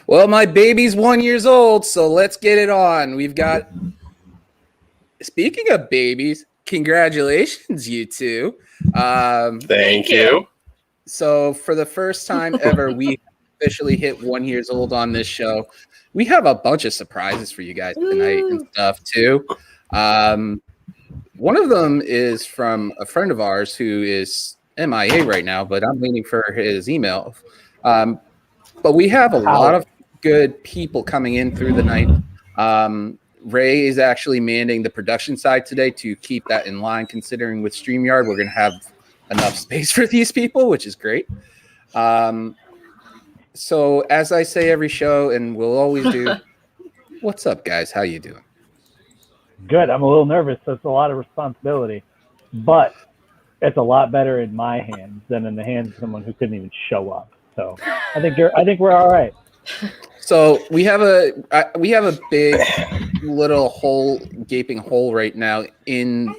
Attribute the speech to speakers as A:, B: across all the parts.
A: Well, my baby's 1 year old, so let's get it on. We've got. Speaking of babies, congratulations, you two.
B: Thank you.
A: So, for the first time ever, we officially hit 1 year old on this show. We have a bunch of surprises for you guys tonight and stuff too. One of them is from a friend of ours who is MIA right now, but I'm waiting for his email. But we have a lot of good people coming in through the night. Ray is actually manning the production side today to keep that in line, considering with StreamYard, we're going to have enough space for these people, which is great. So as I say every show, and we'll always do, what's up, guys? How you doing?
C: Good. I'm a little nervous. So it's a lot of responsibility, but it's a lot better in my hands than in the hands of someone who couldn't even show up. So I think we're all right.
A: So we have a big little gaping hole right now in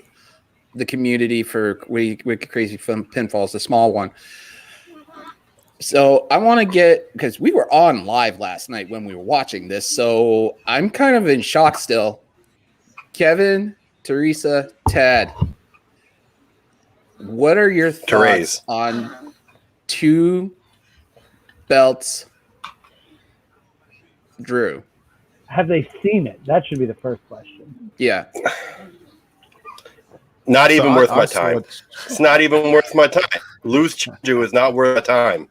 A: the community for Wicked Crazy Pinfalls, the small one. So I want to get, because we were on live last night when we were watching this, so I'm kind of in shock still. Kevin, Teresa, Tad, what are your thoughts on 2 belts? Drew,
C: have they seen it? That should be the first question.
A: Yeah.
B: Not even worth my time. It's not even worth my time. Loose Jew is not worth my time.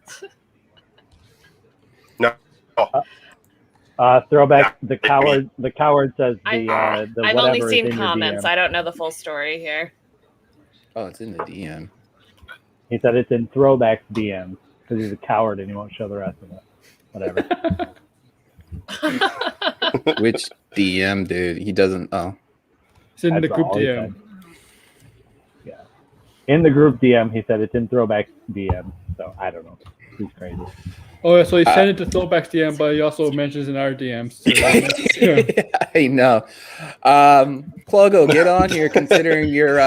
B: No.
C: Throwback. The coward. The coward says the.
D: I've only seen comments. I don't know the full story here.
A: Oh, it's in the DM.
C: He said it's in Throwback's DM because he's a coward and he won't show the rest of it. Whatever.
A: Which DM, dude? He doesn't. Oh,
E: it's in the group DM.
C: Yeah, in the group DM, he said it's in Throwback's DM. So I don't know. He's crazy.
E: Oh, so he sent it to Throwback's DM, but he also mentions in our DMs. So
A: I know. Pluggo, get on here. Considering your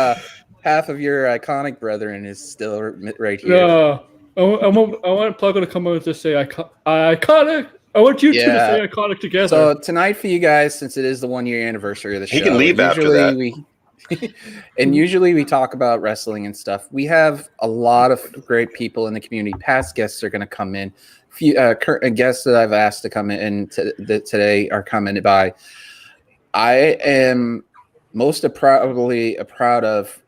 A: half of your iconic brethren is still right here.
E: No, I want Pluggo to come over and just say iconic. I want you two to say iconic together.
A: So tonight for you guys, since it is the 1 year anniversary of the show,
B: he can leave after that.
A: Usually we talk about wrestling and stuff. We have a lot of great people in the community. Past guests are going to come in. Few current guests that I've asked to come in today are coming by. I am most probably proud of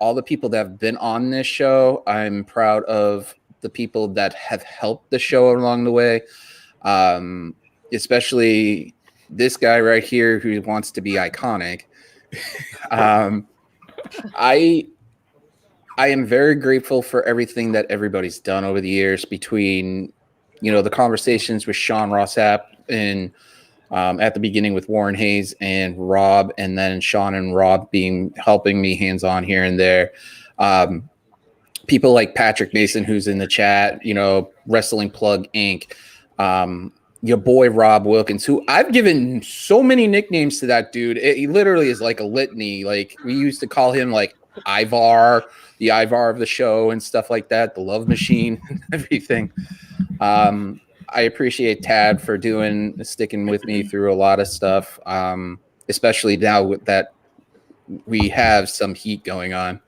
A: all the people that have been on this show. I'm proud of the people that have helped the show along the way. Especially this guy right here who wants to be iconic. I am very grateful for everything that everybody's done over the years, between, the conversations with Sean Rossap and at the beginning with Warren Hayes and Rob, and then Sean and Rob helping me hands-on here and there. People like Patrick Mason, who's in the chat, Wrestling Plug Inc., your boy Rob Wilkins, who I've given so many nicknames to that dude. He literally is like a litany. Like, we used to call him like Ivar, the Ivar of the show and stuff like that, the Love Machine and everything. I appreciate Tad for sticking with me through a lot of stuff, especially now with that we have some heat going on.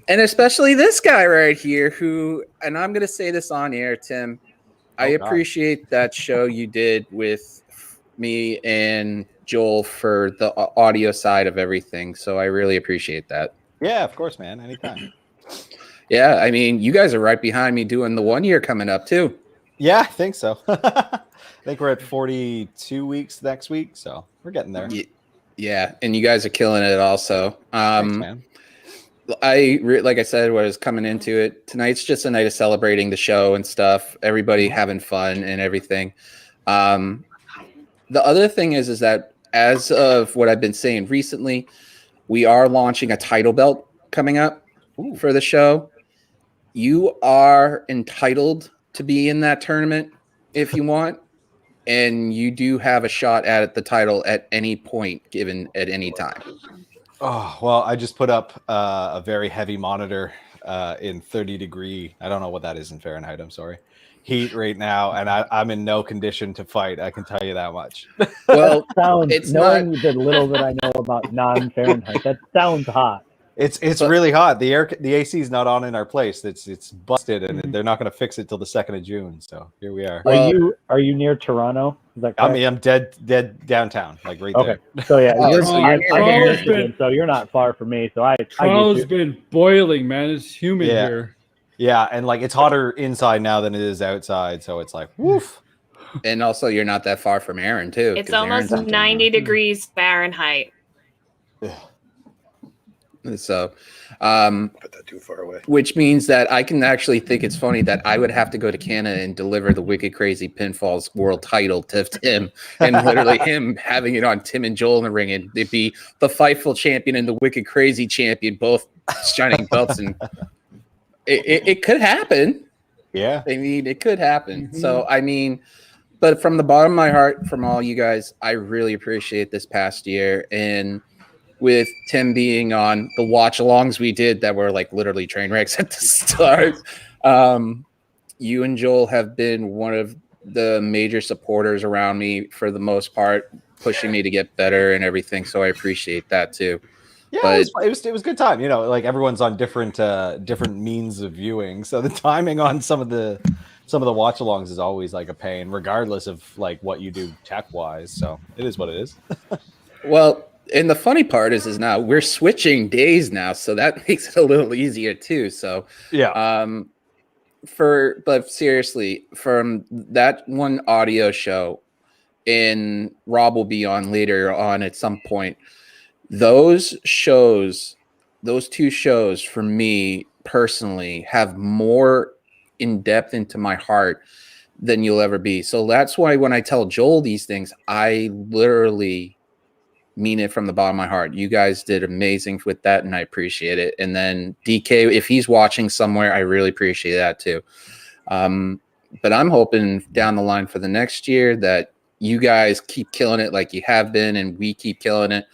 A: And especially this guy right here who, and I'm going to say this on air, Tim, I appreciate that show you did with me and Joel for the audio side of everything. So I really appreciate that.
F: Yeah, of course, man. Anytime.
A: Yeah, I mean, you guys are right behind me doing the 1 year coming up too.
F: Yeah, I think so. I think we're at 42 weeks next week, so we're getting there.
A: Yeah, and you guys are killing it also.
F: Thanks, man.
A: Like I said, when I was coming into it, tonight's just a night of celebrating the show and stuff, everybody having fun and everything. The other thing is that as of what I've been saying recently, we are launching a title belt coming up for the show. You are entitled to be in that tournament if you want, and you do have a shot at the title at any point given at any time.
F: Oh, well, I just put up a very heavy monitor in 30 degree. I don't know what that is in Fahrenheit. I'm sorry. heat right now, and I'm in no condition to fight. I can tell you that much.
A: Well,
C: Sounds,
A: it's
C: knowing
A: not.
C: the little that I know about non-Fahrenheit, that sounds hot.
F: It's
A: But-
F: really hot. The AC is not on in our place. It's busted, and they're not going to fix it till the 2nd of June. So here we are.
A: Well-
C: Are you near Toronto? Is that correct?
F: I mean, I'm dead downtown, like right
C: Okay,
F: there.
C: so yeah,
A: Oh,
C: you're,
A: so
C: I'm
A: you're
C: in
A: near
C: Michigan, so you're not far from me. So I get
E: Toronto's
C: you.
E: been boiling, man. It's humid
F: Yeah.
E: here.
F: Yeah, and like it's hotter inside now than it is outside, so it's like woof.
A: And also, you're not that far from Aaron too.
D: It's
A: 'cause
D: almost
A: Aaron's in
D: 90 degrees Fahrenheit.
A: Toronto. So,
B: Put that too far away.
A: which means that I can actually think it's funny that I would have to go to Canada and deliver the Wicked Crazy Pinfalls world title to Tim, and literally him having it on Tim and Joel in the ring, and it'd be the Fightful champion and the Wicked Crazy champion, both shining belts, and it could happen.
F: Yeah.
A: I mean, it could happen. So, I mean, but from the bottom of my heart, from all you guys, I really appreciate this past year. And with Tim being on the watch alongs we did that were like literally train wrecks at the start, you and Joel have been one of the major supporters around me for the most part, pushing me to get better and everything. So I appreciate that too.
F: Yeah,
A: But-
F: it was a good time. You know, like everyone's on different means of viewing, so the timing on some of the watch-alongs is always like a pain, regardless of like what you do tech-wise. So it is what it is.
A: Well, and the funny part is now we're switching days now, so that makes it a little easier too. So
F: Yeah.
A: but seriously, from that one audio show, and Rob will be on later on at some point. Those two shows for me personally have more in depth into my heart than you'll ever be. So that's why when I tell Joel these things, I literally mean it from the bottom of my heart. You guys did amazing with that, and I appreciate it. And then DK, if he's watching somewhere, I really appreciate that too. But I'm hoping down the line for the next year that you guys keep killing it like you have been, and we keep killing it.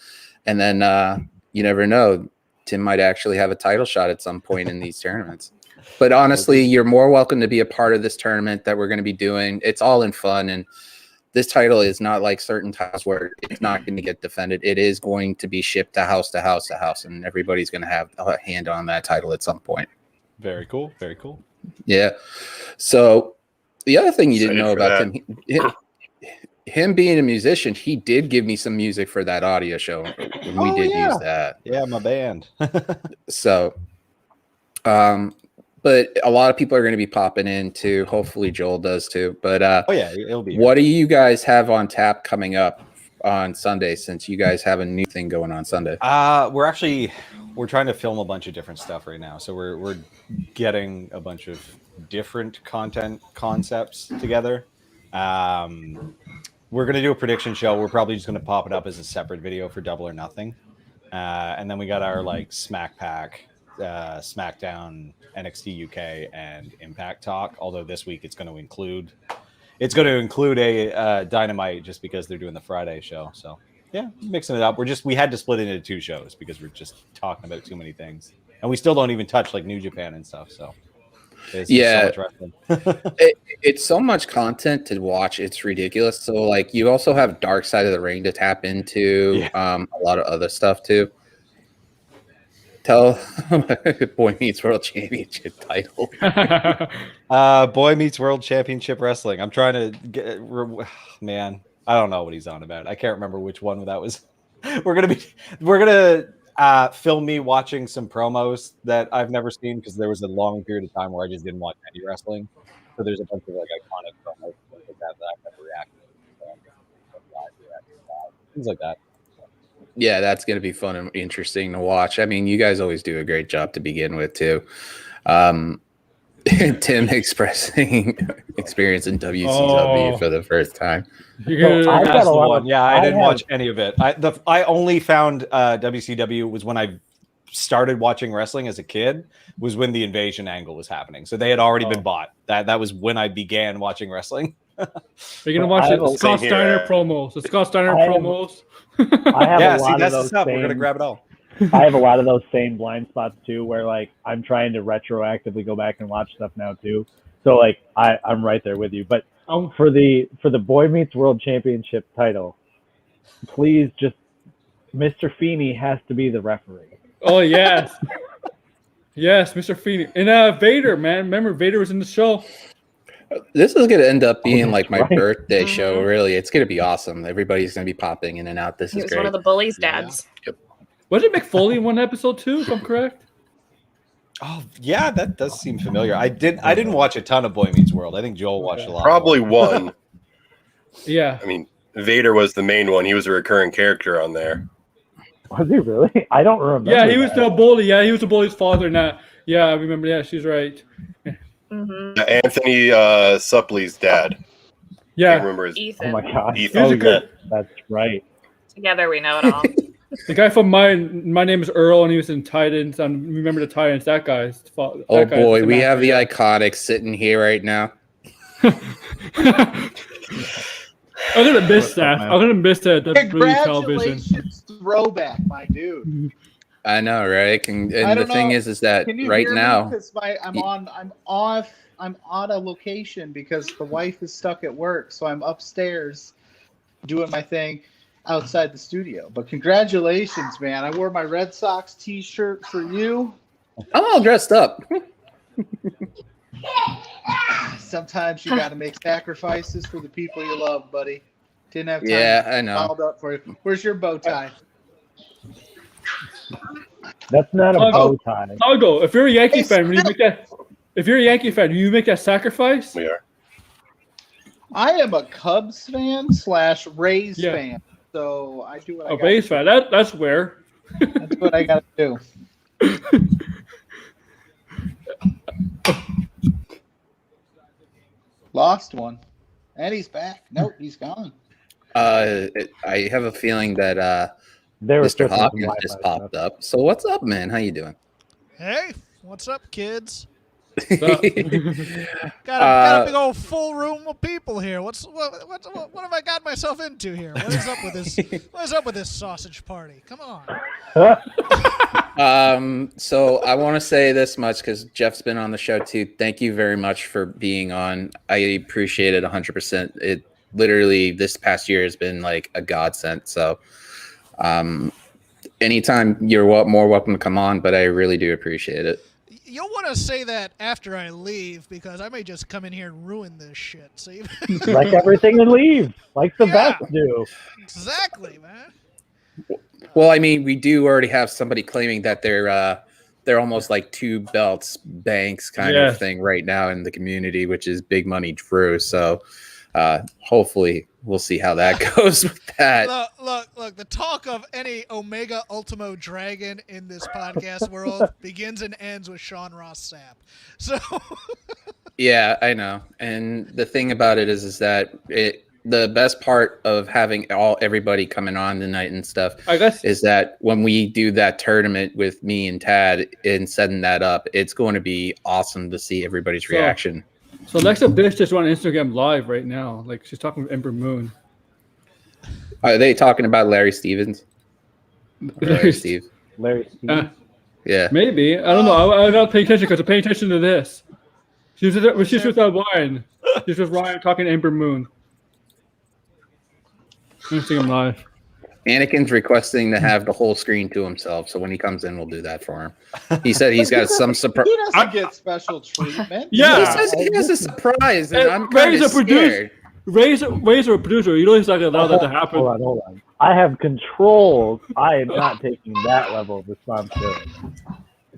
A: And then you never know, Tim might actually have a title shot at some point in these tournaments. But honestly, you're more welcome to be a part of this tournament that we're going to be doing. It's all in fun, and this title is not like certain titles where it's not going to get defended. It is going to be shipped to house to house to house, and everybody's going to have a hand on that title at some point.
F: Very cool. Very cool.
A: Yeah. So the other thing you didn't know
B: Excited
A: about
B: for
A: him being a musician, he did give me some music for that audio show. We did use that.
F: Yeah, my band.
A: So, but a lot of people are going to be popping in too. Hopefully Joel does too. But
F: Oh yeah, it'll be.
A: what do you guys have on tap coming up on Sunday, since you guys have a new thing going on Sunday?
F: We're trying to film a bunch of different stuff right now. So we're getting a bunch of different content concepts together. We're going to do a prediction show. We're probably just going to pop it up as a separate video for Double or Nothing. And then we got our like Smack Pack, Smackdown, NXT UK, and Impact Talk. Although this week it's going to include a Dynamite just because they're doing the Friday show. So yeah, mixing it up. We had to split it into two shows because we're just talking about too many things, and we still don't even touch like New Japan and stuff. So it's
A: Yeah.
F: so much wrestling.
A: It's so much content to watch. It's ridiculous. So like you also have Dark Side of the Ring to tap into, a lot of other stuff too. Tell Boy Meets World Championship title.
F: Boy Meets World Championship Wrestling. I'm trying to get, man, I don't know what he's on about. I can't remember which one that was. We're gonna film me watching some promos that I've never seen, because there was a long period of time where I just didn't watch any wrestling. So there's a bunch of like iconic promos that I've never reacted to. Things like that.
A: Yeah, that's going to be fun and interesting to watch. I mean, you guys always do a great job to begin with too. Tim expressing experience in WCW for the first time.
C: So I've got
F: That's
C: a
F: the
C: lot
F: one.
C: of-
F: Yeah, I
C: I
F: didn't
C: have-
F: watch any of it. I only found WCW was when I started watching wrestling as a kid, was when the invasion angle was happening. So they had already been bought. That was when I began watching wrestling.
E: Are you gonna watch
C: I have
E: the
C: a-
E: Scott
B: Same
E: Steiner
B: here.
E: promos? The Scott Steiner
C: I have-
E: promos.
C: I have
F: Yeah,
C: a
F: see,
C: lot of
F: that's the
C: those
F: stuff. We're gonna
C: same-
F: grab it all.
C: I have a lot of those same blind spots too, where like I'm trying to retroactively go back and watch stuff now too. So like I'm right there with you. But for the Boy Meets World Championship title, please just Mr. Feeney has to be the referee.
E: Oh yes. Yes, Mr. Feeney. And Vader, man. Remember Vader was in the show.
A: This is going to end up being like my
C: right.
A: birthday show, really. It's going to be awesome. Everybody's going to be popping in and out. This
D: He
A: is
D: was
A: great.
D: one of the bullies' dads.
E: Was it McFoley in one episode too, if I'm correct?
F: Oh yeah, that does seem familiar. I didn't watch a ton of Boy Meets World. I think Joel watched a lot.
B: Probably
F: more.
B: one.
E: Yeah.
B: I mean, Vader was the main one. He was a recurring character on there.
C: Was he really? I don't remember.
E: Yeah, he was the bully. Yeah, he was the bully's father. Now, yeah, I remember. Yeah, she's right.
D: Mm-hmm.
B: Anthony Supley's dad. I
E: Yeah,
B: remember his
D: Ethan.
C: Oh my god.
B: Ethan.
E: He's a good-
C: That's right.
D: Together we know it all.
E: the guy from my name is Earl, and he was in Titans. And remember the Titans? That guy's father.
A: Oh boy, we have the Iconics sitting here right now.
E: I'm gonna miss that. I'm gonna miss the British television.
G: Congratulations, throwback, my dude.
A: I know, right? And
G: I
A: the
G: don't
A: thing
G: know.
A: is that
G: Can you
A: right
G: hear
A: now,
G: me? 'Cause I'm on a location because the wife is stuck at work, so I'm upstairs doing my thing outside the studio. But congratulations, man! I wore my Red Sox T-shirt for you.
A: I'm all dressed up.
G: Sometimes you got to make sacrifices for the people you love, buddy. Didn't have time.
A: Yeah, I know.
G: Fouled up for you. Where's your bow tie?
C: That's not a
E: Oh,
C: bow tie.
E: Togo, if you're a Yankee
G: Hey,
E: fan, when you make that, if you're a Yankee fan, you make that sacrifice.
B: We are.
G: I am a Cubs fan / Rays
E: Yeah.
G: fan, so I do what I
E: A
G: got.
E: Rays fan. That's where.
G: That's what I got to do. Lost one, and he's back. Nope, he's gone.
A: I have a feeling that
C: There was
A: Mr. Hopkins just popped up. So what's up, man? How you doing?
H: Hey, what's up, kids?
E: So-
H: Got a big old full room of people here. What have I got myself into here? What is up with this? What is up with this sausage party? Come on.
A: So I want to say this much because Jeff's been on the show too. Thank you very much for being on. I appreciate it 100%. It literally this past year has been like a godsend. So, anytime you're more welcome to come on, but I really do appreciate it.
H: You'll want to say that after I leave because I may just come in here and ruin this shit. So you...
C: Like everything and leave, like the
H: Yeah.
C: best do.
H: Exactly, man.
A: Well, I mean, we do already have somebody claiming that they're almost like two belts banks kind
E: Yeah.
A: of thing right now in the community, which is Big Money Drew. So hopefully we'll see how that goes with that.
H: Look. The talk of any Omega Ultimo Dragon in this podcast world begins and ends with Sean Ross Sapp. So
A: Yeah, I know. And the thing about it is that the best part of having everybody coming on tonight and stuff
E: I guess
A: is that when we do that tournament with me and Tad and setting that up, it's going to be awesome to see everybody's
E: So-
A: reaction.
E: so. Alexa Bliss just on Instagram Live right now. Like she's talking with Ember Moon.
A: Are they talking about Larry Stevens? Larry Steve.
C: Larry Stevens.
A: Yeah.
E: Maybe I don't know. I'm not paying attention because I'm paying attention to this. She's with Ryan. She's with Ryan talking to Ember Moon. I'm seeing him live.
A: Anakin's requesting to have the whole screen to himself, so when he comes in, we'll do that for him. He said he's got some surprise.
G: He doesn't get special treatment.
E: Yeah.
A: He says he has a surprise, and I'm kind
E: Ray's
A: of
E: a producer.
A: scared.
E: Ray's a producer. You know he's not gonna allow that to happen.
C: Hold on. I have controls. I am not taking that level of responsibility.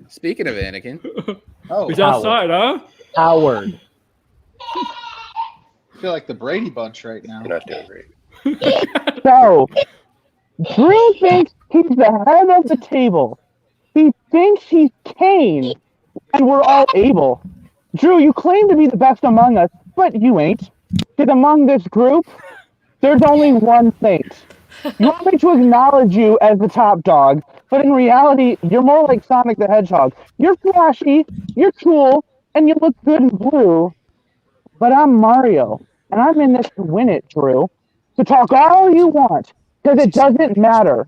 A: Speaking of Anakin,
G: Oh,
E: He's
C: Howard.
E: outside, huh?
C: Howard.
G: I feel like the Brady Bunch right now.
B: You're not doing great.
I: So, Drew thinks he's the head of the table. He thinks he's Kane, and we're all able. Drew, you claim to be the best among us, but you ain't. Because among this group, there's only one Saint. You want me to acknowledge you as the top dog, but in reality, you're more like Sonic the Hedgehog. You're flashy, you're cool, and you look good in blue, but I'm Mario, and I'm in this to win it, Drew. So talk all you want, because it doesn't matter.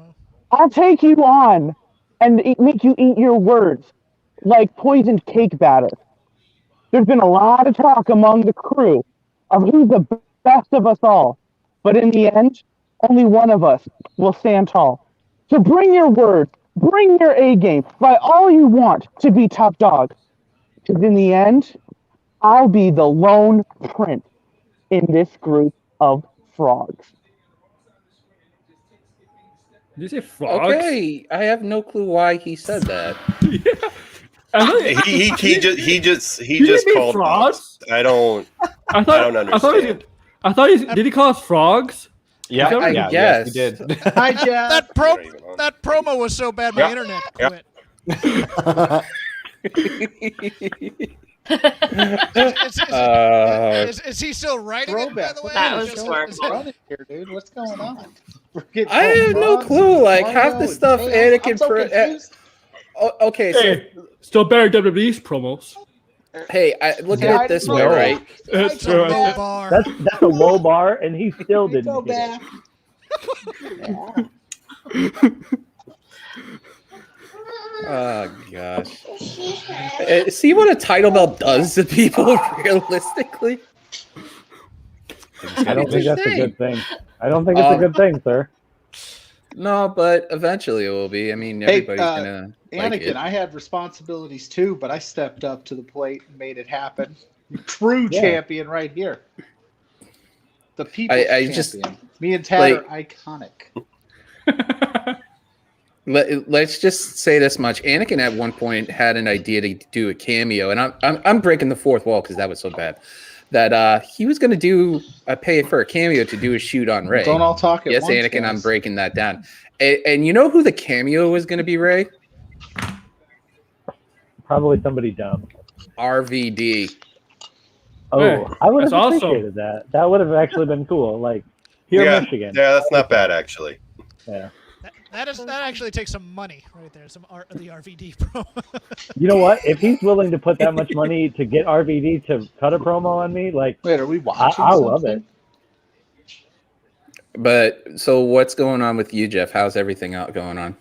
I: I'll take you on and make you eat your words like poisoned cake batter. There's been a lot of talk among the crew of who's the best of us all. But in the end, only one of us will stand tall. So bring your word, bring your A game, by all you want to be top dog. Because in the end, I'll be the lone prince in this group of frogs.
E: Did you say frogs?
A: Okay, I have no clue why he said that.
B: He just called
E: frogs.
B: I don't understand.
E: Did he call us frogs?
F: Yeah,
A: I
F: yeah,
A: guess.
F: yes, he did.
G: Hi, Jeff.
H: That promo was so bad, my internet quit. Is he still writing it, by the way?
D: That was
G: Just-
D: horrible.
G: running here, dude. What's going on?
A: I have no clue. Like half the stuff Anakin.
G: I'm so confused.
A: Okay, so
E: Hey, still better WWE's promos.
A: hey, look at it this way, right?
H: It's a low bar.
C: That's a low bar, and he still didn't
G: Go
C: get
G: back.
A: Oh gosh. See what a title belt does to people realistically?
C: it. I don't think that's a good thing. I don't think it's a good thing, sir.
A: No, but eventually it will be. I mean, everybody's gonna like
G: Anakin,
A: it.
G: I had responsibilities too, but I stepped up to the plate and made it happen. True
C: Yeah.
G: champion right here. The people's
A: I
G: champion.
A: just,
G: Me and Tad are iconic.
A: Let's just say this much: Anakin at one point had an idea to do a cameo, and I'm breaking the fourth wall because that was so bad. That he was going to do pay for a cameo to do a shoot on Rey.
G: Don't all talk at
A: Yes,
G: once,
A: Anakin,
G: guys.
A: I'm breaking that down. And you know who the cameo was going to be, Rey?
C: Probably somebody dumb.
A: RVD.
C: Oh,
E: Hey,
C: I would have
E: that's awesome.
C: appreciated that. That would have actually been cool. Like here in Michigan.
B: Yeah, that's not bad actually.
C: Yeah.
H: That actually takes some money right there. The RVD promo.
C: You know what? If he's willing to put that much money to get RVD to cut a promo on me, like
G: Wait, are we watching?
C: I love it.
A: But so what's going on with you, Jeff? How's everything out going on?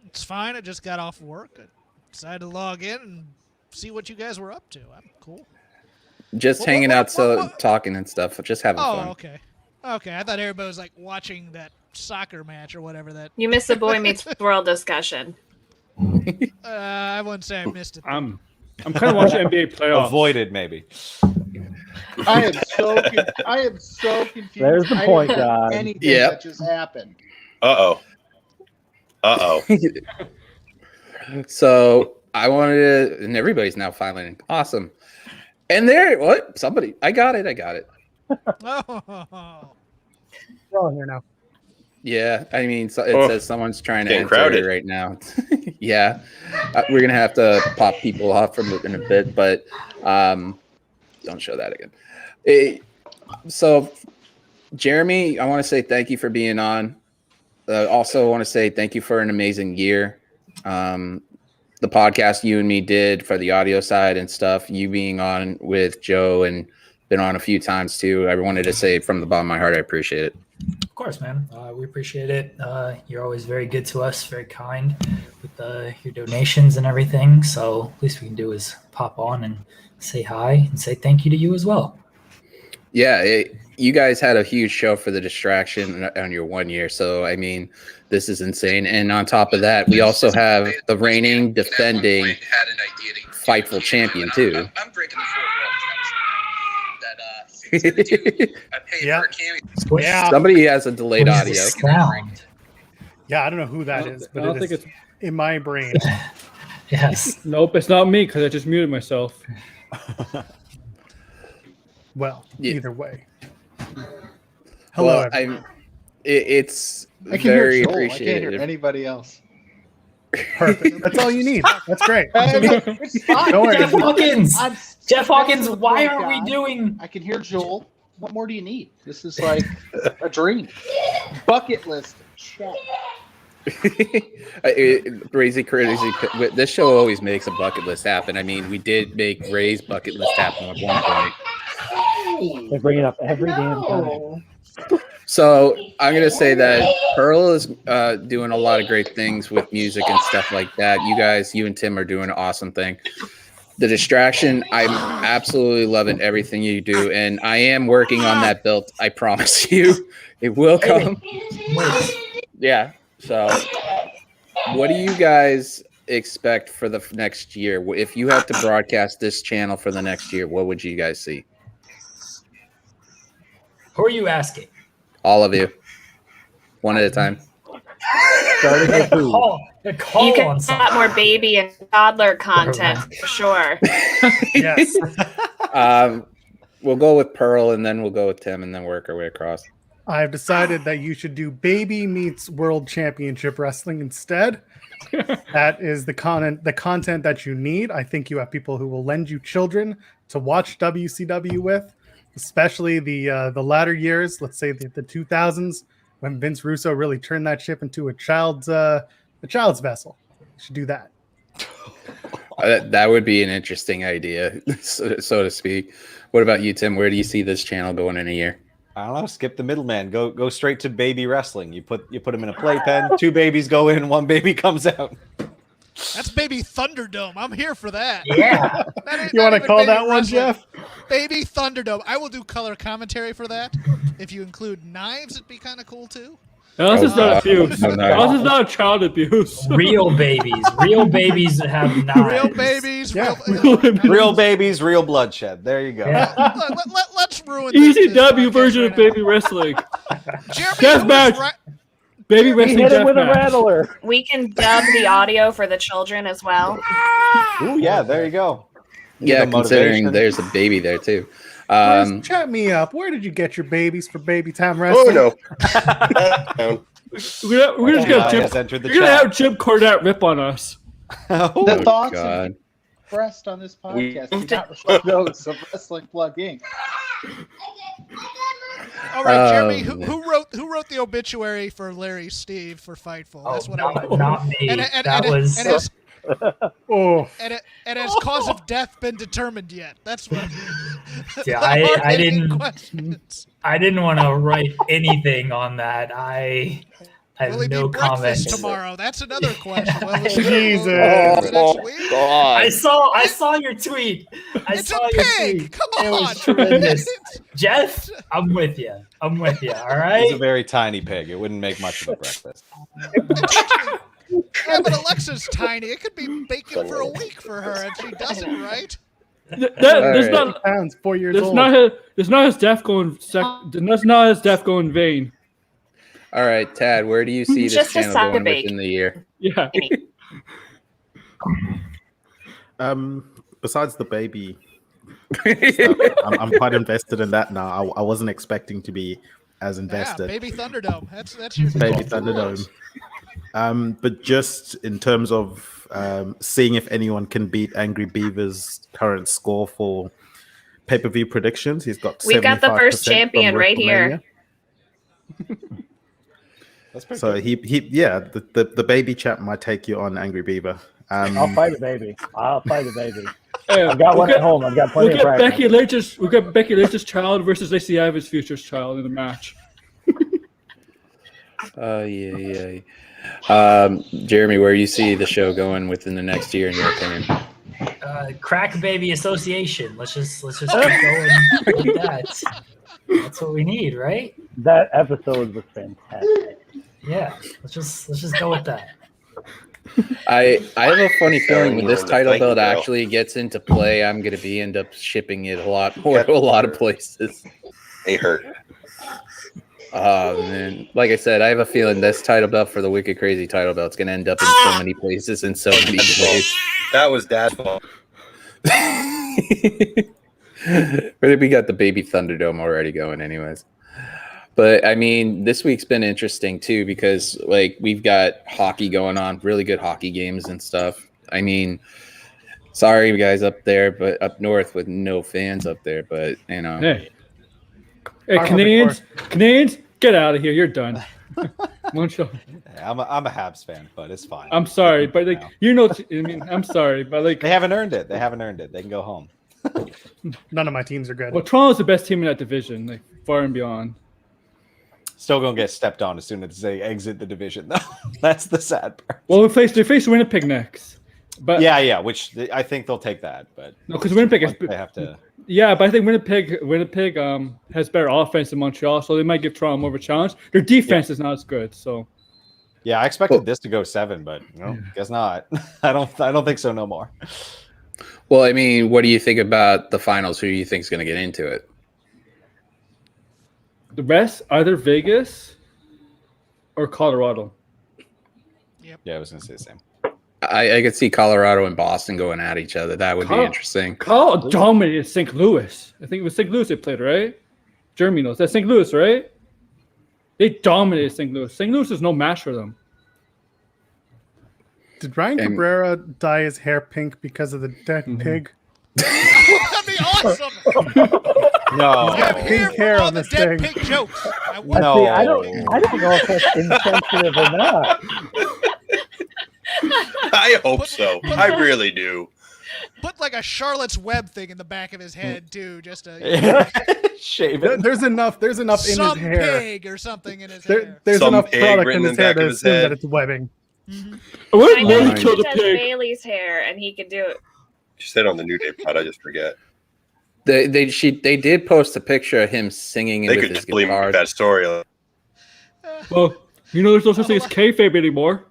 H: It's fine. I just got off work. I decided to log in and see what you guys were up to. I'm cool.
A: Just hanging out, talking and stuff. Just having fun.
H: Oh, okay. Okay, I thought everybody was like watching that soccer match or whatever that.
D: You missed the Boy Meets World discussion.
H: I wouldn't say I missed it.
E: I'm kind of watching NBA playoffs.
F: Avoided, maybe.
G: I am so confused.
C: There's the point,
G: I didn't know
C: guys.
G: anything
A: Yep.
G: that just happened.
B: Uh-oh.
A: So I wanted to, and everybody's now filing. Awesome. And there, what? Somebody, I got it.
H: Oh.
I: We're all here now.
A: Yeah, I mean, so it says someone's trying to
B: Getting
A: enter
B: crowded.
A: it right now. Yeah, we're gonna have to pop people off from it in a bit, but don't show that again. So, Jeremy, I want to say thank you for being on. Also, want to say thank you for an amazing year. The podcast you and me did for the audio side and stuff. You being on with Joe and been on a few times too. I wanted to say from the bottom of my heart, I appreciate it.
J: Of course, man. We appreciate it. You're always very good to us, very kind with your donations and everything. So least we can do is pop on and say hi and say thank you to you as well.
A: Yeah, you guys had a huge show for the distraction on your 1 year. So, I mean, this is insane. And on top of that, we also have the reigning, defending Fightful champion, too. I'm breaking the
K: Yeah.
A: Yeah. Somebody has a delayed
J: What is
A: audio.
J: this sound?
K: Yeah, I don't know who that is, but
E: I don't
K: it
E: think
K: is in my brain.
J: Yes.
E: Nope, it's not me because I just muted myself.
K: Well,
A: Yeah.
K: either way. Hello,
A: Well,
K: everyone.
A: it's
G: I can
A: very
G: hear Joel. I can't
A: appreciated.
G: hear anybody else.
K: Perfect. That's all you need. That's great.
G: It's fine.
K: Don't worry.
J: Jeff Hawkins!
G: I'm-
J: Jeff Hawkins,
G: that's the
J: why
G: point,
J: are we
G: guys.
J: doing?
G: I can hear Joel. What more do you need? This is like a dream. Bucket list. Check.
A: Crazy. This show always makes a bucket list happen. I mean, we did make Ray's bucket list happen at one point.
C: They bring it up every damn time.
A: So I'm gonna say that Pearl is doing a lot of great things with music and stuff like that. You and Tim are doing an awesome thing. the distraction. I'm absolutely loving everything you do, and I am working on that belt. I promise you, it will come. Yeah. So, what do you guys expect for the next year? If you had to broadcast this channel for the next year, what would you guys see?
J: Who are you asking?
A: All of you, one at a time.
C: Starting with who?
J: Call
D: You can
J: on
D: get more baby and toddler content for sure.
K: Yes.
A: We'll go with Pearl, and then we'll go with Tim, and then work our way across.
K: I've decided that you should do Baby Meets World Championship Wrestling instead. That is the content that you need. I think you have people who will lend you children to watch WCW with, especially the latter years. Let's say the 2000s, when Vince Russo really turned that ship into a child's vessel. You should do that.
A: That would be an interesting idea, so to speak. What about you, Tim? Where do you see this channel going in a year?
F: I don't know. Skip the middleman. Go straight to baby wrestling. You put them in a playpen. 2 babies go in. 1 baby comes out.
H: That's Baby Thunderdome. I'm here for that.
J: Yeah.
K: You want to call that one, Jeff?
H: Baby Thunderdome. I will do color commentary for that. If you include knives, it'd be kind of cool too.
E: No, this is not abuse.
A: No.
E: This is not child abuse.
J: Real babies. Real babies that have knives.
H: Real babies.
K: Yeah.
F: Real babies, real bloodshed. There you go.
J: Yeah.
H: Let's ruin this
E: ECW version
H: right
E: of
H: now.
E: baby wrestling.
H: Jeremy,
E: Death
H: who
E: match.
H: is
E: Baby
C: He
E: wrestling
C: hit him
E: death
C: with a
E: match.
C: rattler.
D: We can dub the audio for the children as well.
F: Ooh, yeah, there you go.
A: Yeah,
F: Give them
A: considering
F: motivation.
A: there's a baby there too.
K: Boys, chat me up. Where did you get your babies for Baby Time Wrestling?
B: Oh no.
E: We're just gonna
F: Has entered the
E: you're gonna
F: chat.
E: have Jim Cornette rip on us.
G: The thoughts
A: God.
G: expressed on this podcast do not reflect those of Wrestling Plug Inc.
H: All right, Jeremy.
A: man.
H: Who wrote the obituary for Larry Steve for Fightful? That's what I
J: not,
H: want.
J: not me.
H: And
J: that was.
K: Oh,
H: and has cause of death been determined yet? That's what.
J: Yeah, I didn't.
H: Questions.
J: I didn't want to write anything on that. I have
H: Will he
J: no
H: be breakfast
J: comments.
H: tomorrow? That's another question. Well,
K: Jesus.
A: Oh, God.
J: I saw your tweet.
H: It's
J: saw
H: a
J: your
H: pig.
J: tweet.
H: Come
J: It
H: on.
J: was tremendous. Jeff, I'm with you. All
F: It's a
J: right.
F: very tiny pig. It wouldn't make much of a breakfast.
H: Yeah, but Alexa's tiny. It could be bacon for a week for her, and she doesn't, right?
E: There's
A: right.
E: not.
K: pounds, 4 years
E: There's
K: old.
E: not his death going. That's not his death going in vain.
A: All right, Tad, where do you see this
D: Just a
A: channel
D: side
A: going
D: debate.
A: within the year?
E: Yeah.
L: Besides the baby stuff, I'm quite invested in that now. I wasn't expecting to be as
H: Yeah,
L: invested.
H: Baby Thunderdome. That's your
L: Baby Thunderdome. But just in terms of seeing if anyone can beat Angry Beaver's current score for pay-per-view predictions, he's got.
D: We've got the first
L: 75% from
D: champion right here.
L: WrestleMania.
F: That's pretty
L: So
F: good.
L: the baby chap might take you on Angry Beaver.
C: I'll fight a baby. I'll fight a baby.
E: Hey,
C: I've got one at home. I've got plenty
E: We'll
C: of
E: get
C: practice.
E: Becky Lynch's child versus Lacey Evans' future's child in the match.
A: Yeah. Jeremy, where do you see the show going within the next year, in your opinion?
J: Crack Baby Association. Let's just keep going with that. That's what we need, right?
C: That episode was fantastic.
J: Yeah. Let's just go with that.
A: I have a funny feeling when
B: you
A: this
B: were in the
A: title
B: thank you,
A: belt
B: Farrell.
A: actually gets into play, I'm going to end up shipping it a lot more to a lot of places.
B: It hurt.
A: Oh man, like I said, I have a feeling this title belt for the Wicked Crazy title belt is going to end up in so many places in so many ways.
B: That was Dad's fault.
A: We got the Baby Thunderdome already going, anyways. But I mean, this week's been interesting too because like we've got hockey going on, really good hockey games and stuff. I mean, sorry guys up there, but up north with no fans up there, but you know.
E: Hey, Canadians, get out of here. You're done. One show.
F: I'm a Habs fan, but it's fine.
E: I'm sorry, but like I'm sorry, but like
F: They haven't earned it. They can go home.
K: None of my teams are good.
E: well, Toronto's the best team in that division, like far and beyond.
F: Still gonna get stepped on as soon as they exit the division, though. That's the sad part.
E: Well, they face Winnipeg next. But
F: yeah, which I think they'll take that. But
E: no, because Winnipeg is
F: they have to.
E: Yeah, but I think Winnipeg has better offense than Montreal, so they might give Toronto more of a challenge. Their defense is not as good, so.
F: Yeah, I expected this to go 7, but guess not. I don't think so no more.
A: Well, I mean, what do you think about the finals? Who do you think is going to get into it?
E: The rest, either Vegas or Colorado.
F: Yeah, I was going to say the same.
A: I could see Colorado and Boston going at each other. That would be interesting.
E: Colorado dominated St. Louis. I think it was St. Louis they played, right? Jeremy knows. That's St. Louis, right? They dominated St. Louis. St. Louis is no match for them.
K: Did Ryan Cabrera dye his hair pink because of the dead pig?
H: That'd be awesome.
F: No.
H: He's got
K: pink hair on
H: the
K: this
H: dead
K: thing.
H: pig jokes.
C: No. See, I don't know if that's insensitive or not.
B: I hope so. I really do.
H: Put like a Charlotte's Web thing in the back of his head too, just to
F: shave it.
K: There's enough in his hair.
H: Pig or something in his hair.
K: There's
B: Some
K: enough
B: pig
K: product
B: written
K: in his hair to
B: his
K: assume
B: head.
K: that it's webbing.
E: What
D: I
E: if
D: know
E: Lily
D: he
E: killed a
D: does
E: pig?
D: Bailey's hair, and he could do it.
B: She said on the New Day pod, I just forget.
A: They did post a picture of him singing
B: They
A: with
B: could
A: his
B: totally
A: guitar.
B: make that story.
E: Well, there's no such thing as kayfabe anymore.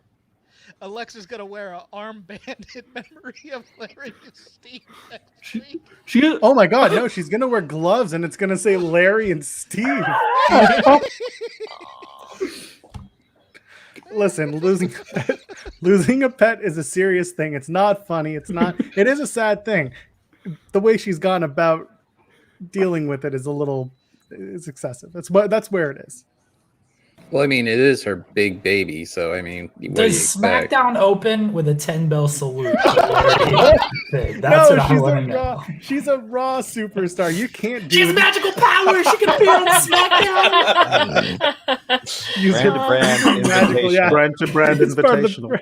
H: Alexa's gonna wear an armband in memory of Larry and Steve.
K: Oh my God, no! She's gonna wear gloves, and it's gonna say Larry and Steve. Listen, losing a pet is a serious thing. It's not funny. It's not. It is a sad thing. The way she's gone about dealing with it is excessive. That's where it is.
A: Well, I mean, it is her big baby, so I mean, what do you
J: Does
A: expect?
J: Smackdown open with a 10-bell salute? That's
K: No,
J: what I want to know.
K: She's a Raw superstar. You can't do.
J: She has magical powers. She can appear on SmackDown.
L: Brand to brand invitational.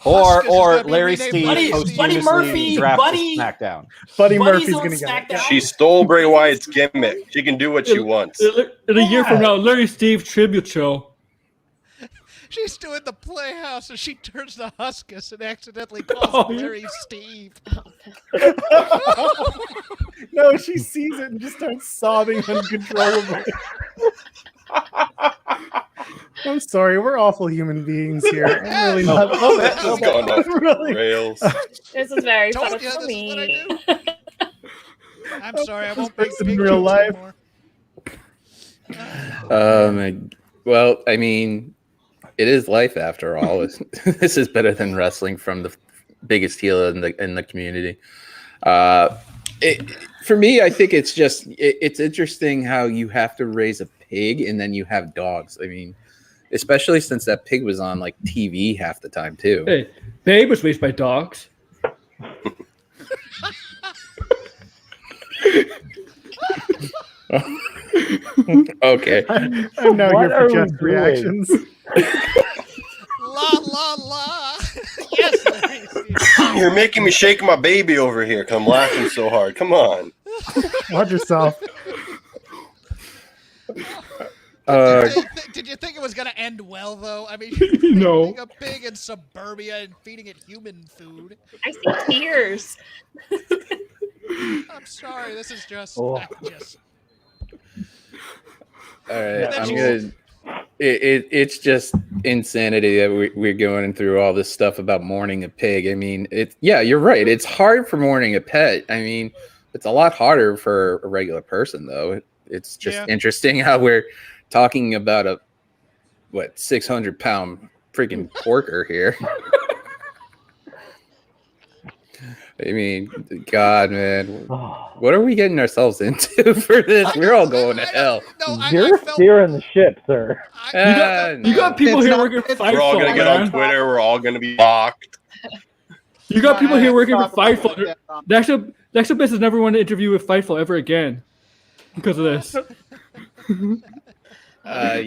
F: Or Larry Steve
J: Buddy
F: posthumously
J: Murphy,
F: drafts
J: Buddy-
F: SmackDown.
K: Buddy
J: Buddy's
K: Murphy's
J: on
K: gonna get it.
B: She stole Bray Wyatt's gimmick. She can do what she wants.
E: In a year from now, Larry Steve tribute show.
H: She's doing the Playhouse, and she turns to Huskus and accidentally calls him Larry Steve.
K: No, she sees it and just starts sobbing uncontrollably. I'm sorry, we're awful human beings here. I'm really not.
B: This is going off the rails.
D: This is very
H: Told
D: fun
H: you
D: for
H: this
D: me.
H: is what I do. I'm sorry, I won't make
K: person
H: big
K: in real
H: jokes
K: life.
H: anymore.
A: Well, I mean, it is life after all. This is better than wrestling from the biggest heel in the community. For me, I think it's interesting how you have to raise a pig and then you have dogs. I mean, especially since that pig was on like TV half the time too.
E: Hey, Babe was raised by dogs.
A: Okay.
K: I'm now
C: What
K: here
C: are
K: for
C: we
K: just
C: doing?
K: reactions.
H: La la la. Yes, Larry Steve.
B: You're making me shake my baby over here because I'm laughing so hard. Come on.
K: Watch yourself.
H: Did you think it was going to end well, though? I mean,
E: No.
H: feeding a pig in suburbia and feeding it human food.
D: I see tears.
H: I'm sorry, this is just...
C: Oh.
A: All right, it's just insanity that we're going through all this stuff about mourning a pig. I mean, you're right. It's hard for mourning a pet. I mean, it's a lot harder for a regular person, though. It's just interesting how we're talking about a 600-pound freaking porker here. I mean, God, man, what are we getting ourselves into for this? We're all going to hell.
C: You're steering the ship, sir.
E: You got people here working for Fightful.
B: We're all going to get on
E: man.
B: Twitter. We're all going to be blocked.
E: You got people here working for Fightful. The actual business never want to interview with Fightful ever again because of this.
A: That's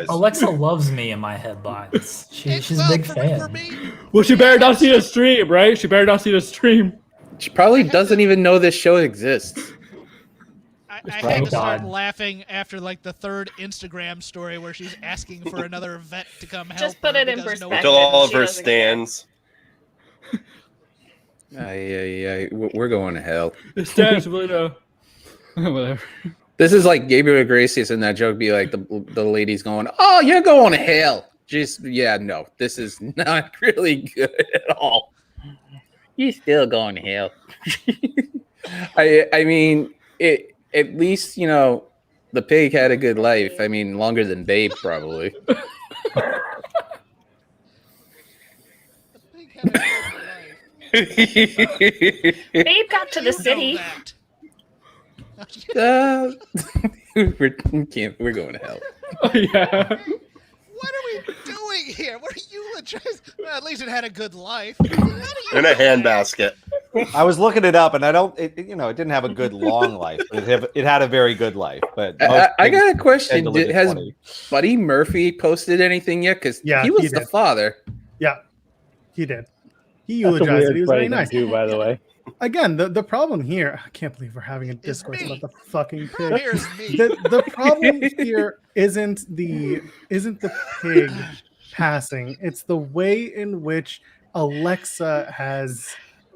J: Alexa loves me in my headlines. She's a big fan.
E: Well, she better not see the stream, right? She better not see the stream.
A: She probably doesn't even know this show exists.
H: I had to start laughing after like the third Instagram story where she's asking for another vet to come help.
D: Just put
H: her
D: it in
H: because
D: perspective.
B: Until all of
D: She
B: her
D: doesn't care.
B: stands.
A: We're going to hell.
E: The stands will whatever.
A: This is like Gabriel Iglesias in that joke. Be like the lady's going, "Oh, you're going to hell." Just no, this is not really good at all. You're still going to hell. I mean, it. At least the pig had a good life. I mean, longer than Babe probably.
D: Babe got to the city.
A: We're going to hell.
E: Oh, yeah.
H: What are we doing here? What are you eulogizing? Well, at least it had a good life.
B: In a handbasket.
F: I was looking it up, and it didn't have a good long life. It had a very good life. But
A: I got a question. Has
F: 20.
A: Buddy Murphy posted anything yet? Because he was the father.
K: Yeah, he did. He
C: That's a
K: eulogized it.
C: weird
K: He was very
C: phrasing
K: nice.
C: too, by the way.
K: Again, the problem here, I can't believe we're having a discourse about the fucking pig.
H: Here's me.
K: The problem here isn't the pig passing. It's the way in which Alexa has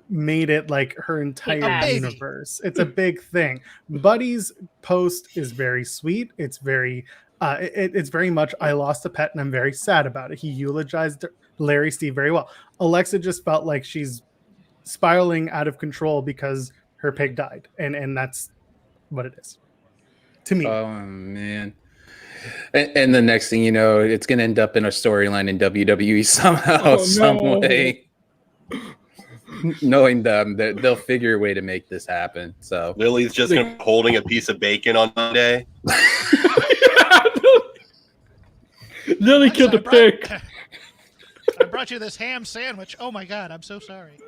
K: made it like her entire universe. It's a big thing. Buddy's post is very sweet. It's very it's very much I lost a pet and I'm very sad about it. He eulogized Larry Steve very well. Alexa just felt like she's spiraling out of control because her pig died, and that's what it is to me.
A: Oh man. And the next thing you know, it's going to end up in a storyline in WWE somehow, some way. Knowing them, they'll figure a way to make this happen. So
B: Lily's just gonna be holding a piece of bacon on Monday.
E: Lily killed the pig.
H: I brought you this ham sandwich. Oh my god, I'm so sorry.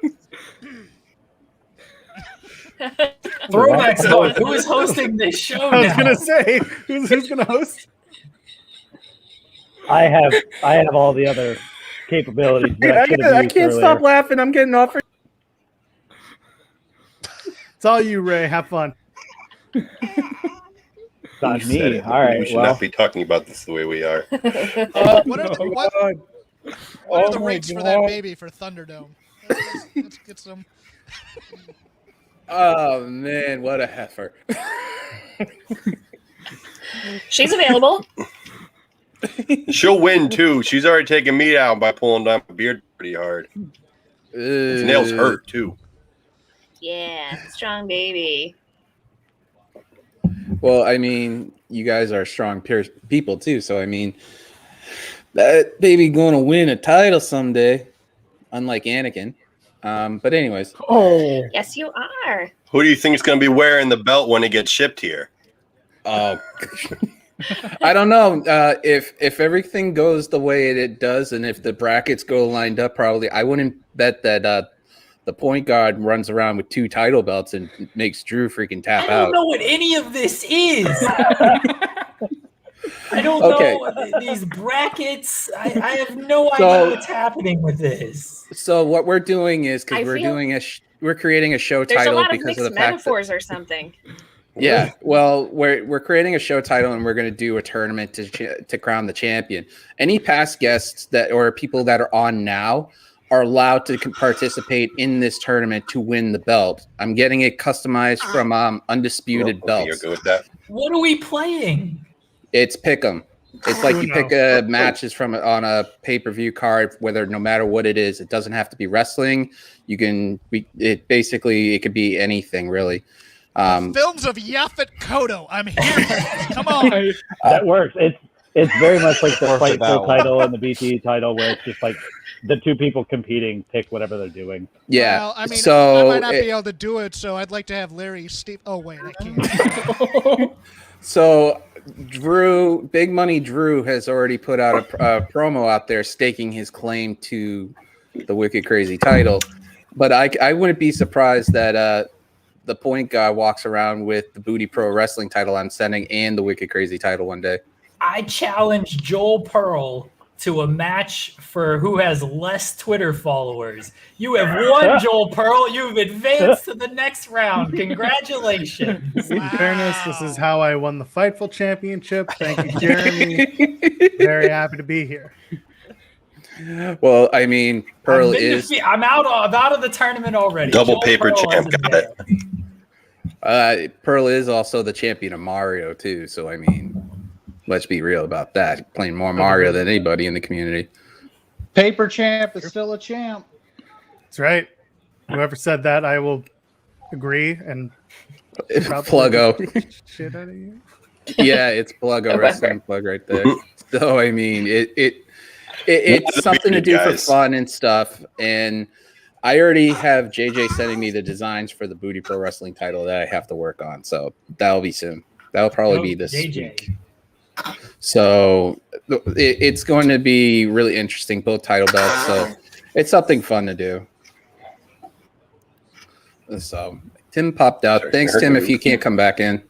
J: Throwback zone. Who is hosting this show now?
K: I was gonna say, who's gonna host?
C: I have all the other capabilities. That
A: I can't stop laughing. I'm getting off.
K: It's all you, Ray. Have fun.
C: It's on me. All right.
B: We should not be talking about this the way we are.
H: What are the rates for that baby for Thunderdome? Let's get some.
A: Oh man, what a heifer!
D: She's available.
B: She'll win too. She's already taken me out by pulling down my beard pretty hard. His nails hurt too.
D: Yeah, strong baby.
A: Well, I mean, you guys are strong people too. So I mean, that baby going to win a title someday, unlike Anakin. But anyways.
C: Oh.
D: Yes, you are.
B: Who do you think is going to be wearing the belt when it gets shipped here?
A: Oh, I don't know. If everything goes the way it does, and if the brackets go lined up, probably I wouldn't bet that the point guard runs around with 2 title belts and makes Drew freaking tap out.
J: I don't know what any of this is. I don't know these brackets. I have no idea what's happening with this.
A: So what we're doing is because we're creating a show
D: There's
A: title
D: a lot of
A: because
D: mixed
A: of the fact
D: metaphors or something.
A: Yeah, well, we're creating a show title and we're going to do a tournament to crown the champion. Any past guests or people that are on now are allowed to participate in this tournament to win the belt. I'm getting it customized from Undisputed Belts.
B: You're good with that.
J: What are we playing?
A: It's pick'em. It's like you pick matches on a pay-per-view card, no matter what it is. It doesn't have to be wrestling. It could be anything really.
H: Films of Yaphet Kotto. I'm here for this. Come on.
C: That works. It's very much like the Fightful title and the BTE title, where it's just like the 2 people competing pick whatever they're doing.
A: Yeah.
H: Well, I mean,
A: so
H: I might not be able to do it, so I'd like to have Larry Steve. Oh wait, I can't.
A: So Big Money Drew has already put out a promo out there staking his claim to the Wicked Crazy title. But I wouldn't be surprised that the point guy walks around with the Booty Pro Wrestling title I'm sending and the Wicked Crazy title one day.
J: I challenge Joel Pearl to a match for who has less Twitter followers. You have won, Joel Pearl. You've advanced to the next round. Congratulations.
K: In fairness, this is how I won the Fightful Championship. Thank you, Jeremy. Very happy to be here.
A: Well, I mean, Pearl is.
J: I'm out of the tournament already.
B: Double
J: Joel
B: paper
J: Pearl
B: champ.
J: has
B: Got it.
A: Pearl is also the champion of Mario too. So I mean, let's be real about that. Playing more Mario than anybody in the community.
G: Paper champ is still a champ.
K: That's right. Whoever said that, I will agree and
A: Pluggo.
K: Shit out of you.
A: Yeah, it's Pluggo wrestling plug right there. So I mean, it's something to do for fun and stuff. And I already have JJ sending me the designs for the Booty Pro Wrestling title that I have to work on. So that'll be soon. That'll probably be this week. So it's going to be really interesting, both title belts. So it's something fun to do. So Tim popped out. Thanks, Tim, if you can't come back in.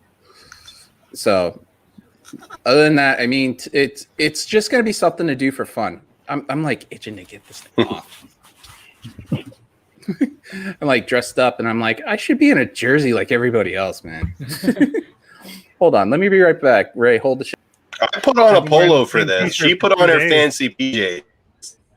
A: So other than that, I mean, it's just going to be something to do for fun. I'm like itching to get this thing off. I'm like dressed up and I'm like, I should be in a jersey like everybody else, man. Hold on. Let me be right back. Ray, hold the shit.
B: I put on a polo for this. She put on her fancy PJs.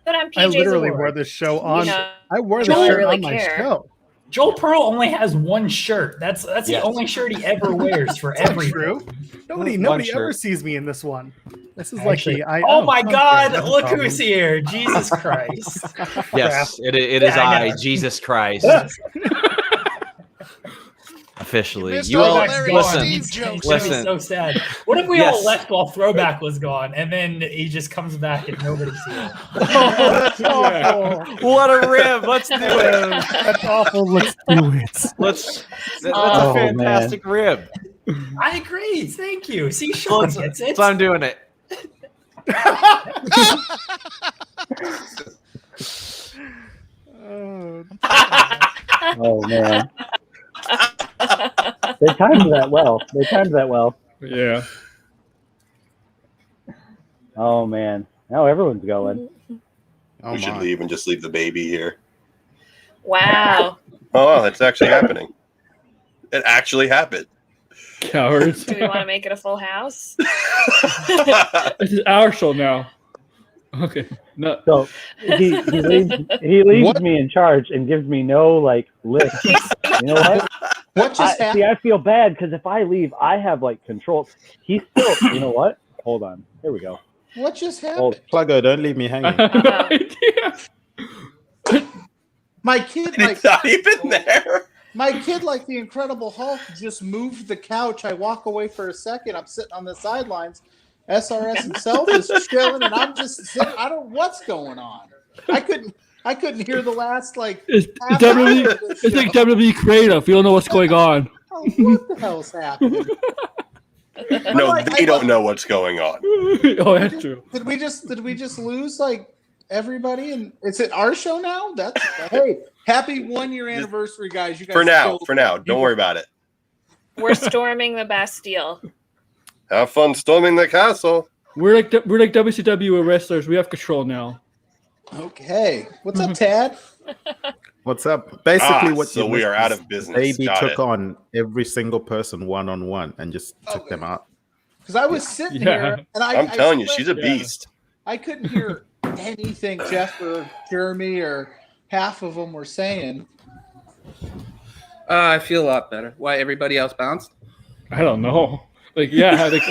D: But on PJ's
K: I literally
D: award.
K: wore this show on.
D: You know,
K: I wore this
J: Joel
K: shirt
D: really
K: on my
D: care.
K: show.
J: Joel Pearl only has one shirt. That's the only shirt he ever wears for
K: That's not
J: everything.
K: true. Nobody ever sees me in this one. This is
J: Actually,
K: like
J: oh my God!
K: that's a
J: Look
K: problem.
J: who's here! Jesus Christ!
F: Yes, it is
J: Yeah, I
F: I,
J: know.
F: Jesus Christ. Officially,
H: Missed
F: you
H: all
F: all
H: Larry
F: listen.
H: Steve jokes.
J: It's gonna be
F: Listen.
J: so sad. What if we all
F: Yes.
J: left while Throwback was gone, and then he just comes back and nobody's here?
K: That's awful.
F: What a rib! Let's do it.
K: That's awful. Let's do it.
F: That's
J: Oh,
F: a fantastic rib.
J: I agree. Thank you. See, Sean gets it.
F: So I'm doing it.
C: Oh man. They timed that well.
E: Yeah.
C: Oh man. Now everyone's going.
L: Oh,
B: We should
L: my.
B: leave and just leave the baby here.
D: Wow.
B: Oh, that's actually happening. It actually happened.
E: Cowards.
D: Do we want to make it a full house?
E: This is our show now. Okay. No.
C: So he leaves me in charge and gives me no like lift. You know what?
G: What just happened?
C: See, I feel bad because if I leave, I have like control. He's still. You know what? Hold on. Here we go.
G: What just
C: Hold.
G: happened?
L: Pluggo, don't leave me hanging.
E: No idea.
G: My kid,
B: It's not even there.
G: my kid, like the Incredible Hulk, just moved the couch. I walk away for a second. I'm sitting on the sidelines. SRS himself is chilling, and I'm just sitting. I don't know what's going on. I couldn't hear the last like.
E: It's
G: half hour
E: WWE.
G: of this
E: It's like
G: show.
E: WWE creative. You don't know what's going on.
G: Oh, what the hell's happening?
B: No,
G: like,
B: they don't know what's going on.
E: Oh, that's true.
G: Did we just lose like everybody? And is it our show now? That's hey, happy 1 year anniversary, guys! You guys
B: For now, don't worry about it.
D: We're storming the Bastille.
B: Have fun storming the castle.
E: We're like WCW wrestlers. We have control now.
G: Okay, what's up, Tad?
L: What's up? Basically, what
B: so
L: you
B: we
L: missed
B: are out
L: is
B: of business.
L: Baby
B: Got
L: took
B: it.
L: on every single person one-on-one and just took them out.
G: Because I was sitting
E: Yeah.
G: here and
B: I'm telling you,
G: swear-
B: she's a beast.
G: I couldn't hear anything Jeff or Jeremy or half of them were saying.
A: I feel a lot better. Why everybody else bounced?
E: I don't know. Like, yeah. Like,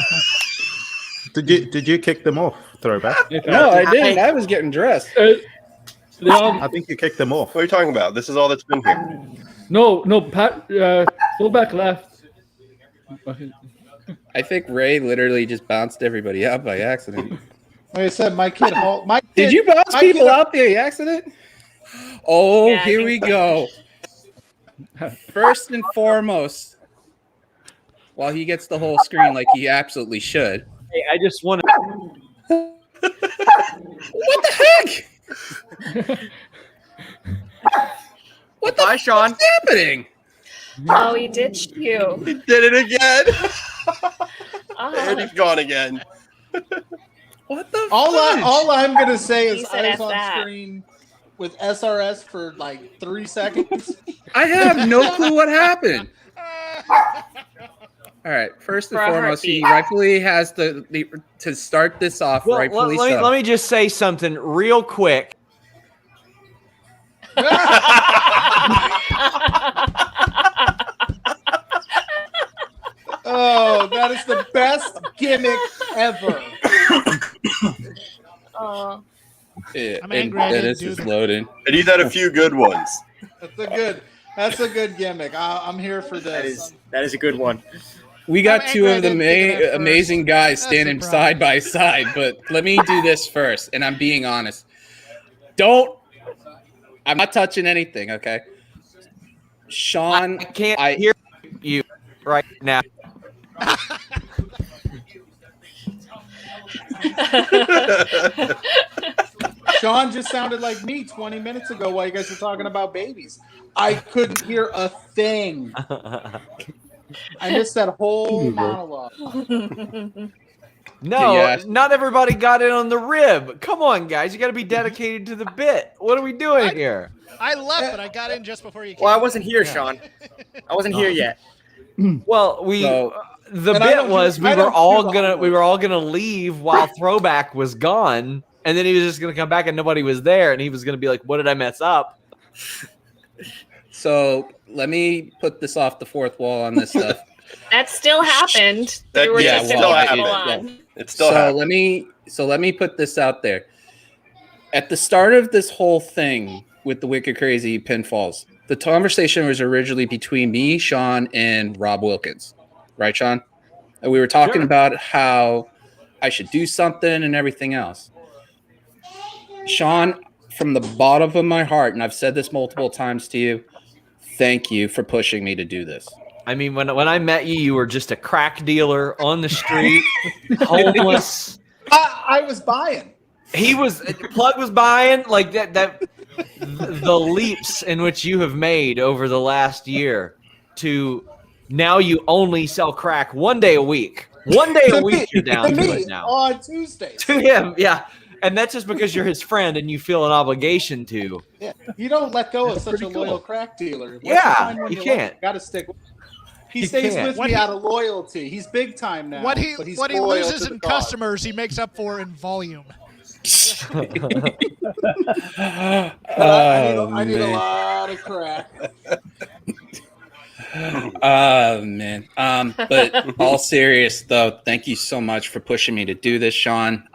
L: Did you kick them off? Throwback.
A: No, I didn't. I was getting dressed.
E: They all,
L: I think you kicked them off.
B: What are you talking about? This is all that's been here.
E: no, Pat. Fullback left.
A: I think Ray literally just bounced everybody out by accident.
G: Like I said, my kid.
A: Did you bounce people out by accident? Oh,
D: Yeah, I
A: here
D: think
A: we
D: so.
A: go. First and foremost, while he gets the whole screen like he absolutely should.
F: Hey, I just want to.
A: What the heck? What's happening?
D: Oh, he ditched you.
B: He did it again.
D: Oh,
B: And he's gone again.
A: What the?
G: All I'm gonna say
D: He
G: is
D: said
G: I
D: F
G: was on
D: that.
G: screen with SRS for like 3 seconds.
A: I have no clue what happened. All right. First and
D: For a
A: foremost, he
D: heartbeat.
A: rightfully has the to start this off.
F: Well,
A: rightfully so.
F: let me just say something real quick.
G: Oh, that is the best gimmick ever.
D: Oh.
A: Yeah,
H: I'm
A: and
H: angry I didn't
A: Dennis
H: do
A: is
H: that.
A: loading.
B: And he's had a few good ones.
G: That's a good gimmick. I'm here for this.
M: That is a good one.
A: We got
H: I'm
A: two
H: angry
A: of
H: I
A: the
H: didn't think of that first.
A: amazing guys
H: That's the
A: standing
H: problem.
A: side by side, but let me do this first, and I'm being honest. I'm not touching anything, okay? Sean,
F: I can't hear you right now.
G: Sean just sounded like me 20 minutes ago while you guys were talking about babies. I couldn't hear a thing. I missed that whole monologue.
F: No,
A: Yes.
F: not everybody got in on the rib. Come on, guys. You got to be dedicated to the bit. What are we doing here?
H: I left, but I got in just before you came.
M: Well, I wasn't here, Sean. I wasn't here yet.
F: Well, the
G: And I
F: bit
G: don't
F: was
G: do-
F: we
G: I
F: were
G: don't
F: all
G: do the
F: gonna
G: homework.
F: leave while Throwback was gone, and then he was just gonna come back and nobody was there, and he was gonna be like, "What did I mess up?"
A: so let me put this off the fourth wall on this stuff.
D: That still happened. There were
A: yeah,
D: just a
A: well,
D: few
A: I-
D: people
A: yeah.
D: on.
B: It's still happening.
A: let me put this out there. At the start of this whole thing with the Wicked Crazy Pinfalls, the conversation was originally between me, Sean, and Rob Wilkins. Right, Sean? And we were talking about how I should do something and everything else. Sean, from the bottom of my heart, and I've said this multiple times to you, thank you for pushing me to do this.
F: I mean, when I met you, you were just a crack dealer on the street, homeless.
G: I was buying.
F: Plug was buying like that. The leaps in which you have made over the last year to now you only sell crack 1 day a week. 1 day a week you're down to it now.
G: On Tuesdays.
F: To him, yeah. And that's just because you're his friend and you feel an obligation to.
G: Yeah, you don't let go of such a loyal crack dealer. What's the
F: Yeah,
G: time when
F: you
G: let
F: can't.
G: Gotta stick. He
F: You
G: stays
F: can't.
G: with
H: What
G: me
H: he-
G: out of loyalty. He's big time now.
H: What he
G: but he's
H: what he
G: loyal
H: loses
G: to the
H: in
G: cause.
H: customers, he makes up for in volume.
G: I need a lot of crack.
A: Man. But all serious though, thank you so much for pushing me to do this, Sean.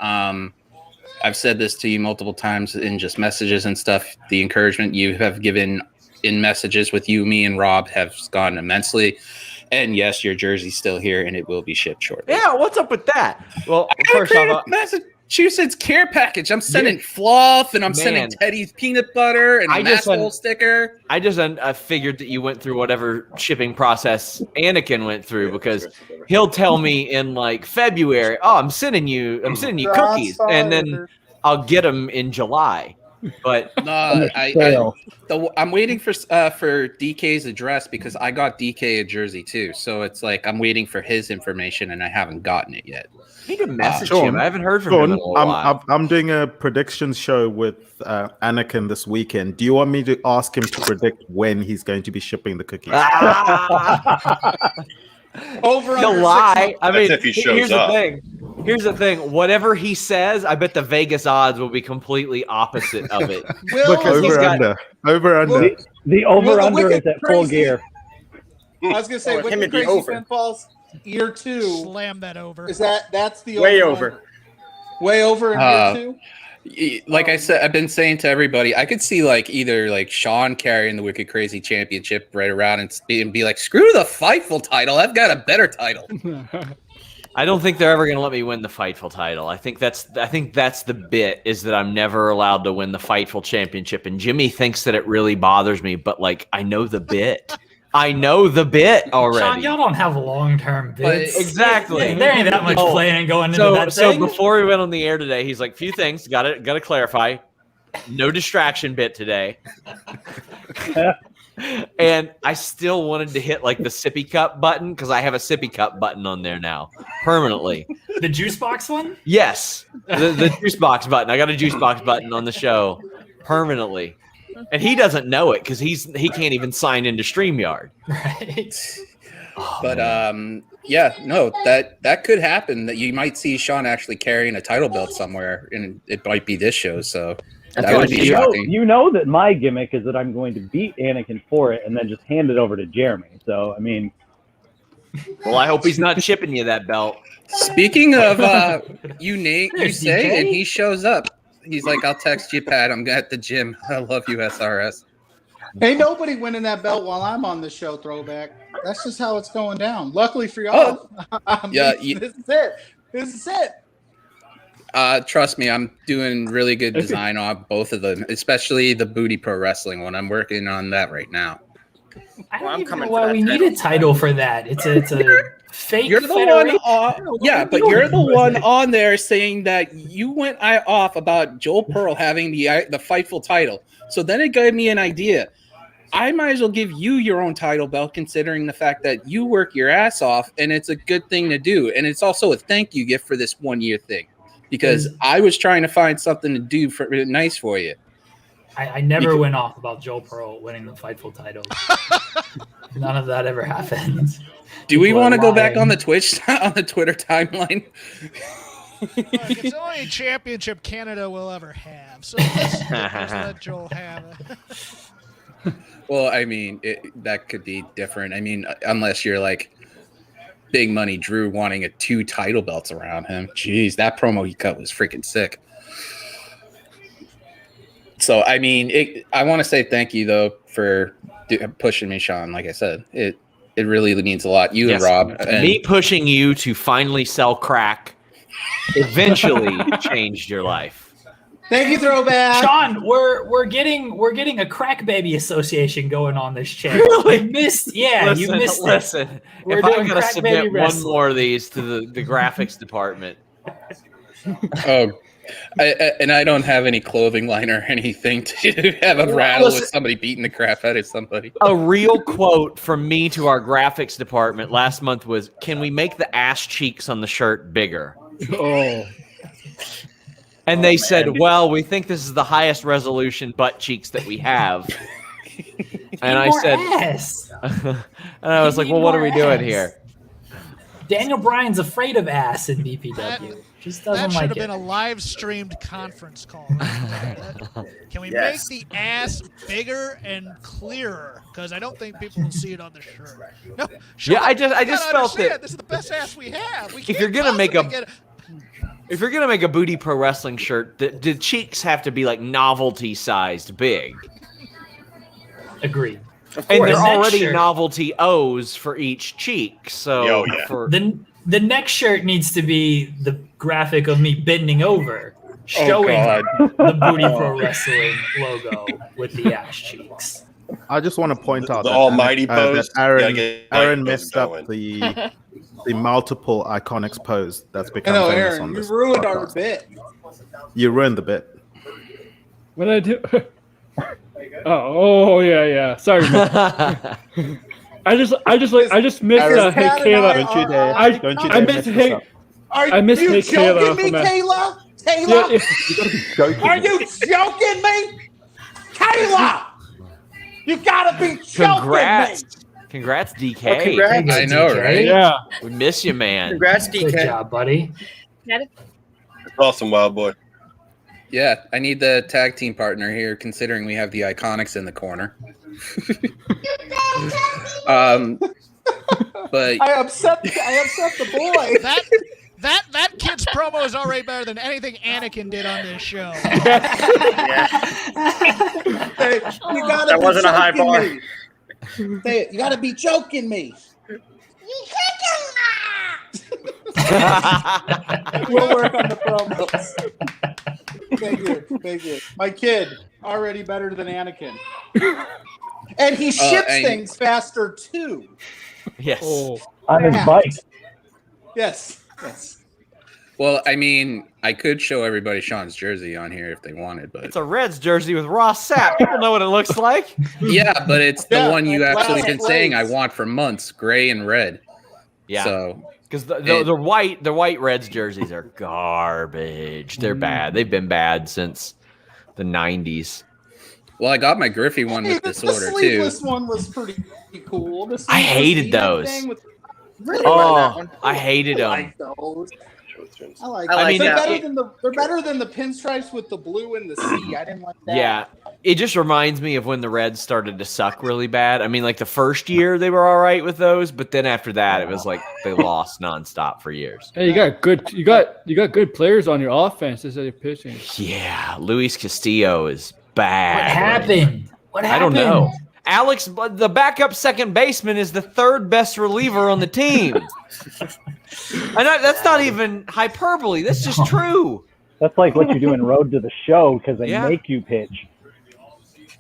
A: I've said this to you multiple times in just messages and stuff. The encouragement you have given in messages with you, me, and Rob have gone immensely. And yes, your jersey's still here and it will be shipped shortly.
F: Yeah, what's up with that? Well, first off,
A: Massachusetts care package. I'm sending fluff and I'm
F: Man.
A: sending Teddy's peanut butter and an asshole sticker.
F: I just figured that you went through whatever shipping process Anakin went through because he'll tell me in like February, "Oh, I'm sending you cookies," and then I'll get them in July. But
A: No, I'm waiting for DK's address because I got DK a jersey too. So it's like I'm waiting for his information and I haven't gotten it yet.
F: I need to message
L: Sean,
F: him. I haven't heard from him in a while.
L: I'm doing a predictions show with Anakin this weekend. Do you want me to ask him to predict when he's going to be shipping the cookies?
G: Over
F: He'll
G: under
F: lie.
G: 6 months.
F: I mean,
B: if he shows
F: here's
B: up.
F: the thing. Here's the thing. Whatever he says, I bet the Vegas odds will be completely opposite of it. Because he's got
L: Over under.
C: The over-under
G: Wicked
C: is at full
G: Crazy-
C: gear.
G: I was gonna say,
M: Him
G: with the
M: and the
G: crazy
M: over.
G: Pinfalls, year 2
H: Slam that over.
G: is that's the
M: Way
G: over.
M: over.
G: Way over in year 2.
A: Like I said, I've been saying to everybody, I could see like either like Sean carrying the Wicked Crazy Championship right around and be like, screw the Fightful title. I've got a better title.
F: I don't think they're ever going to let me win the Fightful title. I think that's the bit is that I'm never allowed to win the Fightful championship. And Jimmy thinks that it really bothers me, but like I know the bit. I know the bit already.
J: Sean, y'all don't have long-term bids.
F: Exactly.
J: There ain't that much planning going into that
F: So
J: thing.
F: before we went on the air today, he's like, few things, gotta clarify. No distraction bit today.
N: And I still wanted to hit like the sippy cup button because I have a sippy cup button on there now permanently.
J: The juice box one?
N: Yes, the juice box button. I got a juice box button on the show permanently, and he doesn't know it because he can't even sign into StreamYard.
J: Right.
A: But yeah, no, that could happen. That you might see Sean actually carrying a title belt somewhere, and it might be this show. So that would be shocking.
C: You know that my gimmick is that I'm going to beat Anakin for it and then just hand it over to Jeremy. So I mean,
N: well, I hope he's not shipping you that belt.
A: Speaking of you say, and he shows up. He's like, "I'll text you, Pat. I'm at the gym. I love you, SRS."
G: Ain't nobody winning that belt while I'm on the show, Throwback. That's just how it's going down. Luckily for y'all.
A: Yeah,
G: this is it. This is it.
A: Trust me, I'm doing really good design on both of them, especially the Booty Pro Wrestling one. I'm working on that right now.
J: I don't even know why we need a title for that. It's a fake.
A: You're the
J: federation.
A: but you're the one on there saying that you went off about Joel Pearl having the Fightful title. So then it gave me an idea. I might as well give you your own title belt, considering the fact that you work your ass off, and it's a good thing to do. And it's also a thank you gift for this 1 year thing, because I was trying to find something to do nice for you.
J: I never went off about Joel Pearl winning the Fightful title. None of that ever happened.
A: Do we want to go back on the Twitch on the Twitter timeline?
H: Look, it's the only championship Canada will ever have. So let's let Joel have it.
A: Well, I mean, that could be different. I mean, unless you're like Big Money Drew wanting 2 title belts around him. Jeez, that promo he cut was freaking sick. So, I mean, I want to say thank you, though, for pushing me, Sean. Like I said, it really means a lot. You and Rob.
N: Me pushing you to finally sell crack eventually changed your life.
G: Thank you, Throwback.
J: Sean, we're getting a crack baby association going on this channel.
N: Really?
J: You missed it.
N: Listen,
J: We're
N: if
J: doing
N: I'm going to
J: crack
N: submit
J: baby
N: one
J: wrestling.
N: more of these to the graphics department.
A: Oh, and I don't have any clothing line or anything to have a rattle with somebody beating the crap out of somebody.
N: A real quote from me to our graphics department last month was, "Can we make the ass cheeks on the shirt bigger?"
E: Oh.
N: And they said, "Well, we think this is the highest resolution butt cheeks that we have." And I said, and I was like, "Well, what are we doing here?"
J: Daniel Bryan's afraid of ass in BPW. Just doesn't
H: That should
J: like
H: have
J: it.
H: been a live streamed conference call. Right? Can we make the ass bigger and clearer? Because I don't think people will see it on the shirt. No,
N: Yeah, I just felt
H: that
N: that
H: this is the best ass we have.
N: if you're gonna make a Booty Pro Wrestling shirt, the cheeks have to be like novelty sized big.
J: Agreed.
N: And they're
J: The next
N: already
J: shirt-
N: novelty O's for each cheek. So for
J: The next shirt needs to be the graphic of me bending over, showing the Booty Pro Wrestling logo with the ass cheeks.
L: I just want to point out
B: The
L: that
B: almighty pose.
L: that Aaron,
B: Yeah, get
L: Aaron
B: mighty
L: messed
B: pose
L: up the multiple Iconics pose that's
G: I
L: become
G: know,
L: famous
G: Aaron,
L: on
G: you
L: this
G: ruined our
L: podcast.
G: bit.
L: You ruined the bit.
E: What did I do? oh yeah. Sorry. man. I just missed
G: Aaron,
E: Hey
G: Pat and
E: Kayla.
G: Don't you dare.
E: I missed Hey.
G: Are
E: I missed
G: you
E: Hey
G: joking
E: Kayla
G: me,
E: from that.
G: Kayla? Kayla?
E: Yeah,
G: Are you joking me? Kayla! You gotta be joking
N: congrats.
G: me!
N: Congrats, DK.
M: Oh, congrats.
A: I know,
J: DK.
A: right?
E: Yeah.
N: We miss you, man.
M: Congrats,
J: Good
M: DK.
J: job, buddy.
B: That's awesome, Wild Boy.
A: Yeah, I need the tag team partner here, considering we have the Iconics in the corner. But
G: I upset the boy.
H: That kid's promo is already better than anything Anakin did on this show.
G: Hey, you gotta
M: That
G: be
M: wasn't a high
G: joking
M: bar.
G: me. Say it, you gotta be joking me. We'll work on the promos. Thank you. My kid, already better than Anakin. And he ships things faster too.
N: Yes.
C: On his bike.
G: Yes.
A: Well, I mean, I could show everybody Sean's jersey on here if they wanted, but
N: It's a Reds jersey with Ross Sapp. People know what it looks like.
A: yeah, but it's the one you
G: like
A: actually
G: last
A: been saying I
G: place.
A: want for months, gray and red.
N: Yeah.
A: So
N: Because the white Reds jerseys are garbage. They're bad. They've been bad since the 90s.
A: well, I got my Griffey one with
G: The
A: disorder too.
G: sleeveless one was pretty cool. The
N: I
G: sleeveless
N: hated
G: V-neck
N: those.
G: thing with- Really
N: Oh,
G: like that one.
N: I hated
G: I
N: them.
G: like those. I like.
M: I like
G: they're
M: that.
G: better than the pinstripes with the blue and the C. I didn't like that.
N: Yeah, it just reminds me of when the Reds started to suck really bad. I mean, like the first year they were all right with those, but then after that, it was like they lost nonstop for years.
E: Hey, you got good players on your offense instead of pitching.
N: Yeah, Luis Castillo is bad.
J: What happened? What
N: I
J: happened?
N: don't know. Alex, the backup second baseman, is the third best reliever on the team. That's not even hyperbole. That's just true.
C: That's like what you do in Road to the Show because they
N: Yeah.
C: make you pitch.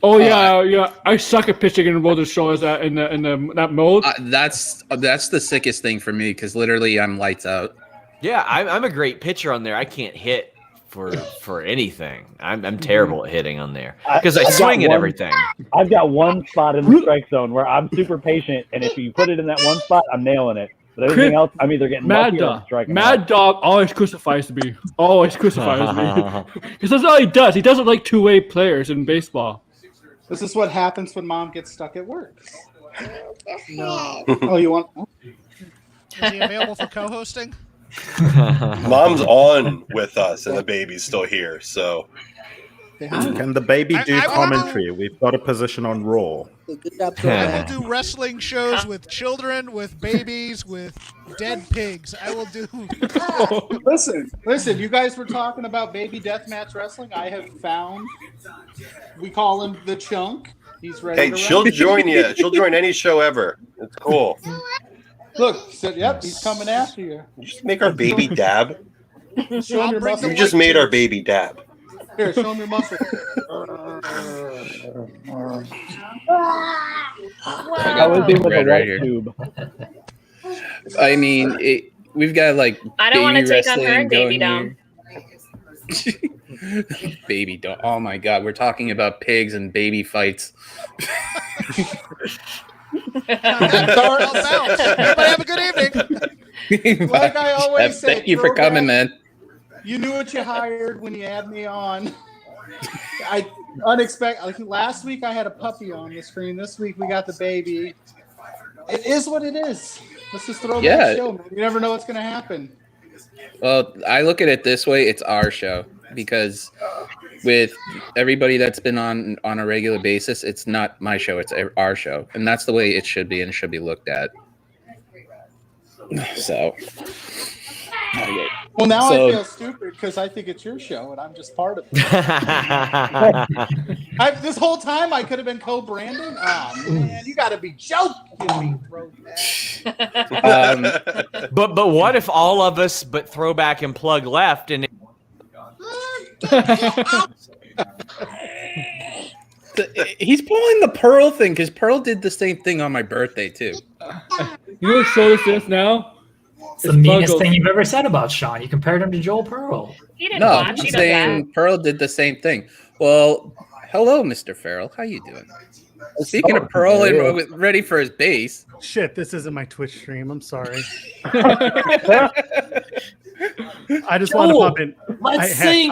E: Oh yeah. I suck at pitching in Roller Show as that in that mode.
A: That's the sickest thing for me because literally I'm lights out.
N: Yeah, I'm a great pitcher on there. I can't hit for anything. I'm terrible at hitting on there because I
C: I've got
N: swing at
C: one-
N: everything.
C: I've got one spot in the strike zone where I'm super patient, and if you put it in that one spot, I'm nailing it. But everything else, I'm either getting
E: Mad
C: lucky or
E: Dog.
C: striking.
E: Mad Dog always crucifies me. Always crucifies me. Because that's all he does. He doesn't like two-way players in baseball.
G: This is what happens when mom gets stuck at work. No. Oh, you want?
H: Is he available for co-hosting?
B: Mom's on with us, and the baby's still here. So,
L: Can the baby do
H: I
L: commentary? We've got a position on Raw.
H: I will do wrestling shows with children, with babies, with dead pigs. I will do.
G: Listen. You guys were talking about baby deathmatch wrestling. I have found. We call him the Chunk. He's ready.
B: hey,
G: to
B: she'll
G: wrestle.
B: join you. She'll join any show ever. It's cool.
G: Look, yep, he's coming after you.
B: Just make our baby dab.
G: Show him your muscle.
B: You just made our baby dab.
G: Here, show him your muscle.
C: I was in with
A: Red
C: a
A: right
C: light
A: here.
C: tube.
A: I mean, we've got like
D: I don't want to
A: baby
D: take on her and baby
A: wrestling
D: down.
A: going here. Baby dog. Oh my god, we're talking about pigs and baby fights.
H: Everybody have a good evening.
G: Like I always say,
A: thank you for
G: throwback.
A: coming, man.
G: You knew what you hired when you had me on. I unexpected. Like last week, I had a puppy on the screen. This week, we got the baby. It is what it is. Let's just throw that show, man. You never know what's going to happen.
A: Well, I look at it this way: it's our show because with everybody that's been on a regular basis, it's not my show; it's our show, and that's the way it should be, and it should be looked at. So.
G: Well, now
A: So-
G: I feel stupid because I think it's your show and I'm just part of it. This whole time I could have been co-branding. Oh man, you got to be joking me,
N: But what if all of us but Throwback and Plug left and
A: He's pulling the Pearl thing because Pearl did the same thing on my birthday too.
E: You know what show this is now?
J: It's the meanest thing you've ever said about Sean. You compared him to Joel Pearl.
D: He didn't
A: No,
D: watch.
A: I'm
D: He doesn't.
A: saying Pearl did the same thing. Well, hello, Mr. Farrell. How you doing? Speaking of Pearl and ready for his base.
K: Shit, this isn't my Twitch stream. I'm sorry. I just want to pop in.
J: Let's sing.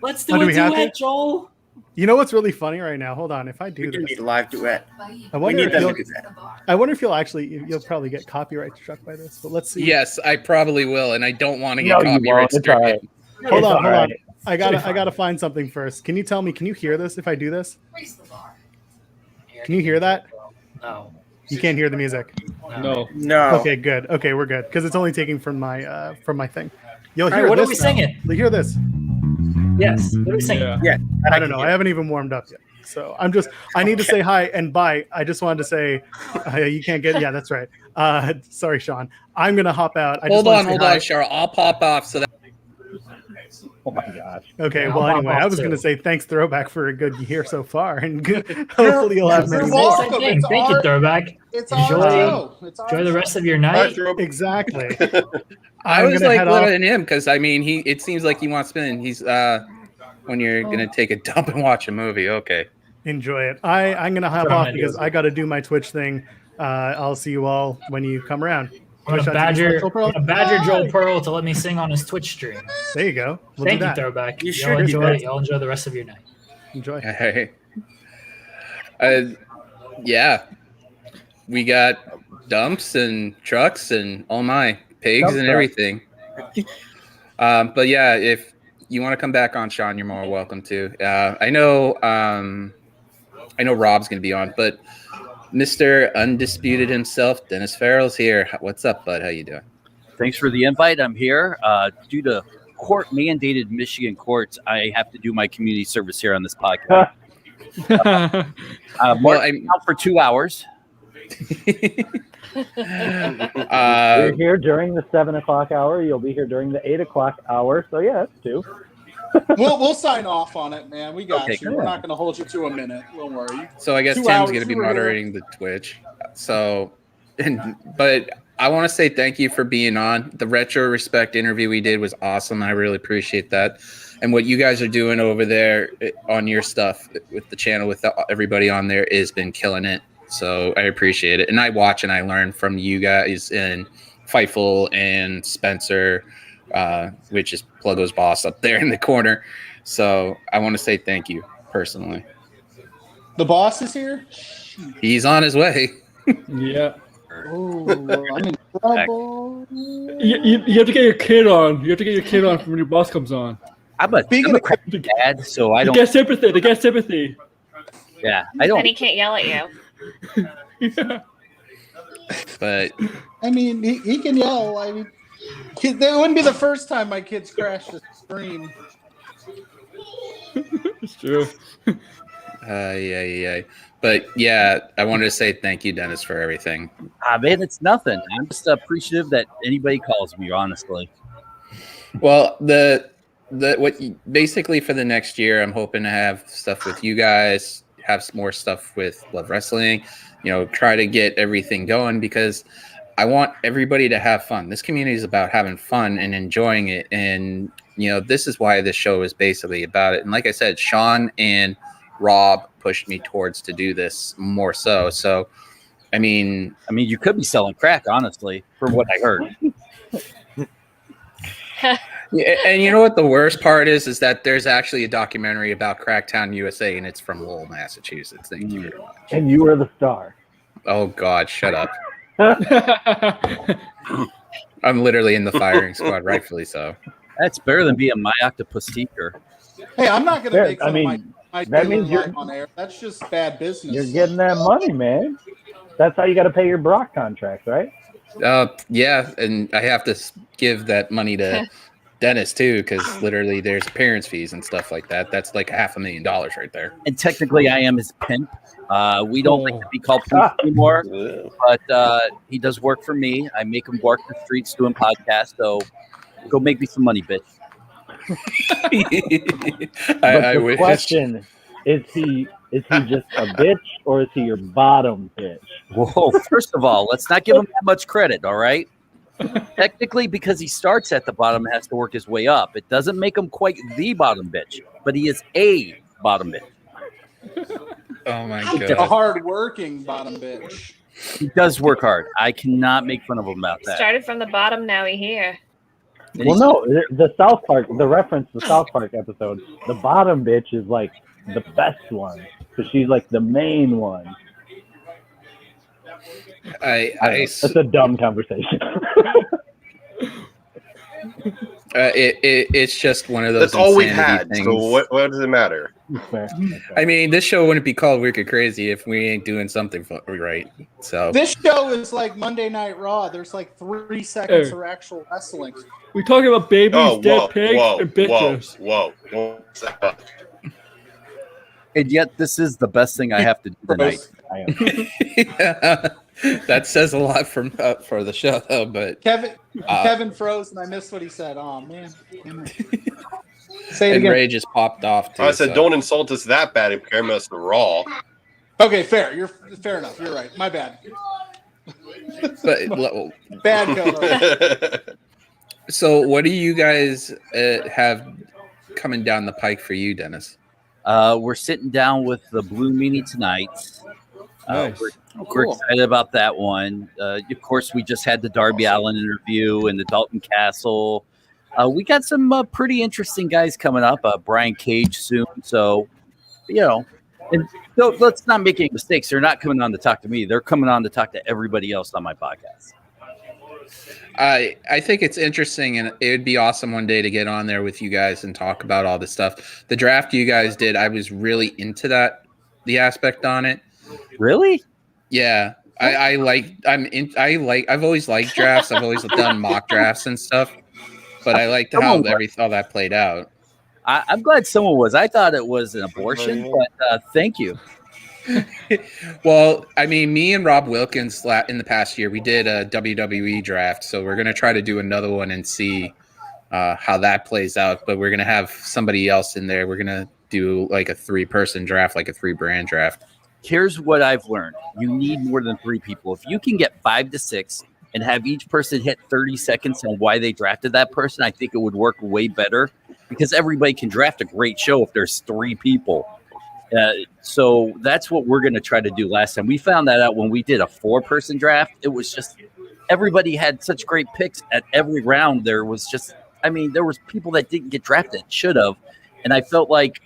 J: Let's do
K: Oh, do
J: a
K: we have
J: duet,
K: to?
J: Joel.
K: You know what's really funny right now? Hold on. If I do
M: We
K: this,
M: need a live duet.
K: I wonder
M: We
K: if
M: need them
K: you'll,
M: to do that.
K: I wonder if you'll probably get copyright struck by this. But let's see.
A: Yes, I probably will, and I don't want to
C: No,
A: get
C: you
A: copyright
C: won't. It's all
A: stricken.
C: right.
K: Hold
C: It's
K: on,
C: all
K: hold on.
C: right.
K: I gotta find something first. Can you tell me? Can you hear this? If I do this, can you hear that?
J: No.
K: You can't hear the music.
E: No.
M: No.
K: Okay, good. Okay, we're good because it's only taking from my thing. You'll
J: All
K: hear
J: right, what
K: this.
J: are we
K: now.
J: singing?
K: You'll hear this.
J: Yes. What are we singing?
M: Yeah.
K: I don't know. I haven't even warmed up yet. So I need to say hi and bye. I just wanted to say you can't get. Yeah, that's right. Sorry, Sean. I'm gonna hop out.
A: Hold on, Cheryl. I'll pop off so that.
C: Oh my gosh.
K: Okay,
J: Yeah,
K: well,
J: I'll
K: anyway,
J: pop
K: I
J: off
K: was going to
J: too.
K: say thanks, Throwback, for a good year so far, and hopefully you'll have many
G: You're
K: more.
G: welcome.
J: Thank
G: It's
J: you,
G: our-
J: Throwback.
G: It's
J: Enjoy,
G: our show. It's our
J: enjoy the
G: show.
J: rest of your
B: All right,
J: night.
B: throw-
K: Exactly.
A: I
K: I'm
A: was
K: gonna
A: like
K: head off.
A: letting him because I mean it seems like he wants to spin. He's when you're gonna take a dump and watch a movie. Okay.
K: Enjoy it. I'm going to hop
J: What I'm
K: off
J: gonna do
K: because
J: is-
K: I got to do my Twitch thing. I'll see you all when you come around.
J: I'm
K: Twitch.tv/Joel
J: gonna
K: Pearl.
J: badger Joel Pearl to let me sing on his Twitch stream.
K: There you go. We'll
J: Thank
K: do
J: you,
K: that.
J: Throwback.
M: You
J: Y'all
M: should do
J: enjoy
M: that.
J: it. Y'all enjoy the rest of your night.
K: Enjoy.
A: Hey. Yeah. We got dumps and trucks and all my pigs
C: Dump
A: and
C: truck.
A: everything. But yeah, if you want to come back on, Sean, you're more welcome to. I know Rob's gonna be on, but Mr. Undisputed himself, Dennis Farrell's here. What's up, bud? How you doing?
O: Thanks for the invite. I'm here. Due to court-mandated Michigan courts, I have to do my community service here on this podcast. I'm out for 2 hours.
C: You're here during the 7 o'clock hour. You'll be here during the 8 o'clock hour. So yeah, that's 2.
G: We'll sign off on it, man. We got
A: Okay,
G: you. We're not going to hold you to a minute. Don't worry.
A: So I guess
G: 2
A: Tim's
G: hours,
A: going to be
G: you were here.
A: moderating the Twitch. So, but I want to say thank you for being on. The Retro Respect interview we did was awesome. I really appreciate that. And what you guys are doing over there on your stuff with the channel, with everybody on there, has been killing it. So I appreciate it. And I watch and I learn from you guys and Fightful and Spencer, which is Pluggo's boss up there in the corner. So I want to say thank you personally.
G: The boss is here?
A: He's on his way.
E: Yeah.
G: Oh, I'm in trouble.
E: You have to get your kid on. You have to get your kid on when your boss comes on.
O: I'm a crap dad, so I
E: To
O: don't.
E: get sympathy. To get sympathy.
O: Yeah, I don't.
D: Then he can't yell at you.
A: But
G: I mean, he can yell. I mean, that wouldn't be the first time my kids crashed the stream.
E: It's true.
A: Yeah. But yeah, I wanted to say thank you, Dennis, for everything.
O: Man, it's nothing. I'm just appreciative that anybody calls me. Honestly.
A: Well, basically for the next year, I'm hoping to have stuff with you guys, have some more stuff with Love Wrestling, try to get everything going because I want everybody to have fun. This community is about having fun and enjoying it. And, this is why this show is basically about it. And like I said, Sean and Rob pushed me towards to do this more so. So, I mean,
O: you could be selling crack, honestly, from what I heard.
A: Yeah, and you know what the worst part is that there's actually a documentary about Cracktown, USA, and it's from Lowell, Massachusetts. Thank you very much.
C: And you are the star.
A: Oh God, shut up! I'm literally in the firing squad, rightfully so.
O: That's better than being my octopus teacher.
G: Hey, I'm not going to make fun of my
C: that means
G: daily
C: you're
G: life on air. That's just bad business.
C: You're getting that money, man. That's how you got to pay your Brock contract, right?
A: Yeah, and I have to give that money to Dennis too, because literally there's appearance fees and stuff like that. That's like $500,000 right there.
O: And technically, I am his pimp. We don't like to be called pimp anymore, but he does work for me. I make him work the streets doing podcasts. So go make me some money, bitch.
C: I wish. Question: Is he just a bitch, or is he your bottom bitch?
O: Whoa! First of all, let's not give him that much credit. All right. Technically, because he starts at the bottom and has to work his way up, it doesn't make him quite the bottom bitch, but he is a bottom bitch.
A: Oh my
G: A
A: God!
G: hard-working bottom bitch.
O: He does work hard. I cannot make fun of him about that.
D: Started from the bottom, now he here.
C: Well, no, the South Park, the reference to the South Park episode, the bottom bitch is like the best one, because she's like the main one. That's a dumb conversation.
A: It's just one of those.
B: That's all we've
A: insanity
B: had.
A: things.
B: So what does it matter?
A: I mean, this show wouldn't be called Wicked Crazy if we ain't doing something right. So
G: This show is like Monday Night Raw. There's like 3 seconds of actual wrestling.
E: We talking about babies, dead pigs, and bitches.
B: Whoa.
O: And yet, this is the best thing I have to do tonight.
A: That says a lot for the show, though. But
G: Kevin froze, and I missed what he said. Oh man. Damn it. Say it
A: And
G: again.
A: Ray just popped off too.
B: I said,
A: so.
B: don't insult us that bad and compare us to Raw.
G: Okay, fair. You're fair enough. You're right. My bad.
A: But
G: Bad co-host.
A: so, what do you guys have coming down the pike for you, Dennis?
O: We're sitting down with the Blue Meanie tonight.
E: Nice.
O: We're excited about that one. Of course, we just had the Darby Allin interview and the Dalton Castle. We got some pretty interesting guys coming up. Brian Cage soon. So, and let's not make any mistakes. They're not coming on to talk to me. They're coming on to talk to everybody else on my podcast.
A: I think it's interesting, and it would be awesome one day to get on there with you guys and talk about all this stuff. The draft you guys did, I was really into the aspect on it.
O: Really?
A: Yeah. I've always liked drafts. I've always done mock drafts and stuff, but I liked how that played out.
O: I'm glad someone was. I thought it was an abortion, but thank you.
A: Well, I mean, me and Rob Wilkins in the past year, we did a WWE draft, so we're going to try to do another one and see how that plays out, but we're going to have somebody else in there. We're going to do like a 3-person draft, like a 3-brand draft.
O: Here's what I've learned. You need more than 3 people. If you can get 5 to 6 and have each person hit 30 seconds on why they drafted that person, I think it would work way better because everybody can draft a great show if there's 3 people. So that's what we're going to try to do. Last time we found that out when we did a 4-person draft, it was just everybody had such great picks at every round. There was people that didn't get drafted, should have. And I felt like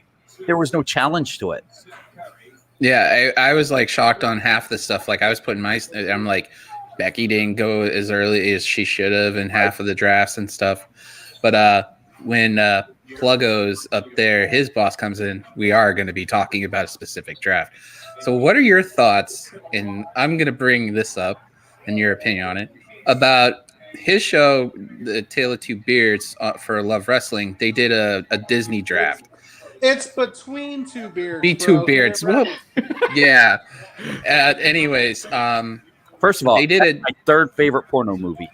O: there was no challenge to it.
A: Yeah, I was like shocked on half the stuff. Like I was putting I'm like, Becky didn't go as early as she should have in half of the drafts and stuff. But when Pluggo's up there, his boss comes in, we are going to be talking about a specific draft. So what are your thoughts, and I'm going to bring this up and your opinion on it, about his show, The Tale of Two Beards for Love Wrestling. They did a Disney draft.
G: It's between 2 beards.
A: Two beards. Whoop. Yeah. Anyways,
O: first of all,
A: they did
O: my 3rd favorite porno movie.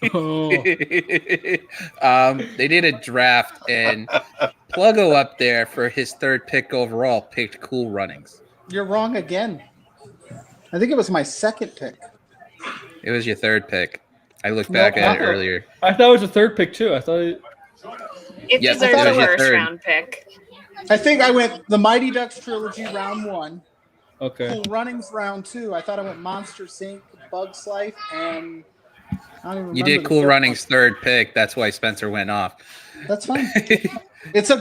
A: They did a draft, and Pluggo up there for his 3rd pick overall picked Cool Runnings.
G: You're wrong again. I think it was my 2nd pick.
A: It was your 3rd pick. I looked back at it earlier.
E: I thought it was a 3rd pick too. I thought
D: it deserves a first round pick.
G: I think I went the Mighty Ducks trilogy round 1.
E: Okay.
G: Cool Runnings round 2. I thought I went Monster Inc., Bug's Life, and I don't remember.
A: You did Cool Runnings 3rd pick. That's why Spencer went off.
G: That's fine. It's the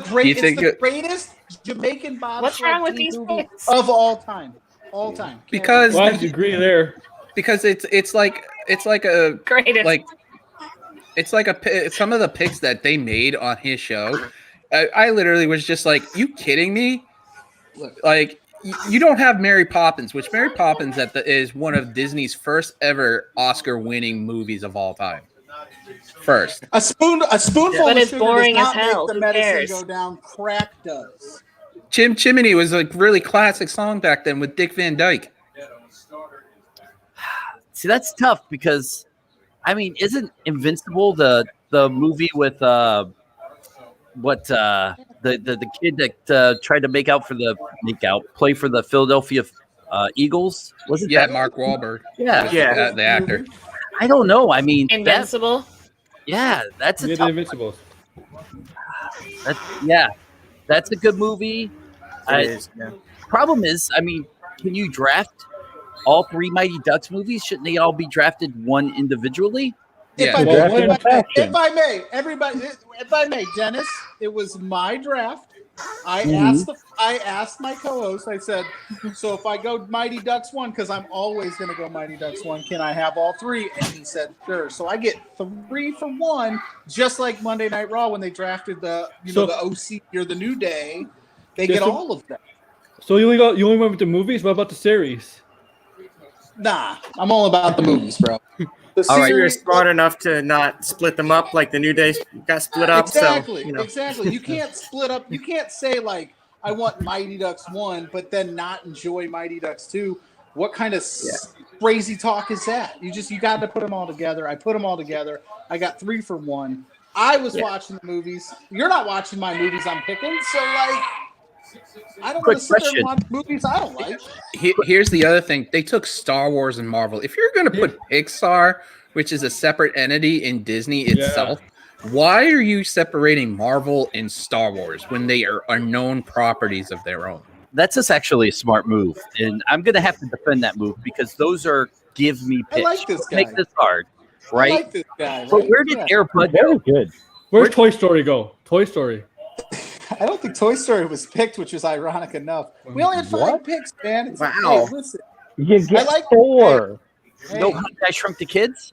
G: greatest Jamaican bobsled
D: What's wrong with these picks?
G: of all time. All time.
A: Because
E: I agree there.
A: Because it's like a
D: greatest.
A: Like it's like some of the picks that they made on his show. I literally was just like, you kidding me? Like, you don't have Mary Poppins, which Mary Poppins is one of Disney's first ever Oscar-winning movies of all time. First,
G: a spoonful
D: but
G: of
D: it's
G: sugar
D: boring
G: does
D: as
G: not
D: hell.
G: make the
D: Who
G: medicine
D: cares?
G: go down. Crack does.
A: Chimney was a really classic song back then with Dick Van Dyke.
O: See, that's tough because, I mean, isn't Invincible the movie with the kid that tried to play for the Philadelphia Eagles? Was it?
A: Yeah, Mark Wahlberg.
O: Yeah,
A: the actor.
O: I don't know. I mean,
D: Invincible.
O: That's a
E: Yeah,
O: tough.
E: Invincible.
O: That's a good movie.
M: It is, yeah.
O: Problem is, I mean, can you draft all 3 Mighty Ducks movies? Shouldn't they all be drafted one individually?
G: If I may, Dennis, it was my draft. I asked my co-host. I said, so if I go Mighty Ducks 1, because I'm always going to go Mighty Ducks 1, can I have all 3? And he said, sure. So I get 3 for 1, just like Monday Night Raw when they drafted the OC or the New Day. They get all of them.
E: So you only went with the movies? What about the series?
G: Nah, I'm all about the movies, bro.
M: All right, you're smart enough to not split them up like the New Day got split up.
G: Exactly,
M: so,
G: exactly. You can't split up. You can't say like I want Mighty Ducks 1, but then not enjoy Mighty Ducks 2. What kind of crazy talk is that? You got to put them all together. I put them all together. I got 3 for 1. I was watching the movies. You're not watching my movies I'm picking, so like, I don't want to sit there and watch movies I don't like.
A: Here's the other thing. They took Star Wars and Marvel. If you're going to put Pixar, which is a separate entity in Disney itself, why are you separating Marvel and Star Wars when they are known properties of their own?
O: That's just actually a smart move. And I'm going to have to defend that move because those are give me pitch.
G: I like this guy.
O: Make this hard, right?
G: I like this guy.
O: But where did Airbud
C: Very
O: go?
C: good.
E: Where's Toy Story go? Toy Story.
G: I don't think Toy Story was picked, which is ironic enough. We only had 5 picks, man. It's
M: Wow.
G: Hey, listen,
C: You get
G: I like
C: 4.
O: No, Honey, I Shrunk the Kids?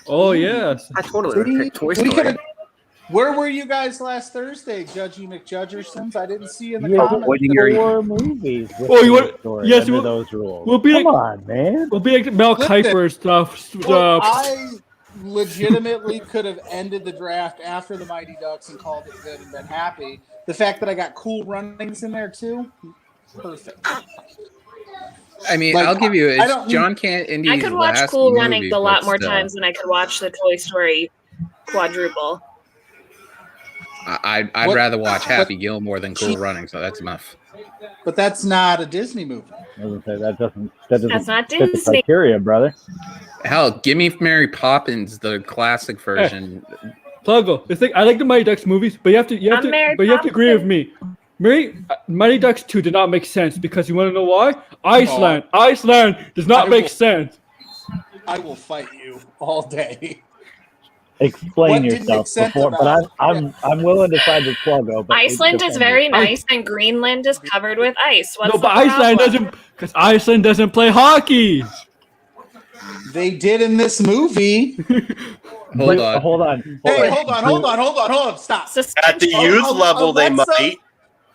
E: Oh, yes.
M: I totally would have picked Toy
G: we
M: Story.
G: could've- Where were you guys last Thursday, Judgy McJudgersons? I didn't see you in the
C: You
G: comments.
C: get 4 movies with
E: Oh, you
C: Toy
E: want?
C: Story
E: Yes,
C: under
E: we'll,
C: those rules.
E: we'll be
C: Come
E: like,
C: on, man.
E: We'll be like Mel
G: Listen,
E: Kiper stuff.
G: Well, I legitimately could have ended the draft after the Mighty Ducks and called it good and been happy. The fact that I got Cool Runnings in there too, perfect.
A: I mean,
G: Like,
A: I'll give you
G: I
A: it.
G: don't-
A: John Candy's
D: I could watch
A: last
D: Cool
A: movie,
D: Runnings a lot
A: but
D: more
A: still.
D: times than I could watch the Toy Story quadruple.
A: I'd
G: What-
A: rather watch Happy Gilmore than Cool Running, so that's enough.
G: But that's not a Disney movie.
C: I was gonna say, that doesn't
D: That's not
C: fit the
D: Disney.
C: criteria, brother.
A: Hell, give me Mary Poppins, the classic version.
E: Pluggo. The thing, I like the Mighty Ducks movies, but you have to agree with me. Mighty Ducks 2 did not make sense because you want to know why? Iceland. Iceland does not
G: I
E: make
G: will-
E: sense.
G: I will fight you all day.
C: Explain
G: What didn't
C: yourself
G: make sense
C: before, but
G: about
C: I'm willing to side with Pluggo. But
D: Iceland is very nice, and Greenland is covered with ice. What's
E: No,
D: the
E: but Iceland
D: problem?
E: doesn't, because Iceland doesn't play hockey.
G: They did in this movie.
A: Hold on.
C: Hold on.
G: Hey, hold on. Stop.
B: At the youth level, they might.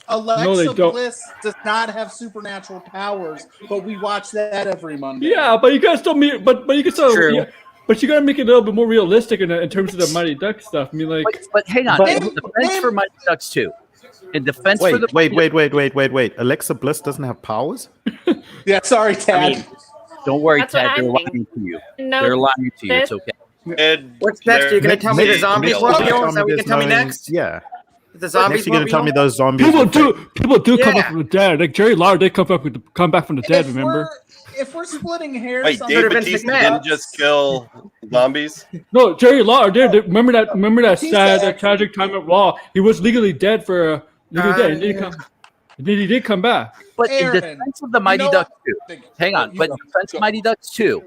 G: Alexa
E: No, they don't.
G: Bliss does not have supernatural powers, but we watch that every Monday.
E: Yeah, but you gotta still meet, but you can still,
M: True.
E: yeah, but you gotta make it a little bit more realistic in terms of the Mighty Ducks stuff. I mean, like,
O: But hang on.
C: But-
O: in defense for Mighty Ducks 2. In defense for the
L: Wait. Alexa Bliss doesn't have powers?
G: Yeah, sorry, Tad.
O: I mean, don't worry,
D: That's what
O: Ted. They're
D: I'm
O: lying
D: thinking.
O: to you.
D: No,
O: They're lying to you.
D: this-
O: It's okay.
B: And
M: What's next? You're gonna tell me the
L: Next-
M: zombies
L: next
M: won't
L: you're
M: be
L: gonna
M: on? Is that what you're
L: there's
M: gonna tell me
L: no-
M: next?
L: Yeah.
M: The zombies
L: Next, you're gonna
M: won't
L: tell
M: be
L: me
M: on?
L: those zombies.
E: people
L: were fake.
E: do come
M: Yeah.
E: back from the dead. Like Jerry Lawler did come back from the dead. Remember?
G: If we're splitting hairs,
B: Wait,
G: on
B: Dave
M: Could've been
B: Bautista
M: McMahon.
B: didn't just kill zombies?
E: No, Jerry Lawler did. Remember that
G: He's
E: sad,
G: the-
E: that tragic time at Raw. He was legally dead for legally dead. He did come back.
O: But
G: Aaron,
O: in defense of the Mighty
G: you know
O: Ducks 2, hang on. But in defense of Mighty Ducks 2,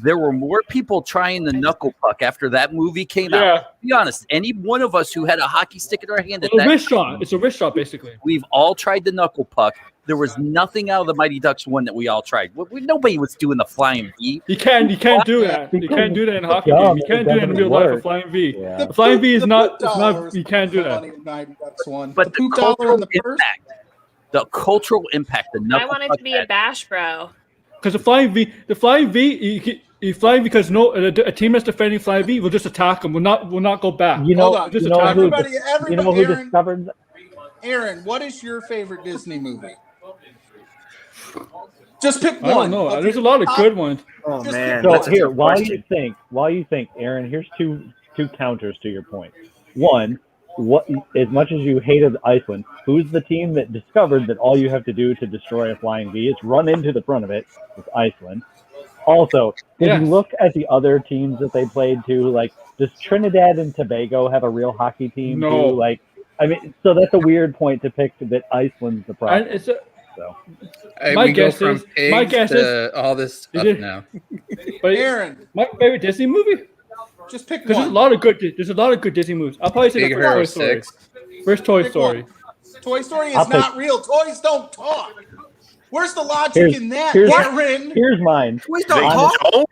O: there were more people trying the knuckle puck after that movie came
E: Yeah.
O: out. Be honest, any one of us who had a hockey stick in our hand at
E: It's a
O: that
E: wrist shot. It's a wrist shot, basically.
O: we've all tried the knuckle puck. There was nothing out of the Mighty Ducks 1 that we all tried. Nobody was doing the flying V.
E: You can't do that. You can't do that in a hockey
C: Yeah,
E: game. You can't do it in real life. A flying V.
C: Yeah.
E: A flying V is
G: The
E: not.
G: poop
E: It's
G: dollar
E: not.
G: is
E: You can't do that.
G: funny in Mighty Ducks one.
O: But
G: the
O: the
G: poop dollar
O: cultural
G: in the first.
O: impact, the
D: I
O: knuckle
D: wanted
O: puck
D: to be a
O: had-
D: bash bro.
E: Because the flying V, you fly because a team that's defending flying V will just attack them. Will not go back.
C: You know,
G: Hold on.
E: Just
C: you know
E: attack
C: who,
E: them.
G: Everybody,
C: you know who
G: Aaron,
C: discovered?
G: Aaron, what is your favorite Disney movie? Just pick
E: I don't
G: one.
E: know. There's a lot of good ones.
M: Oh
G: Just
M: man.
C: So
M: that's a
C: here,
M: good
C: while
M: question.
C: you think, Aaron, here's two counters to your point. One, what as much as you hated Iceland, who's the team that discovered that all you have to do to destroy a flying V is run into the front of it? It's Iceland. Also, did
E: Yes.
C: you look at the other teams that they played too? Like, does Trinidad and Tobago have a real hockey team
E: No.
C: too? Like, I mean, so that's a weird point to pick that Iceland's the problem.
E: And it's a,
C: So
A: Hey,
E: My
A: we go
E: guess
A: from
E: is-
A: pigs
E: my guess
A: to
E: is-
A: all this
E: Is
A: stuff
E: it-
A: now.
E: but
G: Aaron,
E: my favorite Disney movie.
G: just pick
E: Because
G: one.
E: there's a lot of good Disney movies. I'll probably say
A: Big
E: the first
A: Hero
E: Toy Story.
A: 6.
E: First Toy
G: Pick
E: Story.
G: one. Toy Story is
C: I'll
G: not real. Toys don't talk. Where's the logic
C: Here's-
G: in that,
C: here's-
G: Aaron?
C: here's mine.
M: Toys
B: They
M: don't talk.
B: don't?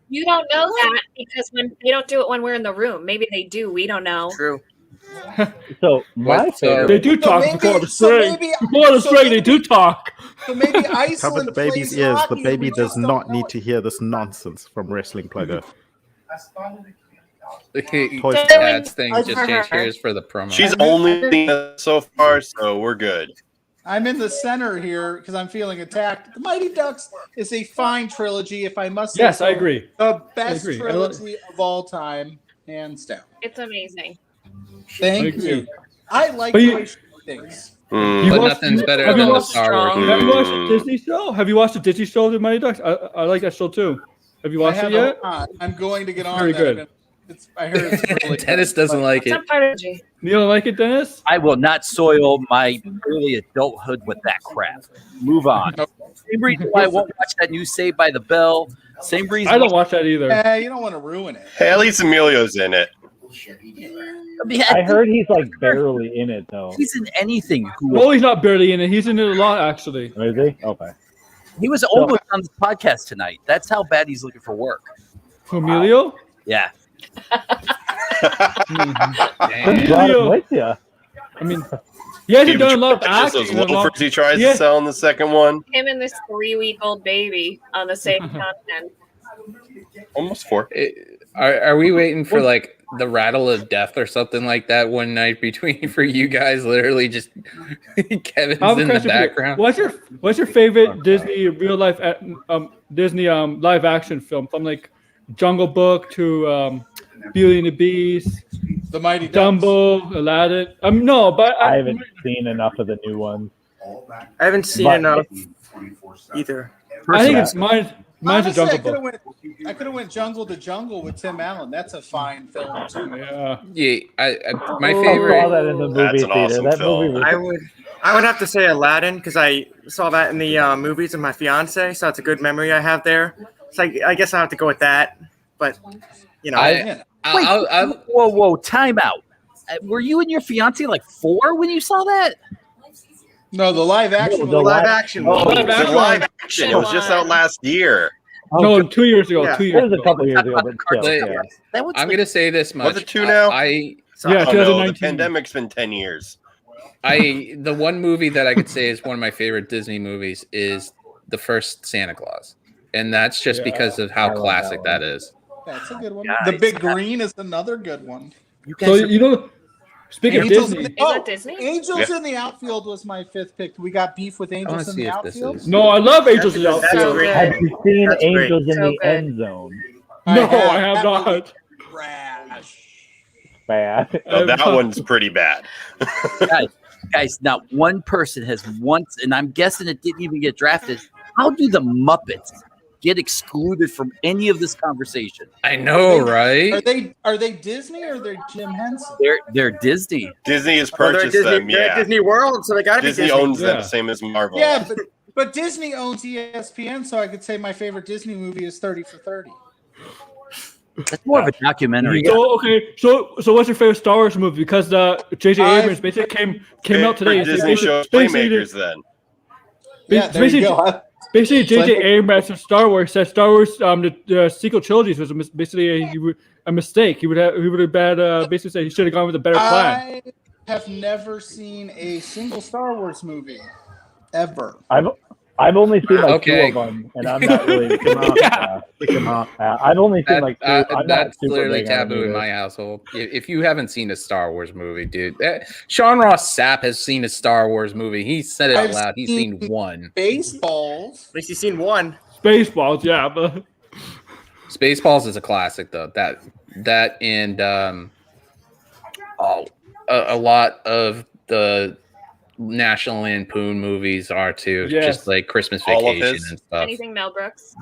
D: You don't know that because when they don't do it when we're in the room. Maybe they do. We don't know.
M: True.
C: So my
A: What,
C: favorite.
E: They do talk
G: maybe-
E: before the
G: so
E: string.
G: maybe-
E: Before the
G: so
E: string, they
G: maybe-
E: do talk.
G: So maybe
L: Cover
G: Iceland
L: the baby's
G: plays
L: ears.
G: hockey
L: The
G: and
L: baby
G: we
L: does
G: just don't
L: not
G: know
L: need
G: it.
L: to hear this nonsense from Wrestling Plugger.
A: Toy
G: Story.
A: Dad's thing
G: I-
A: just changed gears for the promo.
B: She's only seen it so far, so we're good.
G: I'm in the center here because I'm feeling attacked. The Mighty Ducks is a fine trilogy, if I must say.
E: Yes,
G: so.
E: I agree.
G: The best
E: agree.
G: trilogy of all time. hands down.
D: It's amazing.
G: Thank
E: agree.
G: you. I like
E: But
G: the
E: you-
G: way she things.
A: But nothing's better
E: have
A: than
E: you
A: the
E: watched-
A: Star Wars
D: strong.
E: Have you watched
A: movie.
E: the Disney show? Have you watched the Disney show, The Mighty Ducks? I like that show too. Have you watched
G: I
E: it
G: have
E: yet?
G: not. I'm going to get on
E: Very
G: that.
E: good.
G: I heard it's really
A: Dennis doesn't like
D: It's
A: it.
D: not part of G.
E: You don't like it, Dennis?
O: I will not soil my early adulthood with that crap. Move on. Same reason why I won't watch that new Saved by the Bell. Same reason.
E: I don't watch that either.
G: You don't want to ruin it.
B: Hey, at least Emilio's in it.
C: I heard he's like barely in it though.
O: He's in anything.
E: No, he's not barely in it. He's in it a lot, actually.
C: Is he? Okay.
O: He was almost on this podcast tonight. That's how bad he's looking for work.
E: Emilio?
O: Yeah.
E: Emilio.
C: With you.
E: I mean, he hasn't done a lot of
B: Just
E: acting.
B: those
E: in a long-
B: loafers he tries
E: Yeah.
B: to sell in the second one.
D: Him and this 3-week-old baby on the same continent.
B: Almost 4.
A: Are we waiting for like the rattle of death or something like that one night between for you guys? Literally, just Kevin's
E: I have a
A: in the
E: question for you.
A: background.
E: What's your favorite Disney real life Disney live action film from like Jungle Book to Beauty and the Beast,
G: The Mighty Ducks.
E: Dumbo, Aladdin? No, but
C: I haven't seen enough of the new ones.
M: I haven't seen
C: But-
M: enough either.
E: I think it's mine's a
G: Honestly,
E: Jungle
G: I could
E: Book.
G: have went Jungle to Jungle with Tim Allen. That's a fine film too.
E: Yeah.
A: Yeah, my
C: I saw
A: favorite.
C: that in the movie
B: That's an
C: theater.
B: awesome
C: That
B: film.
C: movie was
M: I would have to say Aladdin because I saw that in the movies with my fiance, so it's a good memory I have there. So I guess I have to go with that. But you know,
O: Whoa, time out. Were you and your fiance like 4 when you saw that?
G: No, the live action.
C: the
G: one.
C: live
M: action.
E: Oh,
B: It was a live action. It was just out last year.
E: No, 2 years ago.
M: Yeah.
E: 2
C: It
E: years
C: was a
E: ago.
C: couple years ago, but still,
A: But
C: yeah.
O: That was
A: I'm
O: like,
A: gonna say this much.
B: Was it 2 now?
A: I
B: Oh,
E: Yeah,
B: no, the
E: 2019.
B: pandemic's been 10 years.
A: the one movie that I could say is one of my favorite Disney movies is the first Santa Claus, and that's just because of how
C: I love
A: classic
C: that
A: that is.
G: That's a good one.
O: Guys,
G: The Big Green is another good one.
O: you
E: So
O: guys are,
E: you know, speaking of
G: Angels
E: Disney,
G: in the,
D: Is that Disney?
G: Angels in the Outfield was my 5th pick. We got beef with
A: I wanna
G: Angels in
A: see
G: the
A: if this
G: Outfield.
A: is.
E: no, I love Angels in the
M: That's
E: Outfield.
M: great.
C: Have you seen
M: That's great.
C: Angels in
D: So
C: the
D: good.
C: End Zone?
E: No, I have
G: That
E: not.
G: movie Trash.
C: Bad.
B: Oh, that one's pretty bad.
O: guys, not one person has once, and I'm guessing it didn't even get drafted. How do the Muppets get excluded from any of this conversation?
A: I know,
G: Are
A: right?
G: they Disney or they're Jim Henson?
O: They're Disney.
B: Disney has
M: Well, they're
B: purchased
M: Disney,
B: them.
M: they're
B: Yeah,
M: Disney World, so they got to be
B: Disney
M: Disney.
B: owns them,
E: Yeah.
B: same as Marvel.
G: Yeah, but Disney owns ESPN, so I could say my favorite Disney movie is 30 for 30.
O: That's more of a documentary.
E: So okay, so what's your favorite Star Wars movie? Because J.J. Abrams basically came out today. and said
B: Disney show
E: basically-
B: playmakers then.
G: Yeah, there you go.
E: Basically, J.J.
G: Like-
E: Abrams from Star Wars said Star Wars the sequel trilogies was basically a mistake. He would have basically said he should have gone with a better plan.
G: I have never seen a single Star Wars movie ever.
C: I've only seen like
A: Okay.
C: 2 of them, and I'm not really. I've only seen like 2. I'm not
A: That's
C: super
A: clearly
C: big on
A: taboo in
C: either.
A: my household. If you haven't seen a Star Wars movie, dude, Sean Ross Sapp has seen a Star Wars movie. He said it out
G: I've
A: loud. He's seen one.
G: Baseballs.
M: At least you've seen one.
E: Spaceballs, yeah, but
A: Spaceballs is a classic, though. That and a lot of the National Lampoon movies are too.
E: Yes.
A: Just like Christmas
B: All of
A: Vacation
B: his?
A: and stuff.
D: Anything Mel Brooks?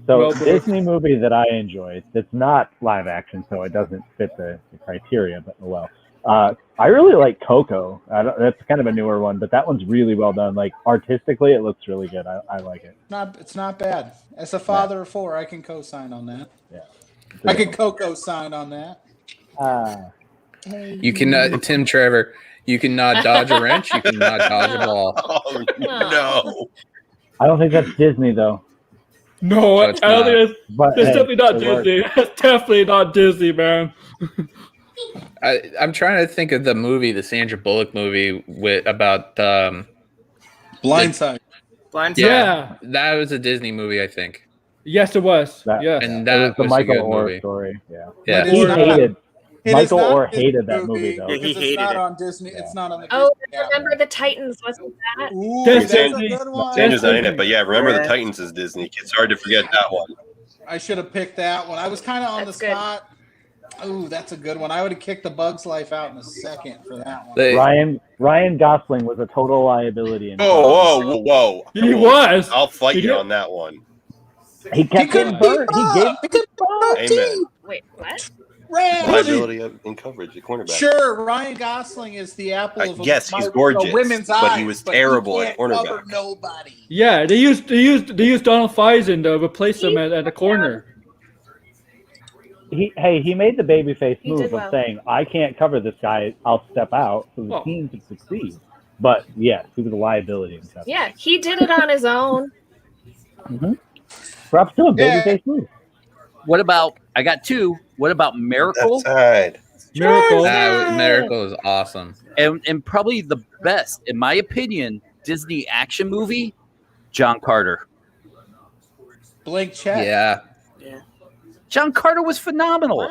C: So
E: Well, but-
C: Disney movie that I enjoy. It's not live action, so it doesn't fit the criteria. But oh well, I really like Coco. That's kind of a newer one, but that one's really well done. Like artistically, it looks really good. I like it.
G: It's not bad. As a father of 4, I can co-sign on that.
C: Yeah.
G: I can co-sign on that.
A: You can, Tim Trevor. You can not dodge a wrench. You can not dodge a ball.
B: Oh no!
C: I don't think that's Disney though.
E: no,
A: So
E: I
A: it's
E: don't
A: not.
E: think
C: But
E: it's
C: hey,
E: definitely not
C: it works.
E: Disney. That's definitely not Disney, man.
A: I'm trying to think of the movie, the Sandra Bullock movie about.
G: Blindside.
M: Blindside.
E: Yeah.
A: That was a Disney movie, I think.
E: Yes, it was.
C: That-
E: Yeah.
A: And
C: It was
A: that
C: the
A: was a
C: Michael
A: good
C: Orr
A: movie.
C: story. Yeah.
A: Yeah.
G: But it's not-
C: Hated.
G: It is
C: Michael
G: not
C: Orr
G: a Disney
C: hated that movie though.
M: Yeah, he
G: because
M: hated
G: it's not
M: it.
G: on Disney. It's not on the
D: Oh,
G: Disney app.
D: remember the Titans? Wasn't that?
G: Ooh,
E: That's
G: that's a
E: Disney.
G: good one.
B: Sandra's not in it, but yeah, remember the
M: Yeah.
B: Titans is Disney. It's hard to forget that one.
G: I should have picked that one. I was kind of on
D: That's
G: the
D: good.
G: spot. Oh, that's a good one. I would have kicked the Bug's Life out in a second for that one.
C: Ryan Gosling was a total liability. In
B: Whoa.
E: He was.
B: I'll fight you on that one.
C: He kept getting burnt. He gave.
B: Amen.
D: Wait, what?
B: Liability in coverage, the cornerback.
G: Sure, Ryan Gosling is the apple of
B: yes, he's gorgeous,
G: women's
B: but
G: eyes,
B: he was terrible
G: he
B: at
G: can't
B: cornerback.
G: cover nobody.
E: Yeah, they used Donald Faison to replace him at the corner.
C: He made the babyface
D: He
C: move
D: did
C: of
D: well.
C: saying, "I can't cover this guy. I'll step out so the team can succeed." But yes, he was a liability. In
D: Yeah, he did it on his own.
C: Mm-hmm. Props to him, babyface move.
O: What about? I got two. What about Miracle?
A: Miracle is awesome.
O: And probably the best, in my opinion, Disney action movie, John Carter.
G: Blank Check.
A: Yeah.
O: John Carter was phenomenal.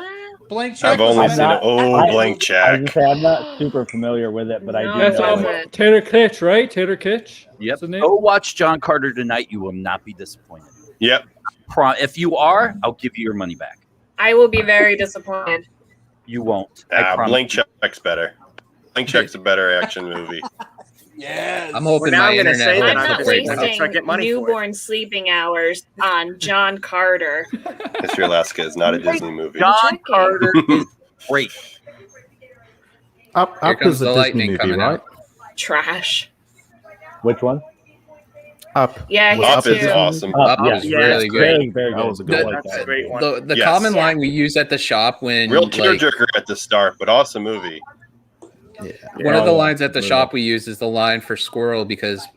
G: Blank Check.
B: I've only seen it. Blank Check.
C: I'm not super familiar with it, but I do
E: That's
C: know it.
E: Taylor Kitsch, right? Taylor Kitsch.
O: Yep.
E: the name?
O: Go watch John Carter tonight. You will not be disappointed.
B: Yep.
O: If you are, I'll give you your money back.
D: I will be very disappointed.
O: You won't. I promise.
B: Blank Check's better. Blank Check's a better action movie.
G: Yes.
A: I'm hoping
M: now
A: my
M: I'm gonna
A: internet.
M: say that
D: I'm
M: I'm
D: not
M: gonna say that
D: wasting
M: I get money for it.
D: newborn sleeping hours on John Carter.
B: Mr. Alaska is not a Disney movie.
O: John Carter is great.
L: Up
A: Here comes
L: is a
A: the
L: Disney
A: lightning
L: movie,
A: coming
L: right?
A: out.
D: Trash.
C: Which one?
L: Up.
D: Yeah, he
B: Up
D: too.
B: is awesome.
A: Up
C: yeah.
A: was
C: Yeah,
A: really
C: very,
A: good.
C: very
L: That
C: good.
L: was a good one.
M: That's a great one.
A: The
B: Yes.
A: common line we use at the shop when
B: Real
A: like,
B: tearjerker at the start, but awesome movie.
A: one of the lines at the shop we use is the line for Squirrel because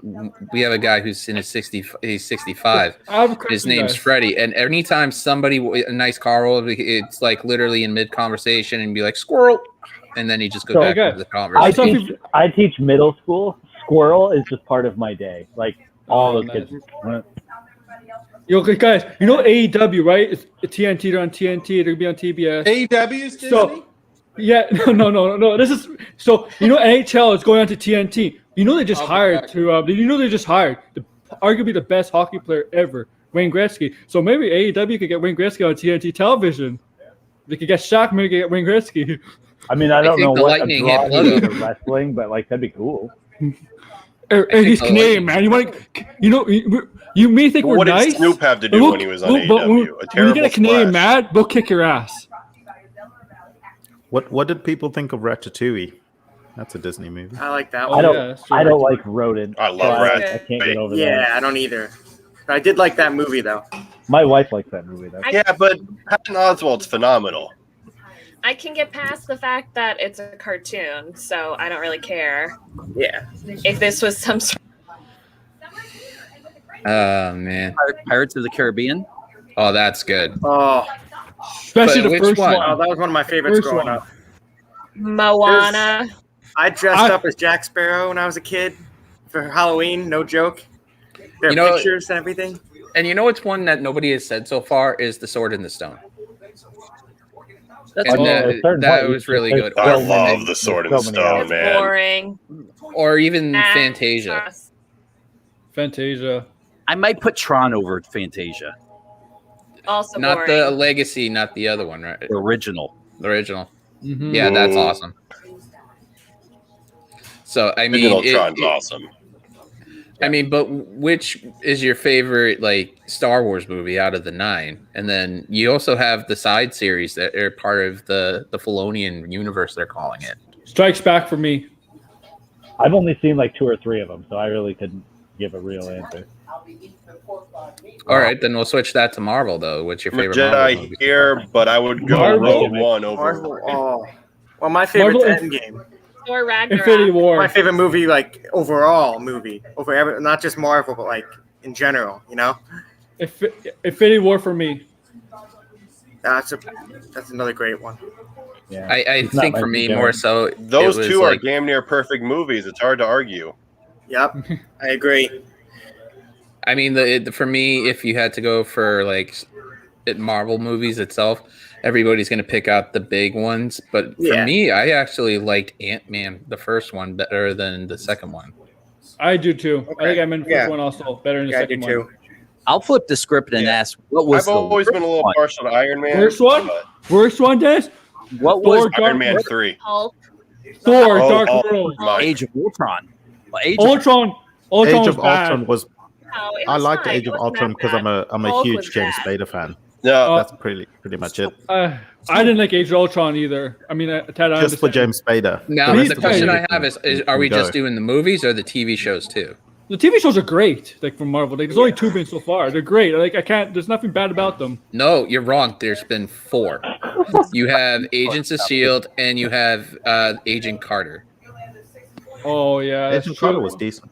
A: we have a guy who's in his 65.
E: I have a
A: His
E: question,
A: name's
E: guys.
A: Freddie, and anytime somebody a nice car roll, it's like literally in mid conversation and be like Squirrel, and then he just goes
C: So,
A: back
E: okay.
A: to the conversation.
C: I teach middle school. Squirrel is just part of my day. Like all those kids.
E: Yo, okay, guys, you know AEW, right? It's TNT. They're on TNT. They're gonna be on TBS.
G: AEW's Disney?
E: So, yeah, no. This is so. You know, NHL is going on to TNT. You know, they just hired arguably the best hockey player ever, Wayne Gretzky. So maybe AEW could get Wayne Gretzky on TNT television. They could get Shaq, maybe get Wayne Gretzky.
C: I mean, I don't
A: think
C: know
A: the
C: what
A: Lightning
C: draw
A: hit
C: he is
A: Pluggo.
C: to wrestling, but like that'd be cool.
E: And he's Canadian, man. You may think we're
B: What
E: nice.
B: did Snoop have to do
E: but
B: when he was on
E: but
B: AEW? A
E: when you
B: terrible
E: get a Canadian
B: splash.
E: mad, we'll kick your ass.
L: What did people think of Ratatouille? That's a Disney movie.
M: I like that
E: Oh,
M: one.
C: I don't like rodent.
B: I love
C: so
B: Ratatouille.
C: I can't get over
M: Yeah,
C: that.
M: I don't either. But I did like that movie though.
C: My wife likes that movie though.
B: Yeah, but Patton Oswalt's phenomenal.
D: I can get past the fact that it's a cartoon, so I don't really care.
M: Yeah.
D: If this was some sort
A: Oh man,
O: Pirates of the Caribbean.
A: oh that's good.
M: Oh,
E: Especially
A: But
E: the
A: which
E: first
A: one?
E: one.
M: oh, that was one of my favorites
E: First
M: growing
E: one.
M: up.
D: Moana.
M: I dressed up as Jack Sparrow when I was a kid for Halloween. No joke. There are
A: You know-
M: pictures and everything.
A: And you know what's one that nobody has said so far is The Sword in the Stone.
O: That's
A: And
C: Oh,
A: that,
C: there's certain
A: that
C: parts-
A: was really
C: there's
A: good.
B: I
C: so
A: Or,
B: love The Sword in the
C: so many
B: Stone,
D: It's
B: man.
D: boring.
A: or even
D: Ah,
A: Fantasia.
D: trust.
E: Fantasia.
O: I might put Tron over Fantasia.
D: Also
A: Not
D: boring.
A: the Legacy, not the other one, right?
O: The original.
A: The original.
E: Mhm.
A: Yeah, that's
B: Ooh.
A: awesome. So I mean,
B: Original Tron's awesome.
A: I mean, but which is your favorite like Star Wars movie out of the 9? And then you also have the side series that are part of the Filonian universe. They're calling it.
E: Strikes Back for me.
C: I've only seen like 2 or 3 of them, so I really couldn't give a real answer.
A: All right, then we'll switch that to Marvel though. What's your
B: I'm a
A: favorite Marvel
B: Jedi
A: movie?
B: here, but I would go
E: Marvel?
B: Rogue One over.
M: Marvel. Oh. Well, my favorite's
E: Marvel-
M: Endgame.
D: Or
E: Infinity
D: Ragnarok.
E: War.
M: My favorite movie, like overall movie, not just Marvel, but like in general. You know,
E: Infinity War for me.
M: that's another great one.
C: Yeah.
A: I
C: It's not
A: think
C: like
A: for me
C: the
A: more
C: Jedi.
A: so.
B: Those
A: it was
B: two are
A: like,
B: damn near perfect movies. It's hard to argue.
M: Yep, I agree.
A: I mean, for me, if you had to go for like Marvel movies itself, everybody's going to pick out the big ones. But for
M: Yeah.
A: me, I actually liked Ant-Man, the first one, better than the second one.
E: I do too. I
M: Okay.
E: think I'm in the
M: Yeah.
E: first one also. Better than the
M: Yeah, I do
E: second
M: too.
E: one.
O: I'll flip the script and
B: Yeah.
O: ask what was
B: I've always been a little
O: one?
B: partial to Iron Man.
E: First one?
B: but
E: Worst one, Dennis?
O: What was
E: Thor,
B: Iron Man 3?
D: Hulk.
E: Thor,
B: Oh,
E: Dark
B: oh,
E: World,
B: my.
O: Age of Ultron? Well,
E: Ultron. Ultron
L: Age
E: was
L: of
E: bad.
L: Ultron was.
D: No, it
L: I
D: was
L: liked
D: fine.
L: Age
D: It
L: of
D: wasn't
L: Ultron
D: that
L: because
D: bad.
L: I'm a
D: Hulk
L: huge
D: was
L: James
D: bad.
L: Spader fan.
B: No,
L: That's pretty much it.
E: I didn't like Age of Ultron either. I mean, Ted, I
L: Just for
E: understand.
L: James Spader.
A: Now,
E: He's
A: the question
E: tight.
A: I have is are we just doing the movies or the TV shows too?
E: The TV shows are great, like from Marvel. Like, there's only 2 been so far. They're great. Like, I can't. There's nothing bad about them.
A: No, you're wrong. There's been 4. You have Agents of S.H.I.E.L.D. and you have Agent Carter.
E: Oh yeah, that's
L: Agent
E: true.
L: Carter was decent.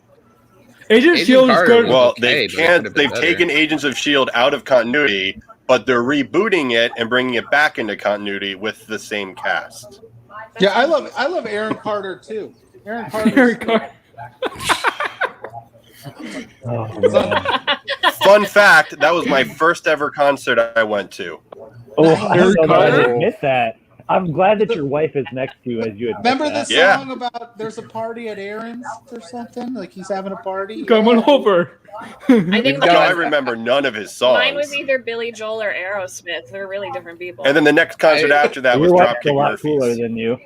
E: Agent Shield is good.
B: Well,
A: okay,
B: they've taken Agents of S.H.I.E.L.D. out of continuity, but they're rebooting it and bringing it back into continuity with the same cast.
G: Yeah, I love Aaron Carter too. Aaron Carter.
B: Fun fact: that was my first ever concert I went to.
C: Oh, I don't know that I admit that. I'm glad that your wife is next to you as you admit
G: Remember the
C: that.
G: song about there's a party at Aaron's or something? Like he's having a party.
E: Come on over.
D: I think
B: No, I remember none of his songs.
D: mine was either Billy Joel or Aerosmith. They're really different people.
B: And then the next concert after that was
C: Your wife's a
B: Dropkick
C: lot
B: Murphys.
C: cooler than you.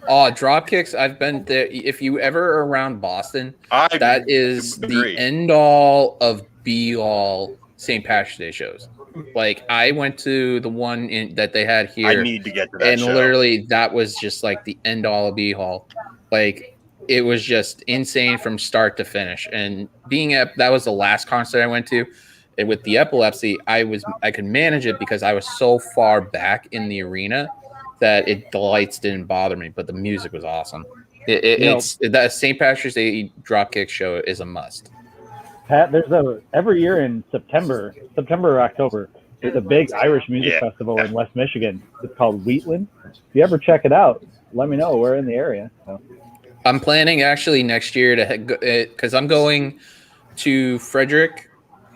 A: Oh, Dropkicks! I've been there. If you ever are around Boston, that is
B: agree.
A: the end all of be all St. Patrick's Day shows. Like I went to the one that they had here.
B: I need to get to that
A: and
B: show.
A: literally that was just like the end all of be all. Like it was just insane from start to finish. And that was the last concert I went to. And with the epilepsy, I could manage it because I was so far back in the arena that the lights didn't bother me, but the music was awesome. That St. Patrick's Day Dropkick show is a must.
C: Pat, every year in September or October, there's a big Irish music festival in West Michigan. It's called Wheatland. If you ever check it out, let me know. We're in the area. So.
A: I'm planning actually next year because I'm going to Frederick,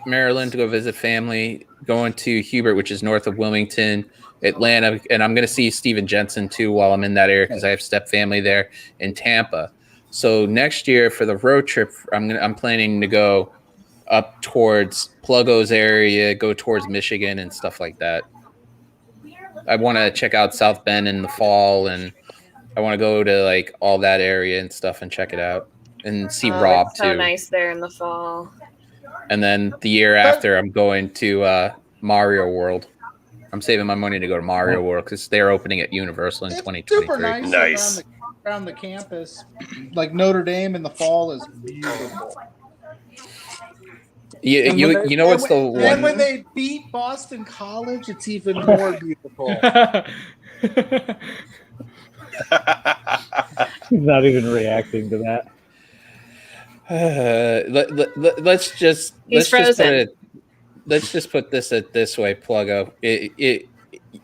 A: Maryland to go visit family, going to Hubert, which is north of Wilmington, Atlanta, and I'm going to see Steven Jensen too while I'm in that area because I have step family there in Tampa. So next year for the road trip, I'm planning to go up towards Plugos area, go towards Michigan and stuff like that. I want to check out South Bend in the fall, and I want to go to like all that area and stuff and check it out and see Rob
D: it's
A: too.
D: so nice there in the fall.
A: And then the year after, I'm going to Mario World. I'm saving my money to go to Mario World because they're opening at Universal in 2023.
G: Super nice. Around the campus, like Notre Dame in the fall is beautiful.
A: You know what's the one?
G: And when they beat Boston College, it's even more beautiful.
C: He's not even reacting to that.
A: Let's just put this way, Pluggo.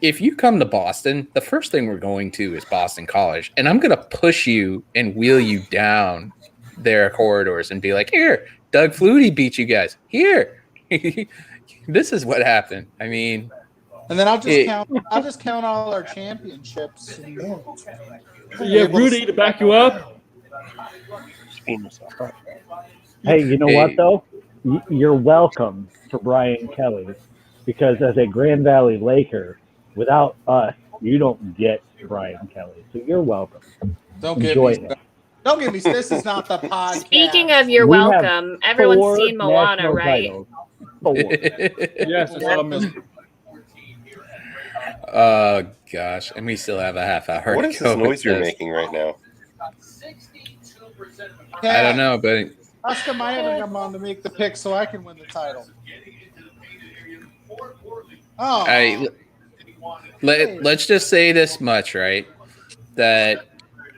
A: If you come to Boston, the first thing we're going to is Boston College, and I'm going to push you and wheel you down their corridors and be like, "Here, Doug Flutie beat you guys. Here, this is what happened." I mean,
G: and then I'll just count all our championships.
E: Yeah, Rudy to back you up.
C: Hey, you know what though? You're welcome to Brian Kelly, because as a Grand Valley Laker, without us, you don't get Brian Kelly. So you're welcome. Enjoy him.
G: Don't give me. This is not the podcast.
D: Speaking of you're welcome, everyone's seen Moana, right?
E: Yes,
A: oh gosh, and we still have a half hour.
B: What is this noise you're making right now?
A: I don't know, but
G: Oscar Mayer to come on to make the pick so I can win the title. Oh,
A: let's just say this much, right? That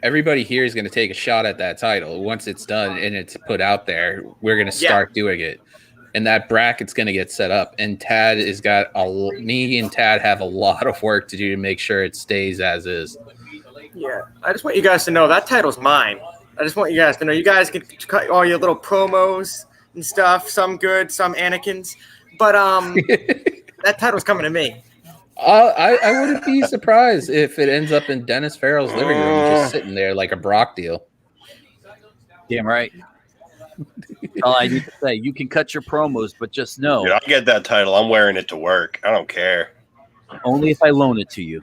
A: everybody here is going to take a shot at that title. Once it's done and it's put out there, we're going to start doing it. And that bracket's going to get set up. And Tad me and Tad have a lot of work to do to make sure it stays as is.
M: Yeah, I just want you guys to know that title's mine. I just want you guys to know. You guys can cut all your little promos and stuff. Some good, some Anakins. But that title's coming to me.
A: I wouldn't be surprised if it ends up in Dennis Farrell's living room, just sitting there like a Brock deal.
O: Damn right. All I need to say, you can cut your promos, but just know.
B: Dude, I get that title. I'm wearing it to work. I don't care.
O: Only if I loan it to you.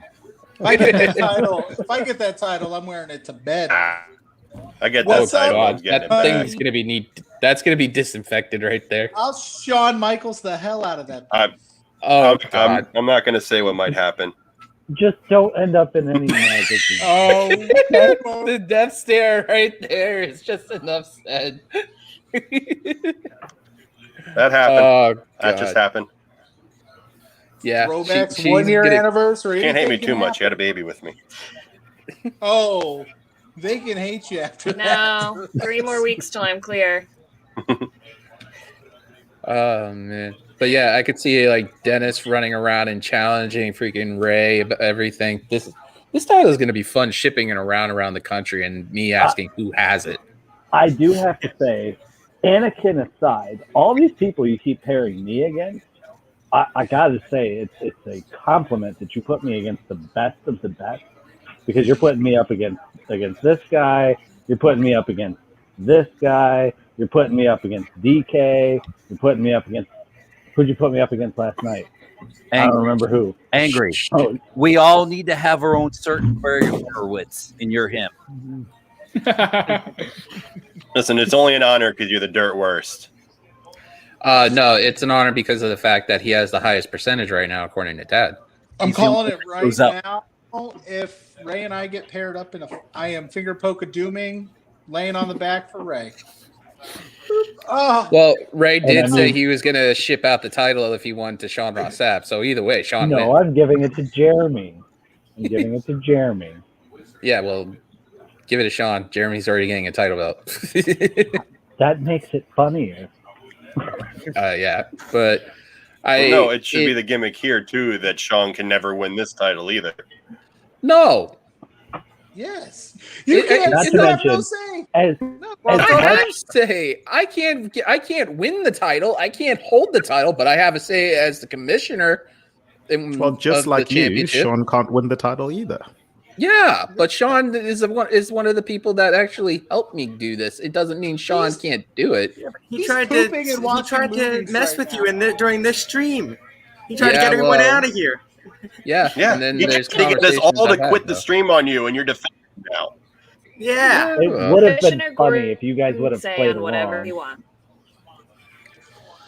G: I get that title, I'm wearing it to bed.
B: I get
A: Oh
B: that title. I'm
A: God,
B: getting
A: that
B: it back.
A: thing's gonna be neat. That's gonna be disinfected right there.
G: I'll Shawn Michaels the hell out of that.
B: I'm not going to say what might happen.
C: Just don't end up in any magazine.
A: The death stare right there is just enough said.
B: That happened.
A: Oh,
B: that just happened.
A: Yeah,
G: Throwback's 1 year anniversary.
B: Can't hate me
G: anything
B: too
G: can
B: much. You had a
G: happen.
B: baby with me.
G: Oh, they can hate you after that.
D: No, 3 more weeks till I'm clear.
A: Oh man, but yeah, I could see like Dennis running around and challenging freaking Ray about everything. This title is going to be fun shipping it around the country, and me asking who has it.
C: I do have to say, Anakin aside, all these people you keep pairing me against, I gotta say it's a compliment that you put me against the best of the best, because you're putting me up against this guy, you're putting me up against this guy, you're putting me up against DK, you're putting me up against who'd you put me up against last night? I don't remember who.
O: Angry.
C: Oh.
O: We all need to have our own certain Barry Horowitz, and you're him.
B: Listen, it's only an honor because you're the dirt worst.
A: No, it's an honor because of the fact that he has the highest percentage right now, according to Dad.
G: I'm calling it right now. If Ray and I get paired up I am finger poke of dooming, laying on the back for Ray. Oh.
A: Well, Ray did say he was going to ship out the title if he won to Sean Ross Sapp. So either way, Sean
C: No,
A: wins.
C: I'm giving it to Jeremy.
A: Yeah, well, give it to Sean. Jeremy's already getting a title belt.
C: That makes it funnier.
A: Yeah, but
B: No, it should be the gimmick here too that Sean can never win this title either.
A: No.
G: Yes. You can't.
C: Not
G: You
C: to
G: have no
C: mention,
G: say.
A: I have say. I can't win the title. I can't hold the title, but I have a say as the commissioner.
L: Well, just like you, Sean can't win the title either.
A: Yeah, but Sean is one of the people that actually helped me do this. It doesn't mean Sean can't do it.
M: He tried to mess with you during this stream. He tried to
A: Yeah,
M: get everyone
A: well,
M: out of here.
A: Yeah,
B: Yeah,
A: and then
B: he
A: there's
B: just to get us all
A: conversations
B: to
A: I've
B: quit
A: had,
B: the
A: though.
B: stream on you, and you're defending now.
M: Yeah,
C: It would have been
D: Commissioner
C: funny if you guys would have
D: Say
C: played
D: on whatever
C: along.
D: you want.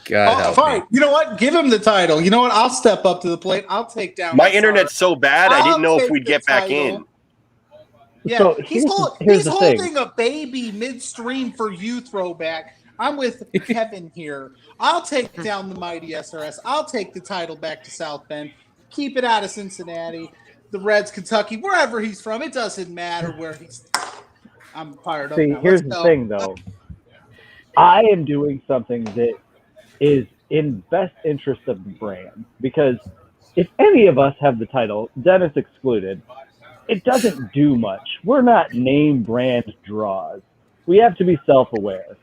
A: God
G: Oh,
A: help
G: fine.
A: me.
G: You know what? Give him the title. You know what? I'll step up to the plate. I'll take down
B: My
G: the
B: internet's so bad, I
G: I'll
B: didn't know if
G: take
B: we'd
G: the
B: get back
G: title.
B: in.
G: Yeah,
C: So
G: he's
C: here's the thing.
G: holding a baby midstream for you throwback. I'm with Kevin here. I'll take down the mighty SRS. I'll take the title back to South Bend. Keep it out of Cincinnati, the Reds, Kentucky, wherever he's from. It doesn't matter where he's. I'm fired up.
C: See,
G: now.
C: here's
G: Let's
C: the
G: go.
C: thing, though. I am doing something that is in best interest of the brand, because if any of us have the title, Dennis excluded, it doesn't do much. We're not name brand draws. We have to be self-aware.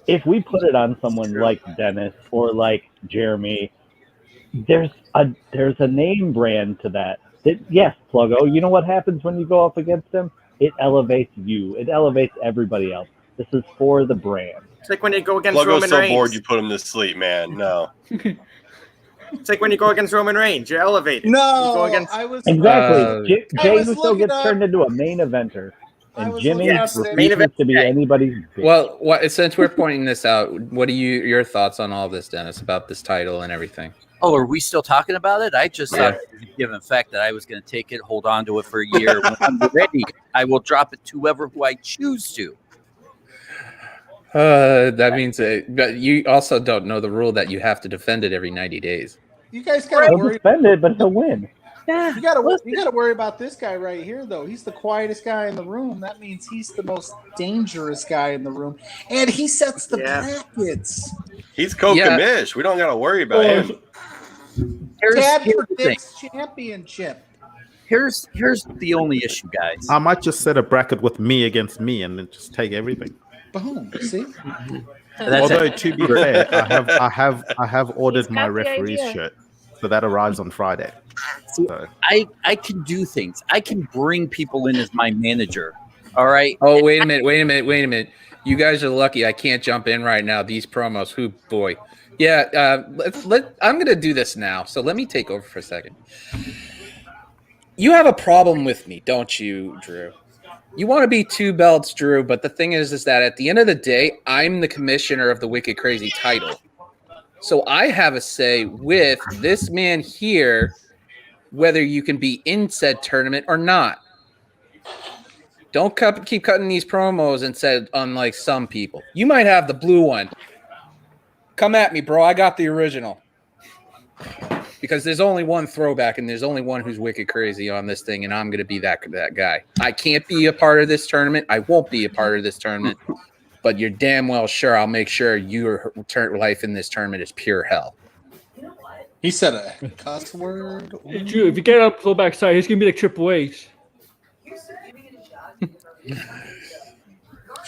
C: If we put it on someone like Dennis or like Jeremy, there's a name brand to that. Yes, Pluggo, you know what happens when you go up against them? It elevates you. It elevates everybody else. This is for the brand.
M: it's like when you go against
B: Logo's
M: Roman
B: so
M: Reigns.
B: bored you put him to sleep, man. No.
M: It's like when you go against Roman Reigns. You're elevated.
G: No,
M: you go against.
G: I was
C: Exactly.
G: I
C: Jay
G: was
C: Uso
G: looking
C: gets
G: up-
C: turned into a main eventer,
G: I
C: and
G: was
C: Jimmy
G: looking up
C: refuses
M: main event
C: to be
M: Jay.
C: anybody's bitch.
A: Well, since we're pointing this out, what are your thoughts on all this, Dennis, about this title and everything?
O: Oh, are we still talking about it? I just thought, given the fact that I was going to take it, hold on to it for a year. When I'm ready, I will drop it to who I choose to.
A: That means but you also don't know the rule that you have to defend it every 90 days.
G: You guys gotta
C: He'll
G: worry.
C: defend it, but he'll win.
G: You gotta worry about this guy right here, though. He's the quietest guy in the room. That means he's the most dangerous guy in the room, and he sets the brackets.
B: He's co-commish. We don't got to worry about him.
G: Dad
O: Here's the thing.
G: predicts championship.
O: Here's the only issue, guys.
L: I might just set a bracket with me against me and then just take everything.
G: Boom. See.
L: Although to be fair, I have ordered my
D: got the
L: referee's
D: idea.
L: shirt, so that arrives on Friday. So.
O: I can do things. I can bring people in as my manager. All right.
A: Oh, wait a minute. You guys are lucky. I can't jump in right now. These promos, boy. Yeah, I'm going to do this now. So let me take over for a second. You have a problem with me, don't you, Drew? You want to be 2 belts, Drew, but the thing is that at the end of the day, I'm the commissioner of the Wicked Crazy title. So I have a say with this man here, whether you can be in said tournament or not. Don't keep cutting these promos and said, unlike some people. You might have the blue one. Come at me, bro. I got the original. Because there's only one throwback, and there's only one who's wicked crazy on this thing, and I'm going to be that guy. I can't be a part of this tournament. I won't be a part of this tournament. But you're damn well sure I'll make sure your life in this tournament is pure hell.
G: He said a cuss word.
E: Drew, if you get up full backside, he's gonna be like Triple H.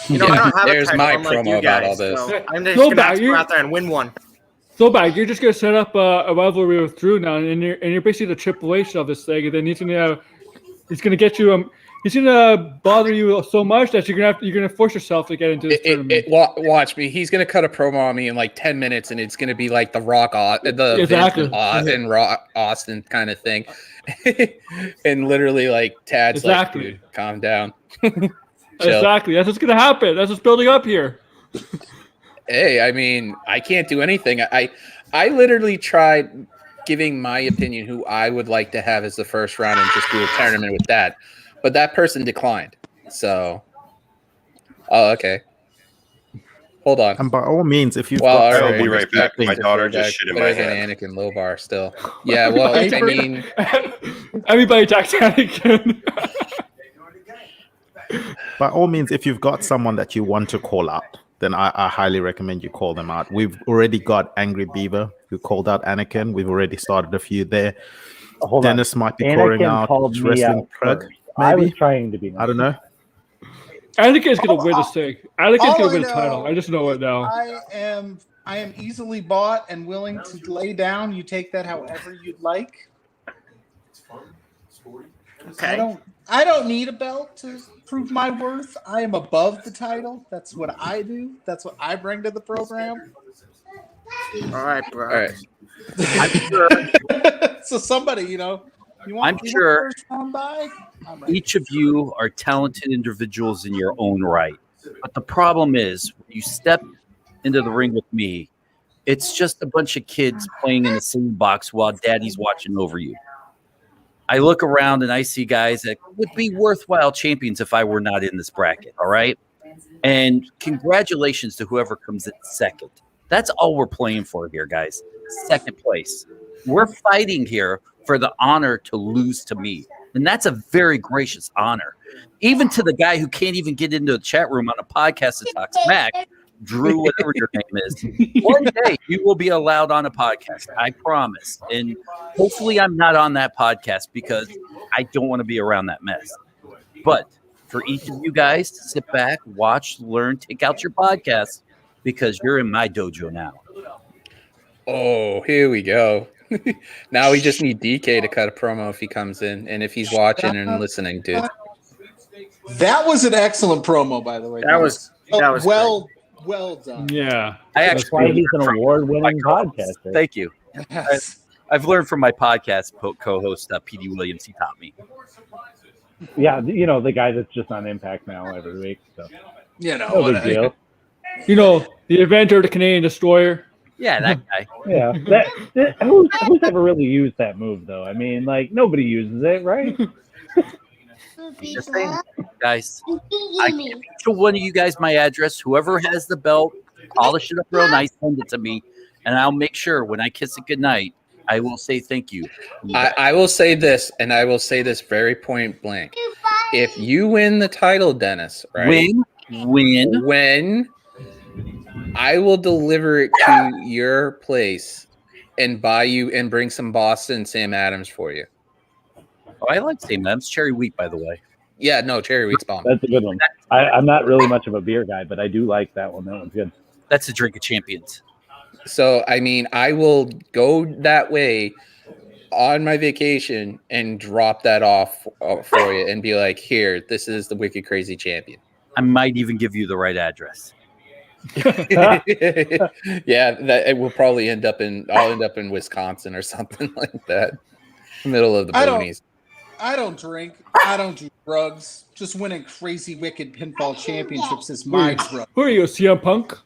M: You know, I don't have
A: There's
M: a
A: my
M: title unlike
A: promo
M: you
A: about
M: guys,
A: all this.
M: so I'm just gonna have to go out there and win one.
E: So bad. You're just gonna set up a rivalry with Drew now, and you're basically the Triple H of this thing, and then he's gonna get you he's gonna bother you so much that you're gonna force yourself to get into this tournament.
A: Watch me. He's gonna cut a promo on me in like 10 minutes, and it's gonna be like the Rock,
E: Exactly.
A: and Rock Austin kind of thing, and literally like Tad's
E: Exactly.
A: like, dude, calm down.
E: Exactly. That's what's gonna happen. That's what's building up here.
A: Hey, I mean, I can't do anything. I literally tried giving my opinion who I would like to have as the first round and just do a tournament with that. But that person declined. So, okay. Hold on.
L: And by all means, if you've
B: I'll be right back. My daughter just shit in my
A: Better
B: hand.
A: than Anakin Lobar still. Yeah, well, I mean...
E: Everybody attacks Anakin.
L: By all means, if you've got someone that you want to call out, then I highly recommend you call them out. We've already got Angry Beaver, who called out Anakin. We've already started a few there. Dennis might be calling out Wrestling Preg.
C: I was trying to be nice.
L: I don't know.
E: Anakin's gonna win this thing. Anakin's
G: all
E: gonna
G: I
E: win the
G: know-
E: title. I just know it now.
G: I am easily bought and willing to lay down. You take that however you'd like.
M: Okay.
G: I don't need a belt to prove my worth. I am above the title. That's what I do. That's what I bring to the program.
M: All right, bro.
A: All right.
O: I'm sure.
G: So somebody, you want
O: I'm sure
G: first round by? I'm ready.
O: each of you are talented individuals in your own right. But the problem is, when you step into the ring with me, it's just a bunch of kids playing in the sandbox while daddy's watching over you. I look around and I see guys that would be worthwhile champions if I were not in this bracket, all right? And congratulations to whoever comes in second. That's all we're playing for here, guys. Second place. We're fighting here for the honor to lose to me. And that's a very gracious honor. Even to the guy who can't even get into the chat room on a podcast to talk smack, Drew, whatever your name is. One day you will be allowed on a podcast. I promise. And hopefully I'm not on that podcast because I don't want to be around that mess. But for each of you guys to sit back, watch, learn, take out your podcast because you're in my dojo now.
A: Oh, here we go. Now we just need DK to cut a promo if he comes in and if he's watching and listening, dude.
G: That was an excellent promo, by the way.
M: That was
G: well done.
E: Yeah.
C: That's why he's an award-winning podcaster.
O: Thank you.
G: Yes.
O: I've learned from my podcast co-host, P.D. Williams. He taught me.
C: Yeah, the guy that's just on Impact now every week. So no big deal.
E: The inventor of the Canadian Destroyer.
O: Yeah, that guy.
C: Yeah, who's ever really used that move though? I mean, like nobody uses it, right?
O: Just saying, guys. I can give each one of you guys my address. Whoever has the belt, polish it up real nice, send it to me, and I'll make sure when I kiss it goodnight, I will say thank you.
A: I will say this, and I will say this very point blank. If you win the title, Dennis, right? When I will deliver it to your place and buy you and bring some Boston Sam Adams for you.
O: Oh, I like Sam Adams. Cherry wheat, by the way.
A: Yeah, no, cherry wheat's bomb.
C: That's a good one. I'm not really much of a beer guy, but I do like that one. That one's good.
O: That's a drink of champions.
A: So, I mean, I will go that way on my vacation and drop that off for you and be like, here, this is the Wicked Crazy Champion.
O: I might even give you the right address.
A: Yeah, that it will probably I'll end up in Wisconsin or something like that. Middle of the boonies.
P: I don't drink. I don't do drugs. Just winning crazy, wicked pinfall championships is my drug.
E: Who are you, CM Punk?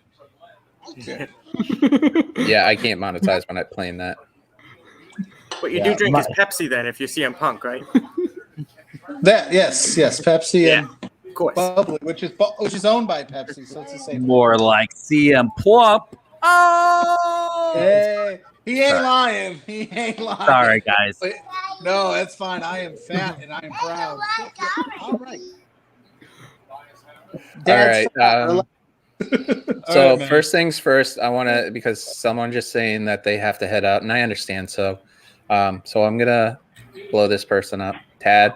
A: Yeah, I can't monetize when I'm playing that.
M: What you do drink is Pepsi then, if you see him Punk, right?
P: Yes, Pepsi and
M: of course.
P: Bubbly, which is owned by Pepsi, so it's the same.
O: More like CM Plump. Oh,
P: Hey, he ain't lying. He ain't lying.
O: Sorry, guys.
P: No, that's fine. I am fat and I am proud. All right.
A: All right. So first things first, I want to, because someone just saying that they have to head out, and I understand. So I'm gonna blow this person up. Tad,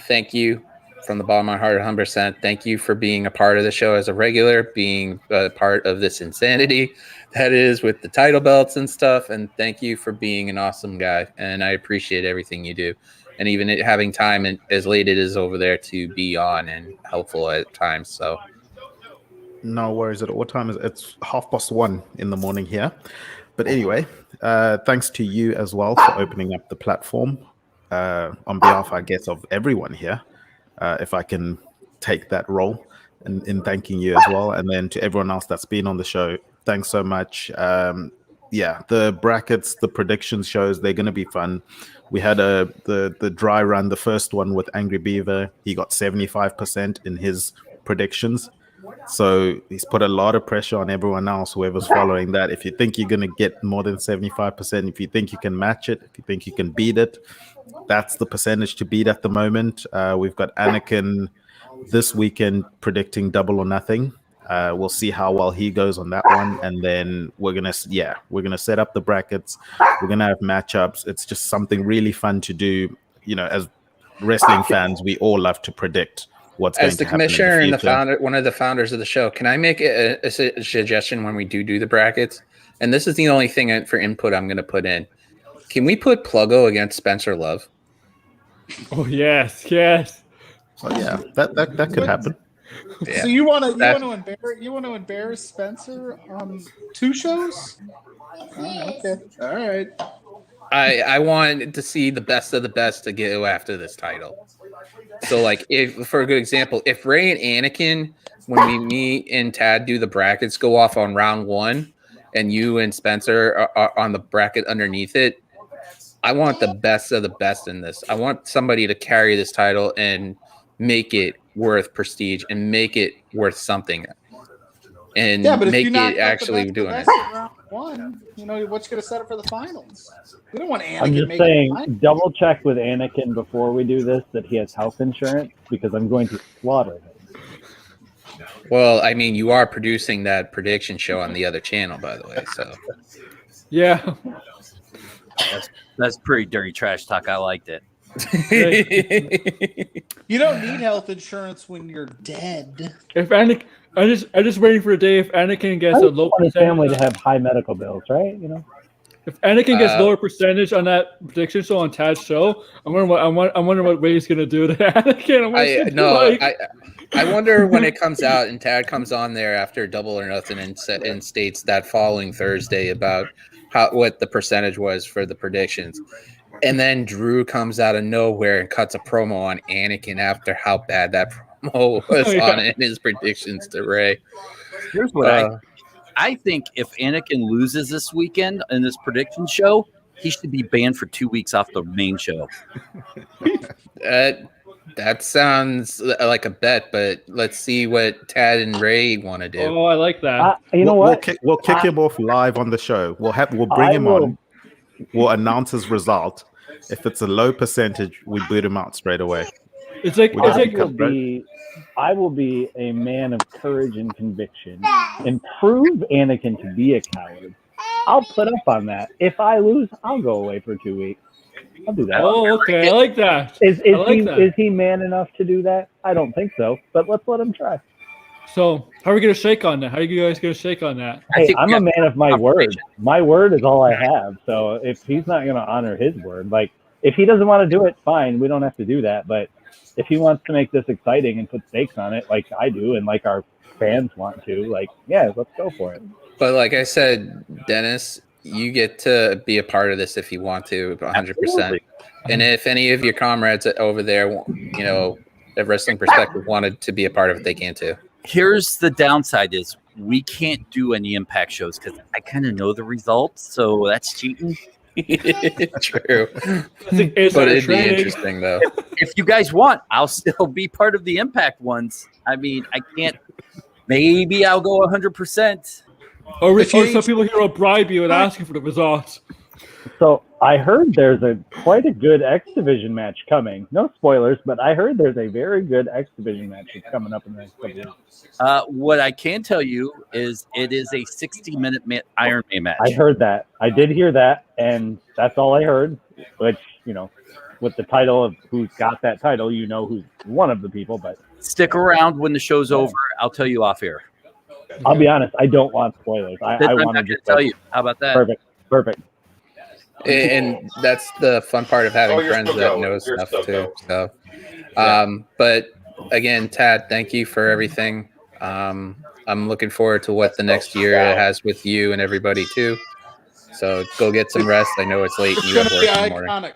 A: thank you from the bottom of my heart, 100%. Thank you for being a part of the show as a regular, being a part of this insanity that is with the title belts and stuff. And thank you for being an awesome guy. And I appreciate everything you do. And even having time, and as late it is over there, to be on and helpful at times. So
L: no worries at all. What time is it? It's 1:30 in the morning here. But anyway, thanks to you as well for opening up the platform on behalf, I guess, of everyone here. If I can take that role in thanking you as well. And then to everyone else that's been on the show, thanks so much. The brackets, the prediction shows, they're going to be fun. We had the dry run, the first one with Angry Beaver. He got 75% in his predictions. So he's put a lot of pressure on everyone else, whoever's following that. If you think you're going to get more than 75%, if you think you can match it, if you think you can beat it, that's the percentage to beat at the moment. We've got Anakin this weekend predicting Double or Nothing. We'll see how well he goes on that one, and then we're gonna set up the brackets. We're gonna have matchups. It's just something really fun to do. You know, as wrestling fans, we all love to predict what's going to happen. As the commissioner and the founder,
A: one of the founders of the show, can I make a suggestion when we do the brackets? And this is the only thing for input I'm going to put in. Can we put Pluggo against Spencer Love?
E: Oh yes.
L: Oh yeah, that could happen.
P: Yeah. So you want to embarrass Spencer on 2 shows? Oh, okay, all right.
A: I want to see the best of the best to go after this title. So, like, if for a good example, if Ray and Anakin, when we meet and Tad do the brackets, go off on round 1, and you and Spencer are on the bracket underneath it, I want the best of the best in this. I want somebody to carry this title and make it worth prestige and make it worth something, and make it actually doing it.
P: Round 1, you know what's going to set up for the finals. We don't want Anakin.
C: I'm just saying, double check with Anakin before we do this that he has health insurance, because I'm going to slaughter him.
A: Well, I mean, you are producing that prediction show on the other channel, by the way. So
E: yeah,
O: that's pretty dirty trash talk. I liked it.
P: You don't need health insurance when you're dead.
E: If Anakin, I just waiting for a day if Anakin gets a low
C: percentage. Family to have high medical bills, right? You know,
E: if Anakin gets lower percentage on that prediction show on Tad's show, I'm wondering what Ray's gonna do to Anakin.
A: I wonder when it comes out and Tad comes on there after Double or Nothing and states that following Thursday about what the percentage was for the predictions. And then Drew comes out of nowhere and cuts a promo on Anakin after how bad that promo was on it in his predictions to Ray.
O: Here's what I think: if Anakin loses this weekend in this prediction show, he should be banned for 2 weeks off the main show.
A: That sounds like a bet, but let's see what Tad and Ray want to do.
E: Oh, I like that.
C: You know what?
L: We'll kick him off live on the show. We'll bring him on. We'll announce his result. If it's a low percentage, we boot him out straight away.
E: It's like
C: I will be a man of courage and conviction and prove Anakin to be a coward. I'll put up on that. If I lose, I'll go away for 2 weeks. I'll do that.
E: Oh, okay. I like that.
C: Is he man enough to do that? I don't think so, but let's let him try.
E: So, how are we going to shake on that? How are you guys going to shake on that?
C: Hey, I'm a man of my word. My word is all I have. So, if he's not going to honor his word, like, if he doesn't want to do it, fine. We don't have to do that. But if he wants to make this exciting and put stakes on it, like I do, and like our fans want to, like, yeah, let's go for it.
A: But like I said, Dennis, you get to be a part of this if you want to, 100%.
O: Absolutely.
A: And if any of your comrades over there, you know, at Wrestling Perspective wanted to be a part of it, they can too.
O: Here's the downside is we can't do any Impact shows because I kind of know the results, so that's cheating.
A: True. But it'd be interesting, though.
O: If you guys want, I'll still be part of the Impact ones. I mean, I can't. Maybe I'll go 100%.
E: Or some people here will bribe you and ask you for the results.
C: So I heard there's quite a good X Division match coming. No spoilers, but I heard there's a very good X Division match that's coming up in the next couple of weeks.
O: What I can tell you is it is a 60-minute Iron Man match.
C: I heard that. I did hear that, and that's all I heard. Which, you know, with the title of who's got that title, you know who's one of the people. But
O: stick around when the show's over. I'll tell you off air.
C: I'll be honest. I don't want spoilers. I want to just
O: tell you. How about that?
C: Perfect.
A: And that's the fun part of having friends that know stuff too. So, but again, Tad, thank you for everything. I'm looking forward to what the next year has with you and everybody too. So go get some rest. I know it's late.
P: It's
A: and you
P: going
A: have
P: to
A: work
P: be
A: in the morning.
P: iconic.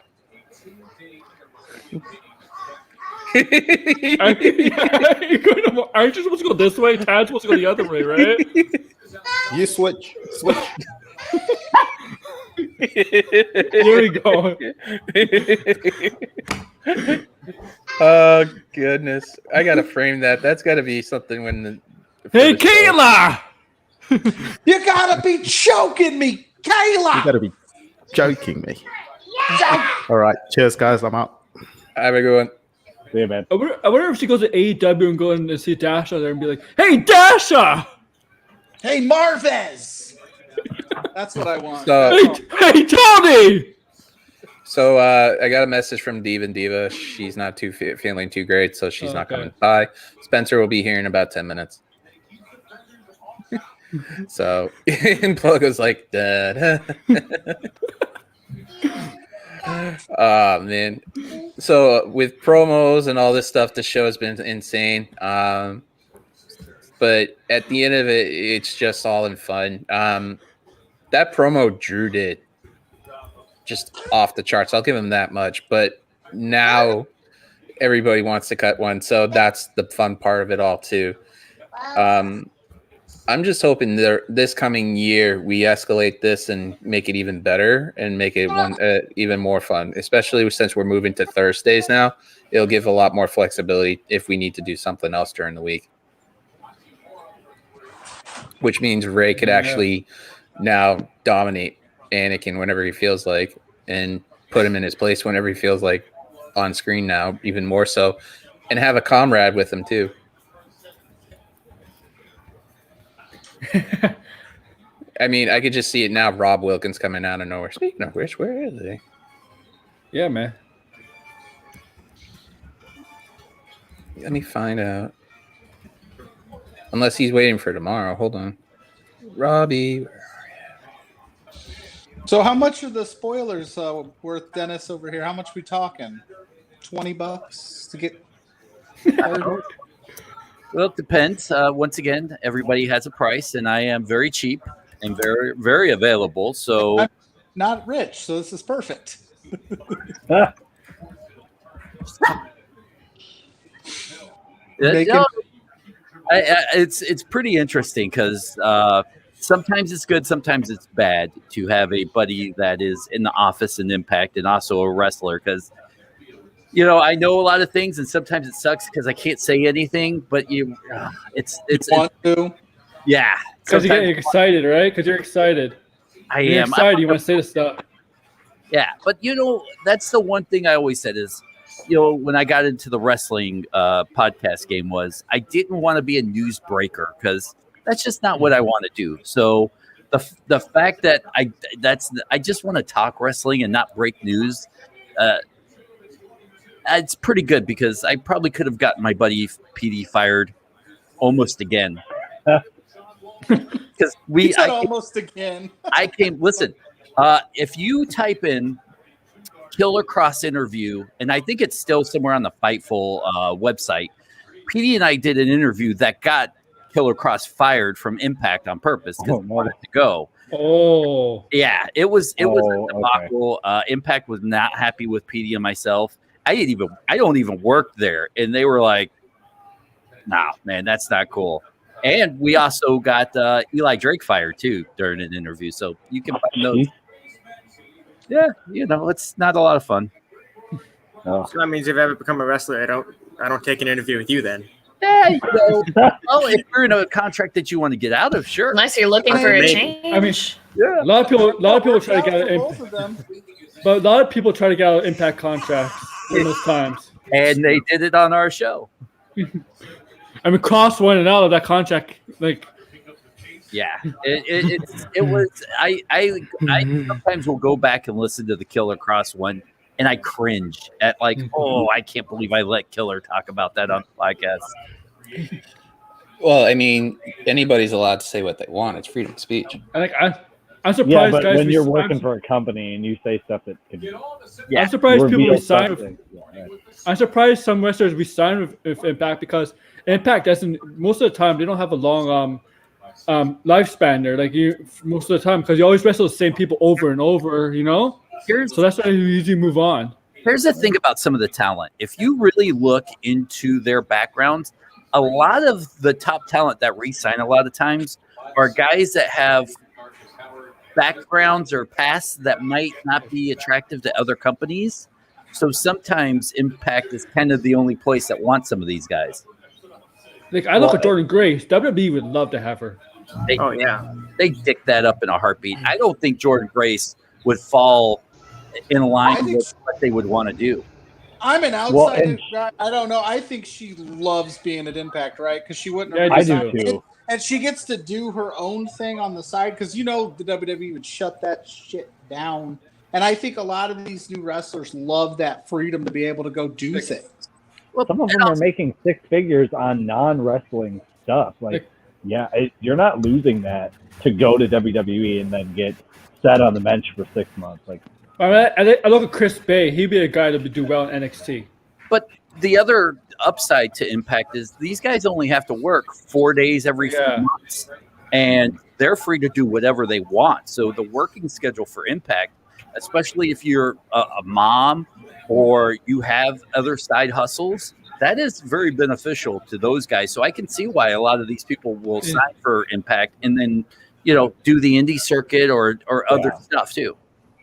E: Aren't you supposed to go this way? Tad's supposed to go the other way, right?
L: You switch.
E: Here we go.
A: Oh goodness! I gotta frame that. That's got to be something when the.
E: Hey, Kayla!
P: You gotta be joking me, Kayla.
L: You gotta be joking me. All right, cheers, guys. I'm out.
A: Have a good one.
C: See you, man.
E: I wonder if she goes to AEW and go in and see Dasha there and be like, "Hey, Dasha!
P: Hey, Marvez." That's what I want.
E: Hey, Tony!
A: So I got a message from Diva. She's not feeling too great, so she's not coming by. Spencer will be here in about 10 minutes. So and Pluggo's like, da. Oh man. So with promos and all this stuff, the show has been insane. But at the end of it, it's just all in fun. That promo Drew did just off the charts. I'll give him that much. But now everybody wants to cut one, so that's the fun part of it all too. I'm just hoping that this coming year we escalate this and make it even better and make it even more fun, especially since we're moving to Thursdays now. It'll give a lot more flexibility if we need to do something else during the week, which means Ray could actually now dominate Anakin whenever he feels like and put him in his place whenever he feels like on screen now, even more so, and have a comrade with him too. I mean, I could just see it now. Rob Wilkins coming out of nowhere. Speaking of which, where is he?
E: Yeah, man.
A: Let me find out. Unless he's waiting for tomorrow. Hold on. Robbie.
P: So how much are the spoilers worth, Dennis, over here? How much we talking? $20 to get...
O: Well, it depends. Once again, everybody has a price, and I am very cheap and very, very available. So
P: I'm not rich, so this is perfect.
O: It's pretty interesting because sometimes it's good, sometimes it's bad to have a buddy that is in the office and Impact and also a wrestler because. You know, I know a lot of things, and sometimes it sucks because I can't say anything. But it's
P: want to,
O: yeah,
E: because you're getting excited, right? Because you're excited. You're excited. You want to say the stuff.
O: Yeah, but you know, that's the one thing I always said is, you know, when I got into the wrestling podcast game was I didn't want to be a newsbreaker because that's just not what I want to do. So the fact that I just want to talk wrestling and not break news. It's pretty good because I probably could have gotten my buddy PD fired almost again. Because
P: almost again.
O: Listen, if you type in Killer Cross interview, and I think it's still somewhere on the Fightful website, PD and I did an interview that got Killer Cross fired from Impact on purpose because he wanted to go.
E: Oh,
O: yeah, it was a debacle. Impact was not happy with PD and myself. I don't even work there, and they were like, "Nah, man, that's not cool." And we also got Eli Drake fired too during an interview, so you can find those. Yeah, it's not a lot of fun.
M: So that means if I ever become a wrestler, I don't take an interview with you then.
O: Yeah, well, if you're in a contract that you want to get out of, sure.
D: Unless you're looking for a change.
E: I mean, a lot of people try to get out of but a lot of people try to get out of Impact contracts in those times.
O: And they did it on our show.
E: I mean, Cross went out of that contract. Like,
O: yeah, it was. I sometimes will go back and listen to the Killer Cross one, and I cringe at like, oh, I can't believe I let Killer talk about that on the podcast.
A: Well, I mean, anybody's allowed to say what they want. It's freedom of speech.
E: I'm surprised.
C: Yeah, but
E: guys,
C: when you're working for a company and you say stuff that could,
E: I'm surprised people resign.
C: something.
E: I'm surprised some wrestlers resign with Impact because Impact doesn't. Most of the time, they don't have a long lifespan there. Like most of the time, because you always wrestle the same people over and over. So that's why you usually move on.
O: Here's the thing about some of the talent. If you really look into their backgrounds, a lot of the top talent that re-sign a lot of times are guys that have backgrounds or pasts that might not be attractive to other companies. So sometimes Impact is kind of the only place that wants some of these guys.
E: Like I look at Jordan Grace, WWE would love to have her.
O: They dick that up in a heartbeat. I don't think Jordan Grace would fall in line with what they would want to do.
P: I'm an outsider. I don't know. I think she loves being at Impact, right? Because she wouldn't.
C: Yeah, I do too.
P: And she gets to do her own thing on the side because the WWE would shut that shit down. And I think a lot of these new wrestlers love that freedom to be able to go do things.
C: Well, some of them are making six figures on non-wrestling stuff. Like, you're not losing that to go to WWE and then get sat on the bench for 6 months. Like,
E: I look at Chris Bay. He'd be a guy that would do well in NXT.
O: But the other upside to Impact is these guys only have to work 4 days every 4 months, and they're free to do whatever they want. So the working schedule for Impact, especially if you're a mom or you have other side hustles, that is very beneficial to those guys. So I can see why a lot of these people will sign for Impact and then do the indie circuit or other stuff too.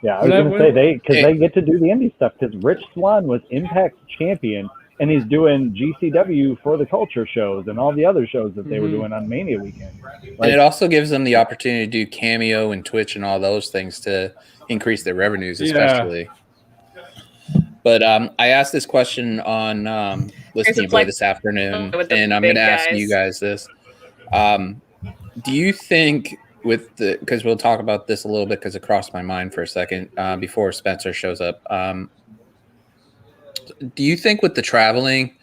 C: Yeah, I was going to say they get to do the indie stuff because Rich Swann was Impact champion. And he's doing GCW for the culture shows and all the other shows that they were doing on Mania weekend.
A: And it also gives them the opportunity to do Cameo and Twitch and all those things to increase their revenues, especially. But I asked this question on Listing Boy this afternoon, and I'm going to ask you guys this. Do you think because we'll talk about this a little bit because it crossed my mind for a second before Spencer shows up. Do you think with the traveling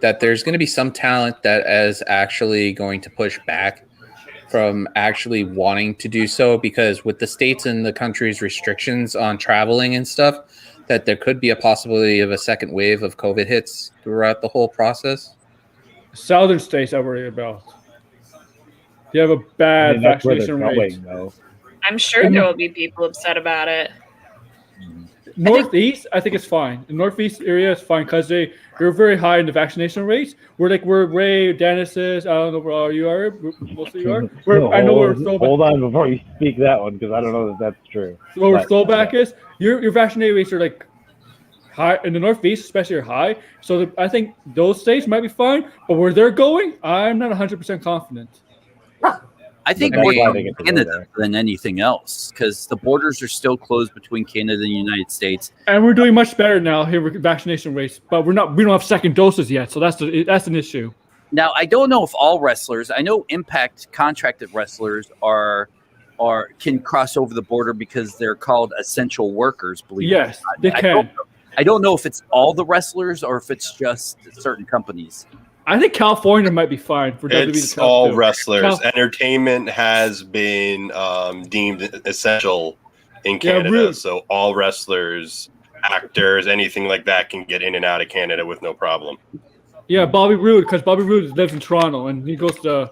A: that there's going to be some talent that is actually going to push back from actually wanting to do so? Because with the states and the country's restrictions on traveling and stuff, that there could be a possibility of a second wave of COVID hits throughout the whole process?
E: Southern states I worry about. You have a bad vaccination rate.
D: I'm sure there will be people upset about it.
E: Northeast, I think it's fine. The Northeast area is fine because they're very high in the vaccination rates. We're Ray, Dennis is. I don't know where all you are. Most of you are. I know where Throwback.
C: Hold on before you speak that one because I don't know that that's true.
E: So where Throwback is, your vaccination rates are like high in the Northeast, especially are high. So I think those states might be fine, but where they're going, I'm not 100% confident.
O: I think more Canada than anything else because the borders are still closed between Canada and the United States.
E: And we're doing much better now here with vaccination rates, but we don't have second doses yet, so that's an issue.
O: Now, I don't know if all wrestlers, I know Impact contracted wrestlers can cross over the border because they're called essential workers, believe it or not.
E: They can.
O: I don't know if it's all the wrestlers or if it's just certain companies.
E: I think California might be fine for WWE.
B: It's all wrestlers. Entertainment has been deemed essential in Canada,
E: really.
B: So all wrestlers, actors, anything like that can get in and out of Canada with no problem.
E: Yeah, Bobby Roode, because Bobby Roode lives in Toronto and he goes to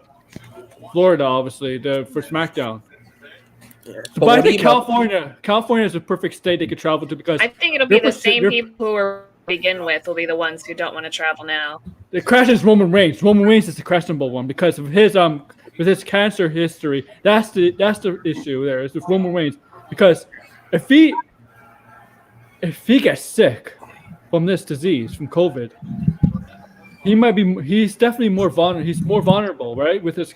E: Florida, obviously, for Smackdown. But I think California is a perfect state they could travel to because
D: I think it'll be the same people who are begin with will be the ones who don't want to travel now.
E: The question is Roman Reigns. Roman Reigns is the questionable one because of his with his cancer history. That's the issue there is with Roman Reigns because if he gets sick from this disease, from COVID, he's definitely more vulnerable. He's more vulnerable, right? With his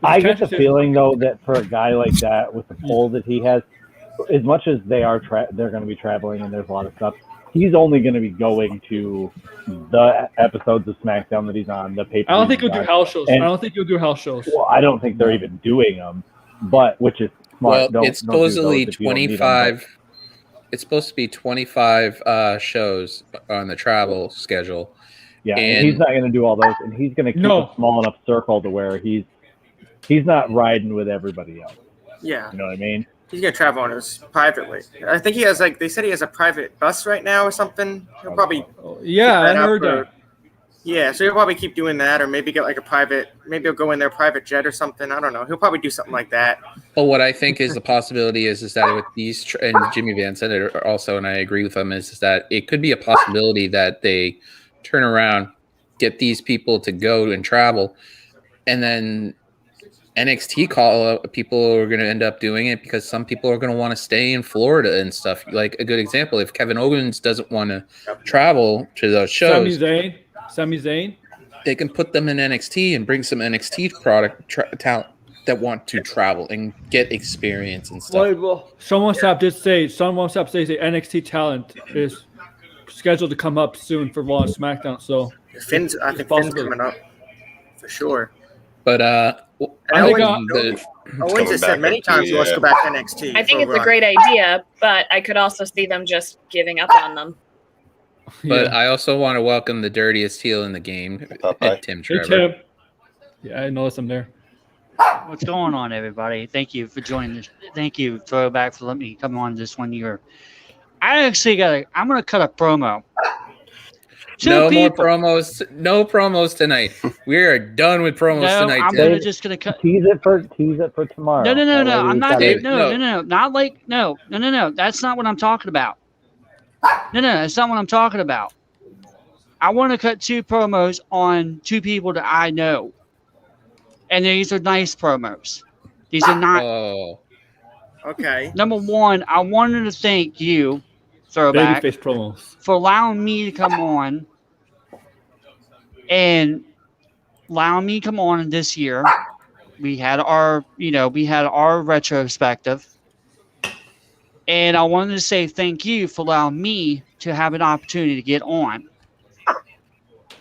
C: I get the feeling though that for a guy like that with the pull that he has, as much as they're going to be traveling and there's a lot of stuff, he's only going to be going to the episodes of SmackDown that he's on. The pay.
E: I don't think he'll do house shows. I don't think he'll do house shows.
C: Well, I don't think they're even doing them, but which is smart.
A: Well, it's supposedly 25. It's supposed to be 25 shows on the travel schedule.
C: Yeah, and he's not going to do all those, and he's going to keep a small enough circle to where he's not riding with everybody else.
M: Yeah.
C: You know what I mean?
M: He's going to travel on his privately. I think he has they said he has a private bus right now or something. He'll probably.
E: Yeah, I heard that.
M: Yeah, so he'll probably keep doing that or maybe get maybe he'll go in their private jet or something. I don't know. He'll probably do something like that.
A: Well, what I think is the possibility is that with these, and Jimmy Van said it also, and I agree with him, is that it could be a possibility that they turn around, get these people to go and travel, and then NXT call people are going to end up doing it because some people are going to want to stay in Florida and stuff. Like a good example, if Kevin Owens doesn't want to travel to those shows,
E: Sami Zayn,
A: they can put them in NXT and bring some NXT talent that want to travel and get experience and stuff.
E: Well, Sean says NXT talent is scheduled to come up soon for Raw and SmackDown. So
M: I think Finn's coming up for sure.
A: But
M: Owens has said many times he wants to go back to NXT.
D: I think it's a great idea, but I could also see them just giving up on them.
A: But I also want to welcome the dirtiest heel in the game, Tim Trevor.
E: Hey, Tim. Yeah, I noticed him there.
Q: What's going on, everybody? Thank you for joining this. Thank you, Throwback, for letting me come on this 1 year. I'm going to cut a promo.
A: More promos. No promos tonight. We are done with promos tonight.
C: I'm just gonna tease it for tomorrow.
Q: No. I'm not. No. That's not what I'm talking about. No. That's not what I'm talking about. I want to cut 2 promos on 2 people that I know, and these are nice promos. These are not.
A: Oh.
M: Okay.
Q: Number 1, I wanted to thank you, Throwback,
E: Babyface promos,
Q: for allowing me to come on. And allowing me to come on this year, we had our retrospective, and I wanted to say thank you for allowing me to have an opportunity to get on.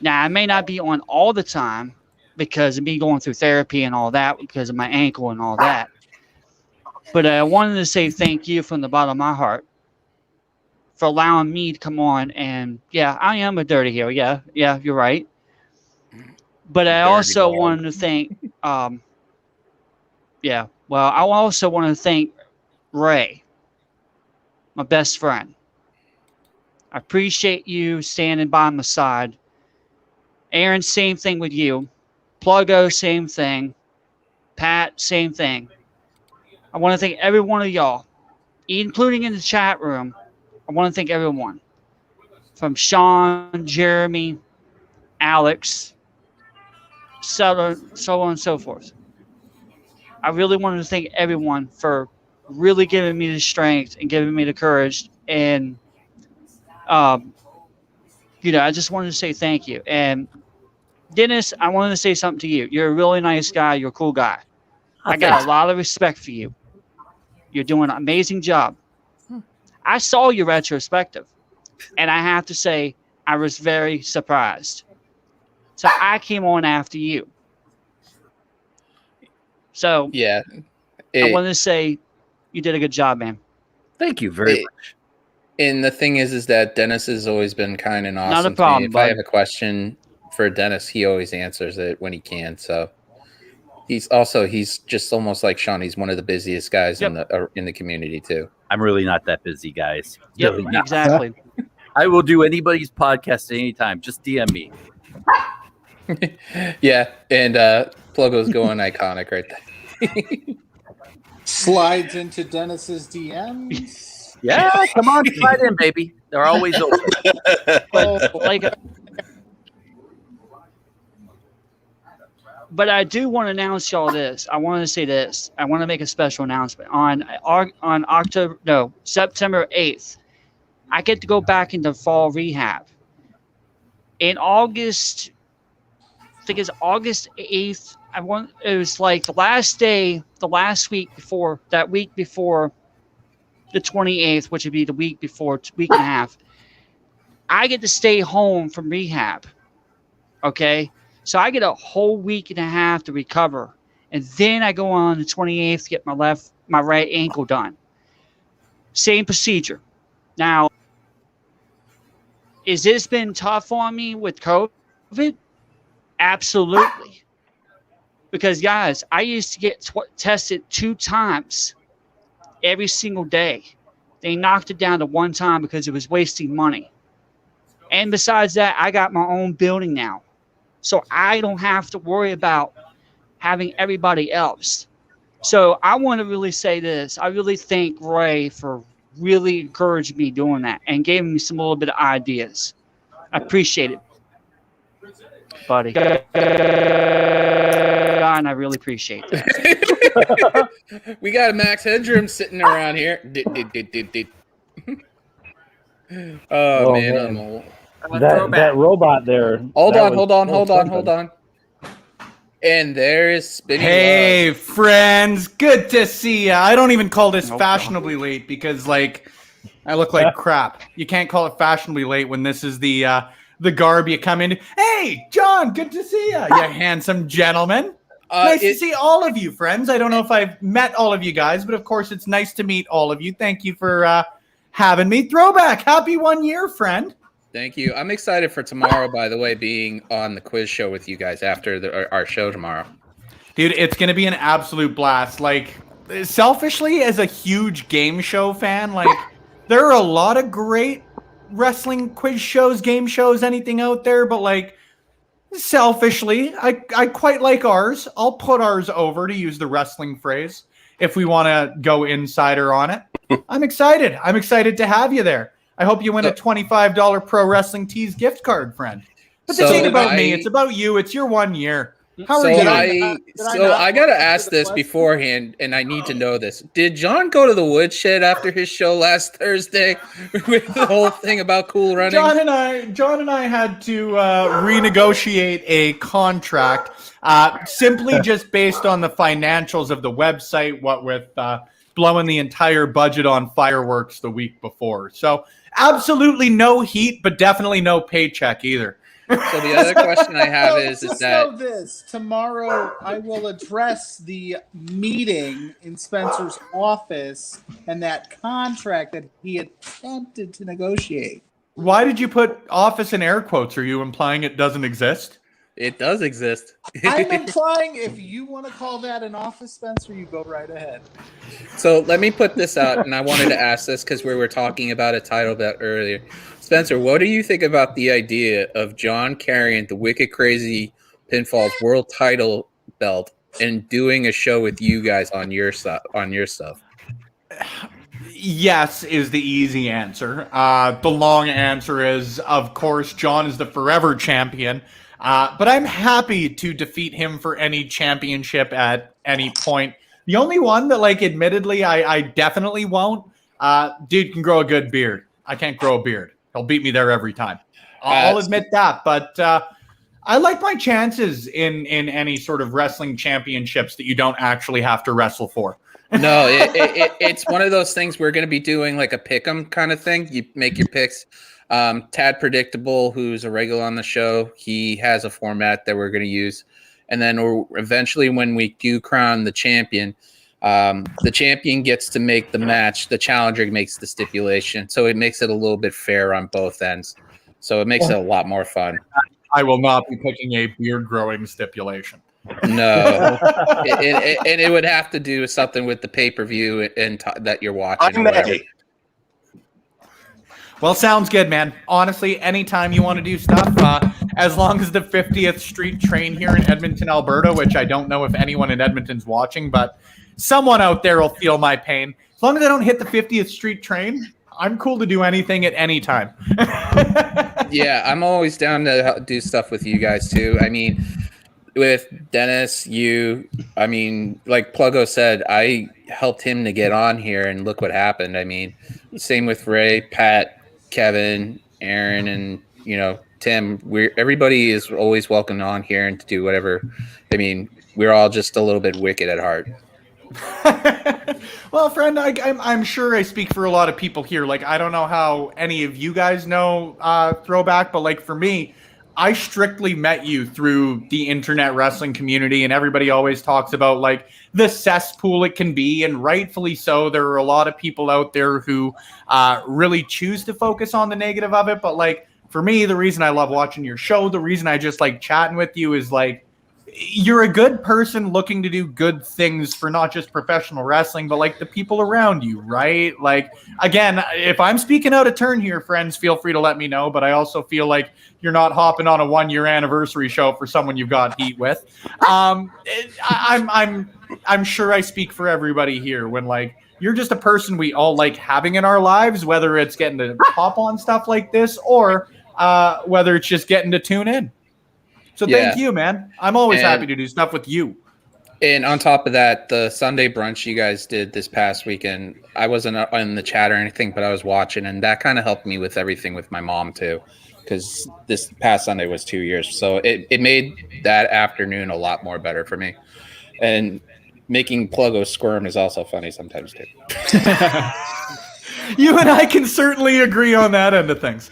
Q: Now, I may not be on all the time because of me going through therapy and all that because of my ankle and all that, but I wanted to say thank you from the bottom of my heart for allowing me to come on. And yeah, I am a dirty heel. Yeah, you're right. But I also wanted to thank, I also want to thank Ray, my best friend. I appreciate you standing by my side. Aaron, same thing with you. Pluggo, same thing. Pat, same thing. I want to thank every one of y'all, including in the chat room. I want to thank everyone. From Sean, Jeremy, Alex, so on and so forth. I really wanted to thank everyone for really giving me the strength and giving me the courage. And, I just wanted to say thank you. And Dennis, I wanted to say something to you. You're a really nice guy. You're a cool guy. I got a lot of respect for you. You're doing an amazing job. I saw your retrospective, and I have to say I was very surprised. So I came on after you. So
A: yeah,
Q: I want to say you did a good job, man.
O: Thank you very much.
A: And the thing is that Dennis has always been kind and awesome.
Q: Not a problem,
A: to me. If I have a question for Dennis, he always answers it when he can. So he's just almost like Sean. He's one of the busiest guys in the community too.
O: I'm really not that busy, guys.
Q: Yep,
O: really not.
Q: exactly.
O: I will do anybody's podcast at any time. Just DM me.
A: Yeah, and Pluggo's going iconic right there.
P: Slides into Dennis's DMs.
O: Yeah, come on, slide in, baby. They're always open.
Q: But I do want to announce y'all this. I want to say this. I want to make a special announcement on September 8th. I get to go back into fall rehab. In August, I think it's August 8th. It was like the last week before the 28th, which would be the week before, week and a half. I get to stay home from rehab. Okay. So I get a whole week and a half to recover. And then I go on the 28th to get my right ankle done. Same procedure. Now, has this been tough on me with COVID? Absolutely. Because, guys, I used to get tested 2 times every single day. They knocked it down to 1 time because it was wasting money. And besides that, I got my own building now. So I don't have to worry about having everybody else. So I want to really say this. I really thank Ray for really encouraging me doing that and giving me some little bit of ideas. I appreciate it, buddy. And I really appreciate that.
A: We got a Max Headroom sitting around here. Oh, man, I'm old.
C: That robot there.
A: Hold on. And there is Spinning
R: Hey,
A: Love.
R: friends. Good to see ya. I don't even call this fashionably late because, like, I look like crap. You can't call it fashionably late when this is the garb you come in. Hey, John, good to see ya, you handsome gentleman. Nice to see all of you, friends. I don't know if I've met all of you guys, but of course it's nice to meet all of you. Thank you for having me. Throwback. Happy 1 year, friend.
A: Thank you. I'm excited for tomorrow, by the way, being on the quiz show with you guys after our show tomorrow.
R: Dude, it's going to be an absolute blast. Like, selfishly, as a huge game show fan, like, there are a lot of great wrestling quiz shows, game shows, anything out there, but, like, selfishly, I quite like ours. I'll put ours over, to use the wrestling phrase, if we want to go insider on it. I'm excited. I'm excited to have you there. I hope you win a $25 Pro Wrestling Tees gift card, friend. But this ain't about me. It's about you. It's your 1 year. How are you?
A: I got to ask this beforehand, and I need to know this. Did John go to the woodshed after his show last Thursday with the whole thing about Cool Running?
R: John and I had to renegotiate a contract simply just based on the financials of the website, what with blowing the entire budget on fireworks the week before. So absolutely no heat, but definitely no paycheck either.
A: So the other question I have is
P: Just
A: that
P: know this. Tomorrow I will address the meeting in Spencer's office and that contract that he attempted to negotiate.
R: Why did you put office in air quotes? Are you implying it doesn't exist?
A: It does exist.
P: I'm implying if you want to call that an office, Spencer, you go right ahead.
A: So let me put this out, and I wanted to ask this because we were talking about a title bet earlier. Spencer, what do you think about the idea of John carrying the Wicked Crazy Pinfalls World Title belt and doing a show with you guys on your stuff?
R: Yes is the easy answer. The long answer is, of course, John is the forever champion. But I'm happy to defeat him for any championship at any point. The only one that, like, admittedly, I definitely won't. Dude can grow a good beard. I can't grow a beard. He'll beat me there every time. I'll admit that. But I like my chances in any sort of wrestling championships that you don't actually have to wrestle for.
A: No, it's one of those things we're going to be doing like a pick'em kind of thing. You make your picks. Tad Predictable, who's a regular on the show, he has a format that we're going to use. And then eventually when we do crown the champion gets to make the match. The challenger makes the stipulation. So it makes it a little bit fair on both ends. So it makes it a lot more fun.
R: I will not be picking a beard growing stipulation.
A: No. And it would have to do something with the pay-per-view and that you're watching.
R: Well, sounds good, man. Honestly, anytime you want to do stuff, as long as the 50th Street train here in Edmonton, Alberta, which I don't know if anyone in Edmonton's watching, but someone out there will feel my pain. As long as I don't hit the 50th Street train, I'm cool to do anything at any time.
A: Yeah, I'm always down to do stuff with you guys too. I mean, with Dennis, I mean, like Pluggo said, I helped him to get on here, and look what happened. I mean, same with Ray, Pat, Kevin, Aaron, and Tim. Everybody is always welcome on here and to do whatever. I mean, we're all just a little bit wicked at heart.
R: Well, friend, I'm sure I speak for a lot of people here. Like, I don't know how any of you guys know Throwback, but like for me, I strictly met you through the internet wrestling community, and everybody always talks about like the cesspool it can be, and rightfully so. There are a lot of people out there who really choose to focus on the negative of it. But like for me, the reason I love watching your show, the reason I just like chatting with you is like, you're a good person looking to do good things for not just professional wrestling, but like the people around you, right? Like, again, if I'm speaking out of turn here, friends, feel free to let me know. But I also feel like you're not hopping on a 1-year anniversary show for someone you've got heat with. I'm sure I speak for everybody here when like you're just a person we all like having in our lives, whether it's getting to hop on stuff like this or whether it's just getting to tune in. So thank you, man. I'm always happy to do stuff with you.
A: And on top of that, the Sunday brunch you guys did this past weekend, I wasn't in the chat or anything, but I was watching, and that kind of helped me with everything with my mom too, because this past Sunday was 2 years. So it made that afternoon a lot more better for me. And making Pluggo squirm is also funny sometimes too.
R: You and I can certainly agree on that end of things.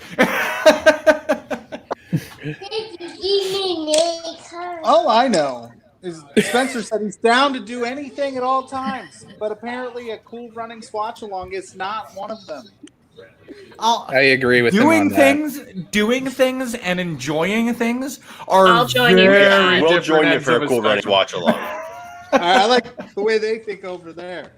P: All I know is Spencer said he's down to do anything at all times, but apparently a cool running swatch along is not one of them.
A: I agree with
R: doing
A: him on that.
R: Doing things and enjoying things are
D: I'll join you.
R: very
B: We'll
R: different
B: join you
R: ends
B: for
R: of
B: a cool running
R: spectrum.
B: watch along.
P: I like the way they think over there.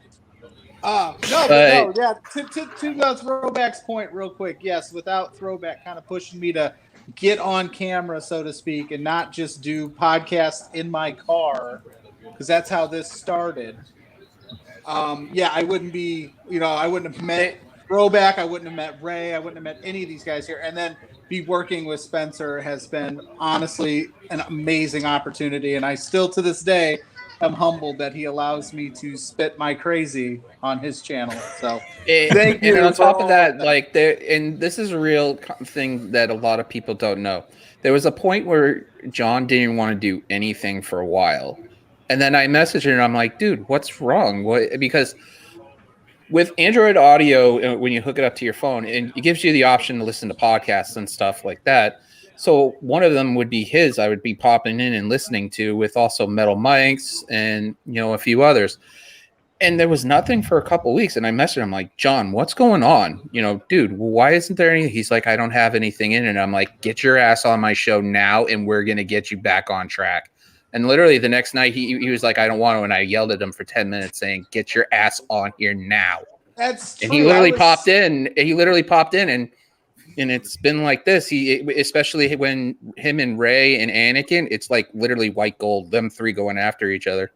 P: No, yeah. To Throwback's point, real quick. Yes, without Throwback kind of pushing me to get on camera, so to speak, and not just do podcasts in my car, because that's how this started. I wouldn't be, I wouldn't have met Throwback, I wouldn't have met Ray, I wouldn't have met any of these guys here, and then be working with Spencer has been honestly an amazing opportunity, and I still to this day am humbled that he allows me to spit my crazy on his channel. So thank you.
A: And on top of that, like and this is a real thing that a lot of people don't know. There was a point where John didn't want to do anything for a while, and then I messaged him and I'm like, dude, what's wrong? Because with Android Audio, when you hook it up to your phone, and it gives you the option to listen to podcasts and stuff like that. So one of them would be his. I would be popping in and listening to, with also Metal Mics and a few others. And there was nothing for a couple of weeks. And I messaged him like, John, what's going on? Dude, why isn't there anything? He's like, I don't have anything in it. And I'm like, get your ass on my show now, and we're gonna get you back on track. And literally the next night he was like, I don't want to. And I yelled at him for 10 minutes saying, get your ass on here now.
P: That's true.
A: And he literally popped in. And it's been like this. Especially when him and Ray and Anakin, it's like literally white gold. Them three going after each other.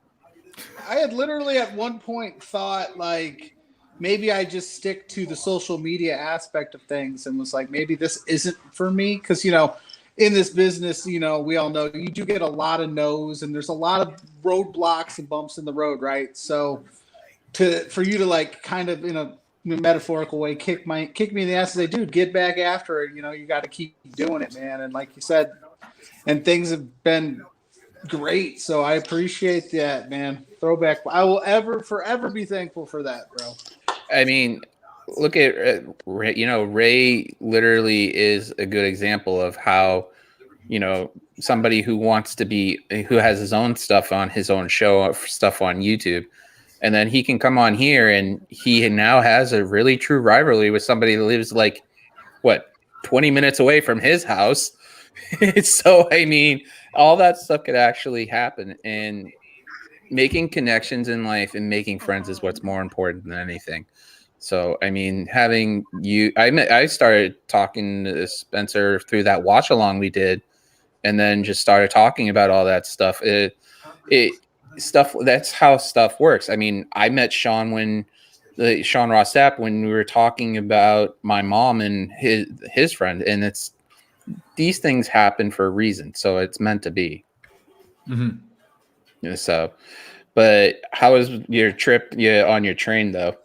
P: I had literally at one point thought like maybe I just stick to the social media aspect of things, and was like, maybe this isn't for me, because in this business, we all know you do get a lot of no's, and there's a lot of roadblocks and bumps in the road, right? So for you to like kind of in a metaphorical way kick me in the ass and say, dude, get back after it, you got to keep doing it, man. And like you said, and things have been great, so I appreciate that, man. Throwback, I will forever be thankful for that, bro. I
A: mean, look at Ray literally is a good example of how somebody who has his own stuff on his own show, stuff on YouTube, and then he can come on here, and he now has a really true rivalry with somebody that lives 20 minutes away from his house. So, I mean, all that stuff could actually happen, and making connections in life and making friends is what's more important than anything. So, I mean, having you, I started talking to Spencer through that watch along we did, and then just started talking about all that stuff. that's how stuff works. I mean, I met Sean Sean Rossap when we were talking about my mom and his friend, and these things happen for a reason, so it's meant to be.
R: Mm-hmm.
A: So, but how was your trip on your train though?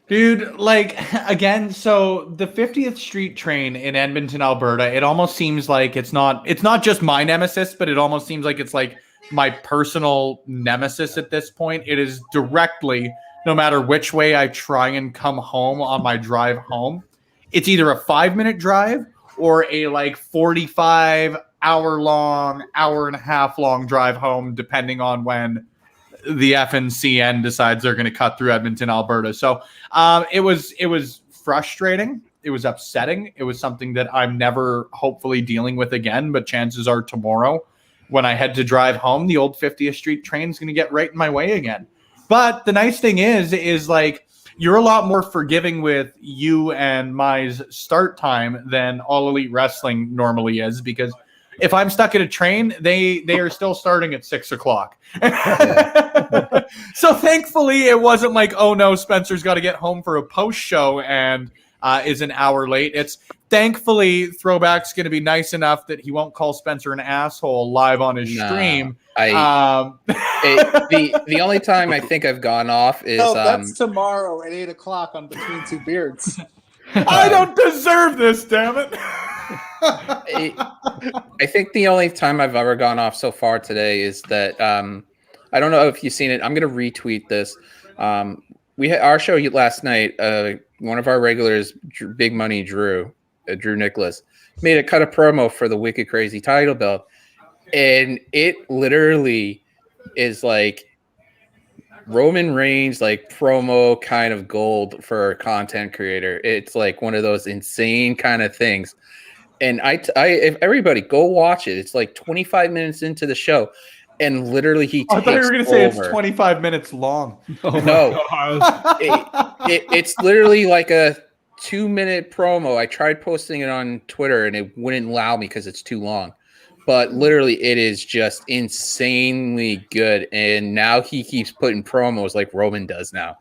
R: Dude, like, again, so the 50th Street train in Edmonton, Alberta, it almost seems like it's not just my nemesis, but it almost seems like it's like my personal nemesis at this point. It is directly, no matter which way I try and come home on my drive home, it's either a 5-minute drive or a like 45-hour-and-a-half long drive home, depending on when the FNCN decides they're going to cut through Edmonton, Alberta. So it was frustrating. It was upsetting. It was something that I'm never hopefully dealing with again, but chances are tomorrow when I head to drive home, the old 50th Street train is going to get right in my way again. But the nice thing is like, you're a lot more forgiving with you and my start time than All Elite Wrestling normally is, because if I'm stuck at a train, they are still starting at 6 o'clock. So thankfully, it wasn't like, oh no, Spencer's got to get home for a post show and is an hour late. It's thankfully Throwback's going to be nice enough that he won't call Spencer an asshole live on his stream.
A: The only time I think I've gone off is
P: that's tomorrow at 8 o'clock on Between Two Beards.
R: I don't deserve this, damn it.
A: I think the only time I've ever gone off so far today is that I don't know if you've seen it. I'm going to retweet this. We had our show last night. One of our regulars, Big Money Drew Nicholas, made a cut of promo for the Wicked Crazy title belt, and it literally is like Roman Reigns, like promo kind of gold for a content creator. It's like one of those insane kind of things. And if everybody go watch it, it's like 25 minutes into the show, and literally he takes
R: I thought you were going to say
A: over.
R: it's 25 minutes long.
A: No, it's literally like a 2-minute promo. I tried posting it on Twitter and it wouldn't allow me because it's too long. But literally, it is just insanely good. And now he keeps putting promos like Roman does now.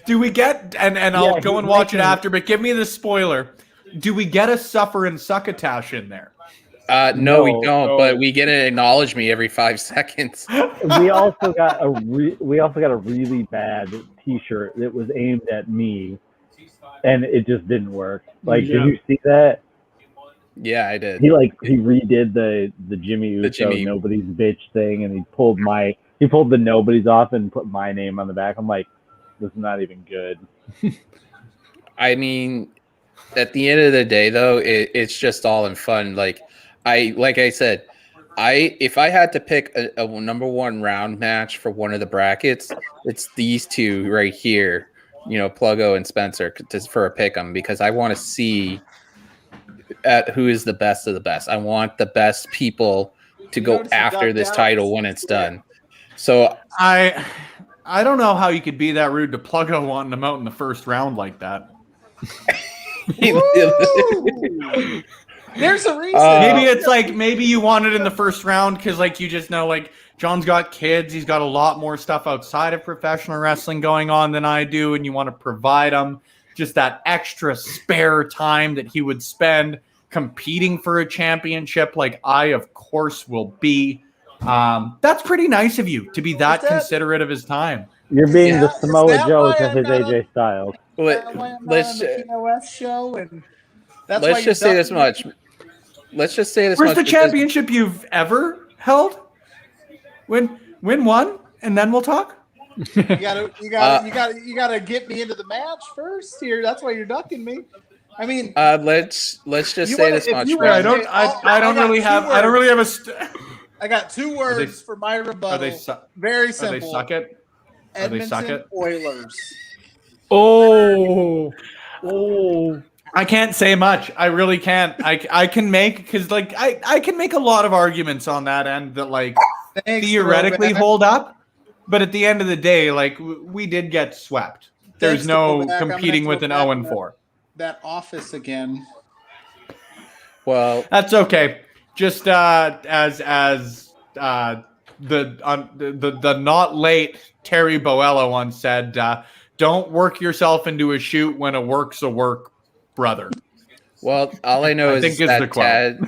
R: Do we get and I'll go and watch it after, but give me the spoiler. Do we get a Suffer and Succotash in there?
A: No, we don't. But we get an acknowledge me every 5 seconds.
C: We also got a really bad T-shirt that was aimed at me, and it just didn't work. Like, did you see that?
A: Yeah, I did.
C: He redid the Jimmy Uso Nobody's Bitch thing, and he pulled the Nobody's off and put my name on the back. I'm like, this is not even good.
A: I mean, at the end of the day, though, it's just all in fun. Like I said, if I had to pick a number one round match for one of the brackets, it's these two right here. You know, Pluggo and Spencer for a pick 'em, because I want to see who is the best of the best. I want the best people to go after this title when it's done. So
R: I don't know how you could be that rude to Pluggo wanting him out in the first round like that.
P: There's a reason.
R: Maybe it's like, maybe you want it in the first round because, like, you just know, like, John's got kids. He's got a lot more stuff outside of professional wrestling going on than I do, and you want to provide him just that extra spare time that he would spend competing for a championship, like I, of course, will be. That's pretty nice of you to be that considerate of his time.
C: You're being the Samoa Joe to his AJ Styles.
A: Let's just say this much.
R: Where's the championship you've ever held? Win one, and then we'll talk.
P: You gotta get me into the match first here. That's why you're ducking me. I mean,
A: let's just say this much.
R: I don't really have a.
P: I got 2 words for my rebuttal. Very simple.
R: Are they suck it?
P: Edmonton Oilers.
R: Oh. I can't say much. I really can't. I can make, because like I can make a lot of arguments on that end that like theoretically hold up, but at the end of the day, like we did get swept. There's no competing with an 0-4.
P: That office again.
A: Well,
R: that's okay. Just as the not late Terry Boella once said, "Don't work yourself into a shoot when a work's a work, brother."
A: Well, all I know
R: I
A: is
R: think is
A: that
R: the quote.
A: Tad.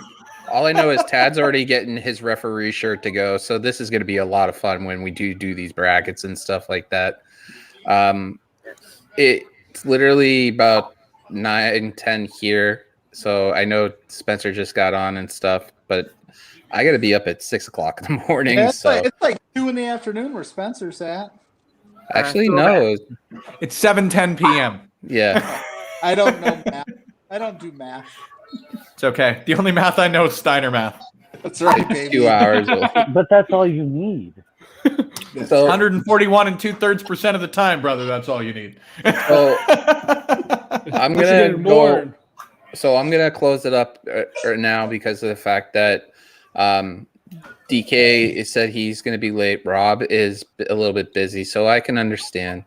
A: All I know is Tad's already getting his referee shirt to go, so this is going to be a lot of fun when we do these brackets and stuff like that. It's literally about 9-10 here, so I know Spencer just got on and stuff, but I got to be up at 6 o'clock in the morning.
P: Yeah,
A: so
P: it's like 2 in the afternoon where Spencer's at.
A: actually, no,
R: It's 7:10 p.m.
A: yeah.
P: I don't know math. I don't do math.
R: It's okay. The only math I know is Steiner math.
P: That's right, baby.
A: 2 hours.
C: But that's all you need.
A: So
R: 141 2/3% of the time, brother. That's all you need.
A: So I'm gonna go. So I'm gonna close it up now because of the fact that DK said he's gonna be late. Rob is a little bit busy, so I can understand.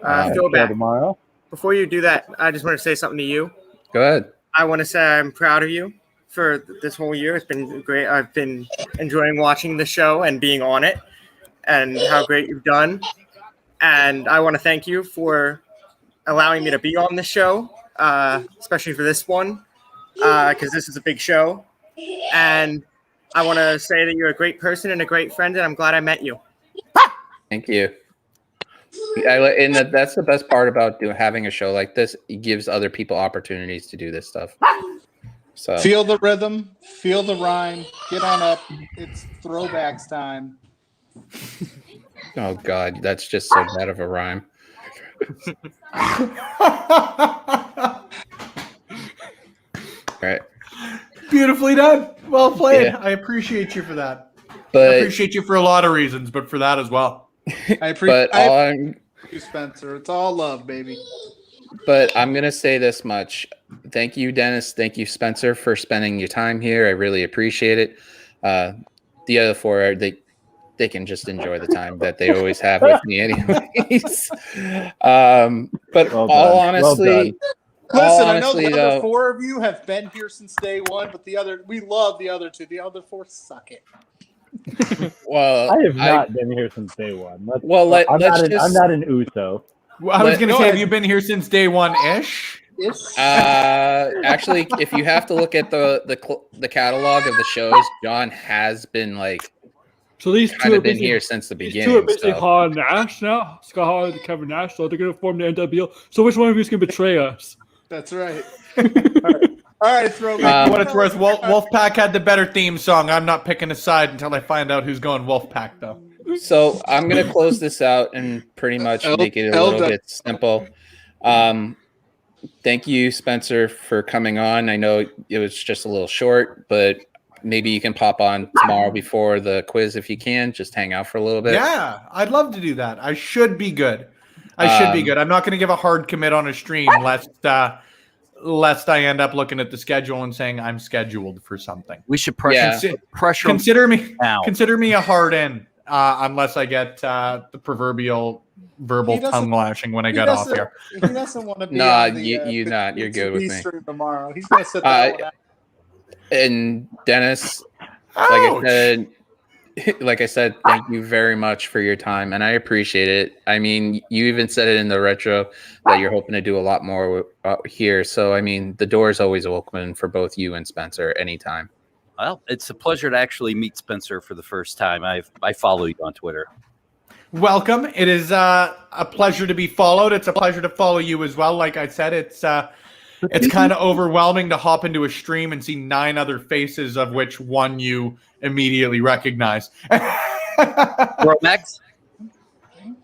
M: Feel bad.
C: Tomorrow.
M: Before you do that, I just want to say something to you.
A: Go ahead.
M: I want to say I'm proud of you for this whole year. It's been great. I've been enjoying watching the show and being on it and how great you've done. And I want to thank you for allowing me to be on the show, especially for this one, because this is a big show. And I want to say that you're a great person and a great friend, and I'm glad I met you.
A: Thank you. And that's the best part about having a show like this. It gives other people opportunities to do this stuff. So
P: Feel the rhythm, feel the rhyme, get on up. It's throwbacks time.
A: oh god, that's just so bad of a rhyme. All right.
R: Beautifully done. Well played.
A: Yeah.
R: I appreciate you for that.
A: But
R: I appreciate you for a lot of reasons, but for that as well.
P: I appreciate
A: But
P: you, Spencer. It's all love, baby.
A: But I'm going to say this much. Thank you, Dennis. Thank you, Spencer, for spending your time here. I really appreciate it. The other four, they can just enjoy the time that they always have with me anyways. But
C: Well
A: all
C: done. Well
A: honestly,
C: done.
P: Listen, I know
A: honestly,
P: the other
A: though-
P: 4 of you have been here since day one, but we love the other 2. The other 4 suck it.
A: well,
C: I have not been here since day one.
A: let's
C: I'm not an USO.
R: Well, I was going to say, have you been here since day one-ish?
A: Actually, if you have to look at the catalog of the shows, John has been
E: so these
A: kind
E: two
A: of
E: are
A: been
E: basically,
A: here since the
E: these
A: beginning.
E: two are basically
A: so.
E: Hall and Nash now. Scott Hall and Kevin Nash, so they're going to form the NWO. So which one of you is going to betray us?
P: That's right. All right, throwback.
R: For what it's worth, Wolfpack had the better theme song. I'm not picking a side until I find out who's going Wolfpack, though.
A: So I'm gonna close this out and pretty much make it a little bit simple. Thank you, Spencer, for coming on. I know it was just a little short, but maybe you can pop on tomorrow before the quiz if you can. Just hang out for a little bit.
R: Yeah, I'd love to do that. I should be good. I'm not going to give a hard commit on a stream lest I end up looking at the schedule and saying I'm scheduled for something.
O: We should pressure
R: Consider me
O: now.
R: Consider me a hard in unless I get the proverbial verbal tongue lashing when I get off here.
P: He doesn't want to be
A: Nah,
P: on the,
A: you not. You're good with me.
P: stream tomorrow. He's going to sit that one out.
A: And Dennis, like I said, thank you very much for your time, and I appreciate it. I mean, you even said it in the retro that you're hoping to do a lot more here. So, I mean, the door is always open for both you and Spencer anytime.
O: Well, it's a pleasure to actually meet Spencer for the first time. I follow you on Twitter.
R: Welcome. It is a pleasure to be followed. It's a pleasure to follow you as well. Like I said, it's kind of overwhelming to hop into a stream and see 9 other faces, of which one you immediately recognize.
O: Throwbacks.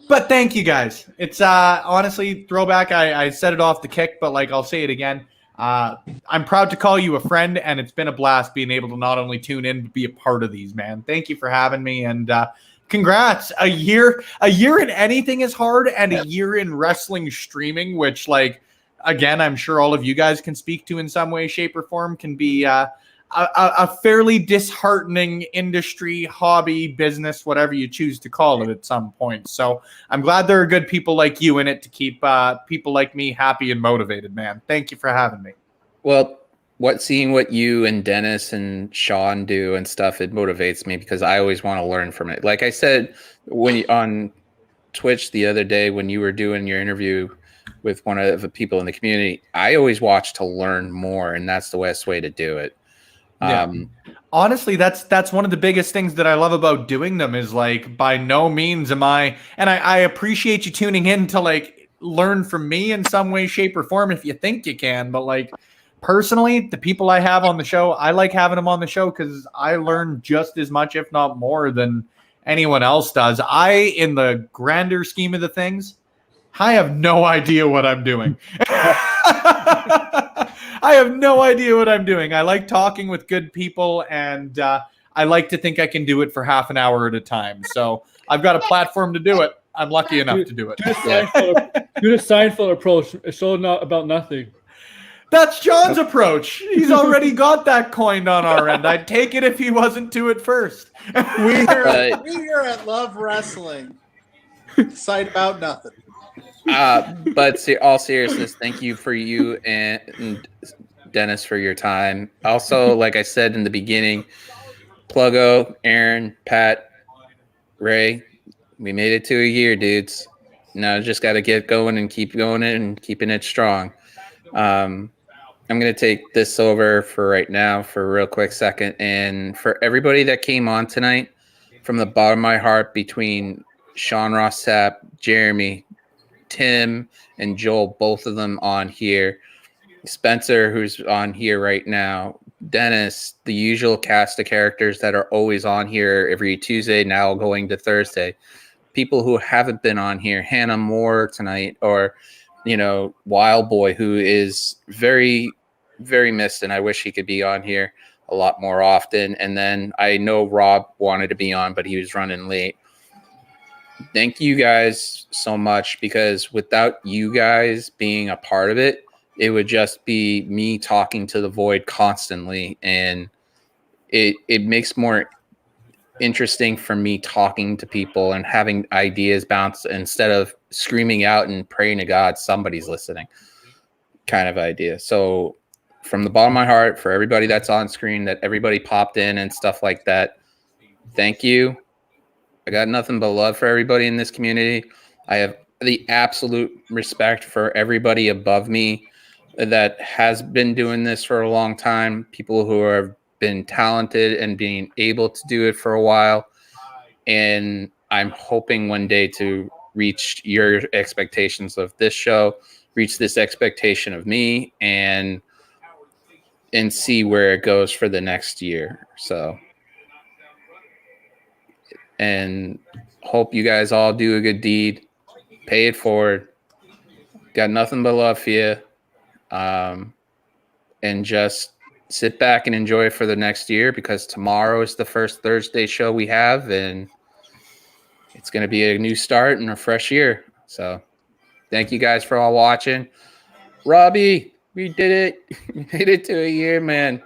R: But thank you guys. It's honestly throwback. I said it off the kick, but I'll say it again. I'm proud to call you a friend, and it's been a blast being able to not only tune in but be a part of these, man. Thank you for having me, and congrats. A year in anything is hard, and a year in wrestling streaming, which again, I'm sure all of you guys can speak to in some way, shape, or form, can be a fairly disheartening industry, hobby, business, whatever you choose to call it at some point. So I'm glad there are good people like you in it to keep people like me happy and motivated, man. Thank you for having me.
A: Well, seeing what you and Dennis and Sean do and stuff, it motivates me because I always want to learn from it. Like I said on Twitch the other day when you were doing your interview with one of the people in the community, I always watch to learn more, and that's the best way to do it.
R: Yeah. Honestly, that's one of the biggest things that I love about doing them is like, by no means am I, and I appreciate you tuning in to like learn from me in some way, shape, or form if you think you can. But like personally, the people I have on the show, I like having them on the show because I learn just as much, if not more, than anyone else does. In the grander scheme of the things, I have no idea what I'm doing. I have no idea what I'm doing. I like talking with good people, and I like to think I can do it for half an hour at a time. So I've got a platform to do it. I'm lucky enough to do it.
E: Do the Seinfeld approach. It's all not about nothing.
R: That's John's approach. He's already got that coined on our end. I'd take it if he wasn't to it first.
P: We here at Love Wrestling cite about nothing.
A: But all seriousness, thank you for you and Dennis for your time. Also, like I said in the beginning, Pluggo, Aaron, Pat, Ray, we made it to a year, dudes. Now just got to get going and keep going and keeping it strong. I'm going to take this over for right now for a real quick second. And for everybody that came on tonight, from the bottom of my heart, between Sean Rossap, Jeremy, Tim, and Joel, both of them on here, Spencer, who's on here right now, Dennis, the usual cast of characters that are always on here every Tuesday, now going to Thursday, people who haven't been on here, Hannah Moore tonight, or Wild Boy, who is very, very missed, and I wish he could be on here a lot more often. And then I know Rob wanted to be on, but he was running late. Thank you guys so much, because without you guys being a part of it, it would just be me talking to the void constantly, and it makes more interesting for me talking to people and having ideas bounce instead of screaming out and praying to God somebody's listening kind of idea. So from the bottom of my heart, for everybody that's on screen, that everybody popped in and stuff like that, thank you. I got nothing but love for everybody in this community. I have the absolute respect for everybody above me that has been doing this for a long time, people who have been talented and being able to do it for a while. And I'm hoping one day to reach your expectations of this show, reach this expectation of me, and see where it goes for the next year. So, and hope you guys all do a good deed, pay it forward. Got nothing but love for you. And just sit back and enjoy it for the next year, because tomorrow is the first Thursday show we have, and it's going to be a new start and a fresh year. So thank you guys for all watching. Robbie, we did it. We made it to a year, man.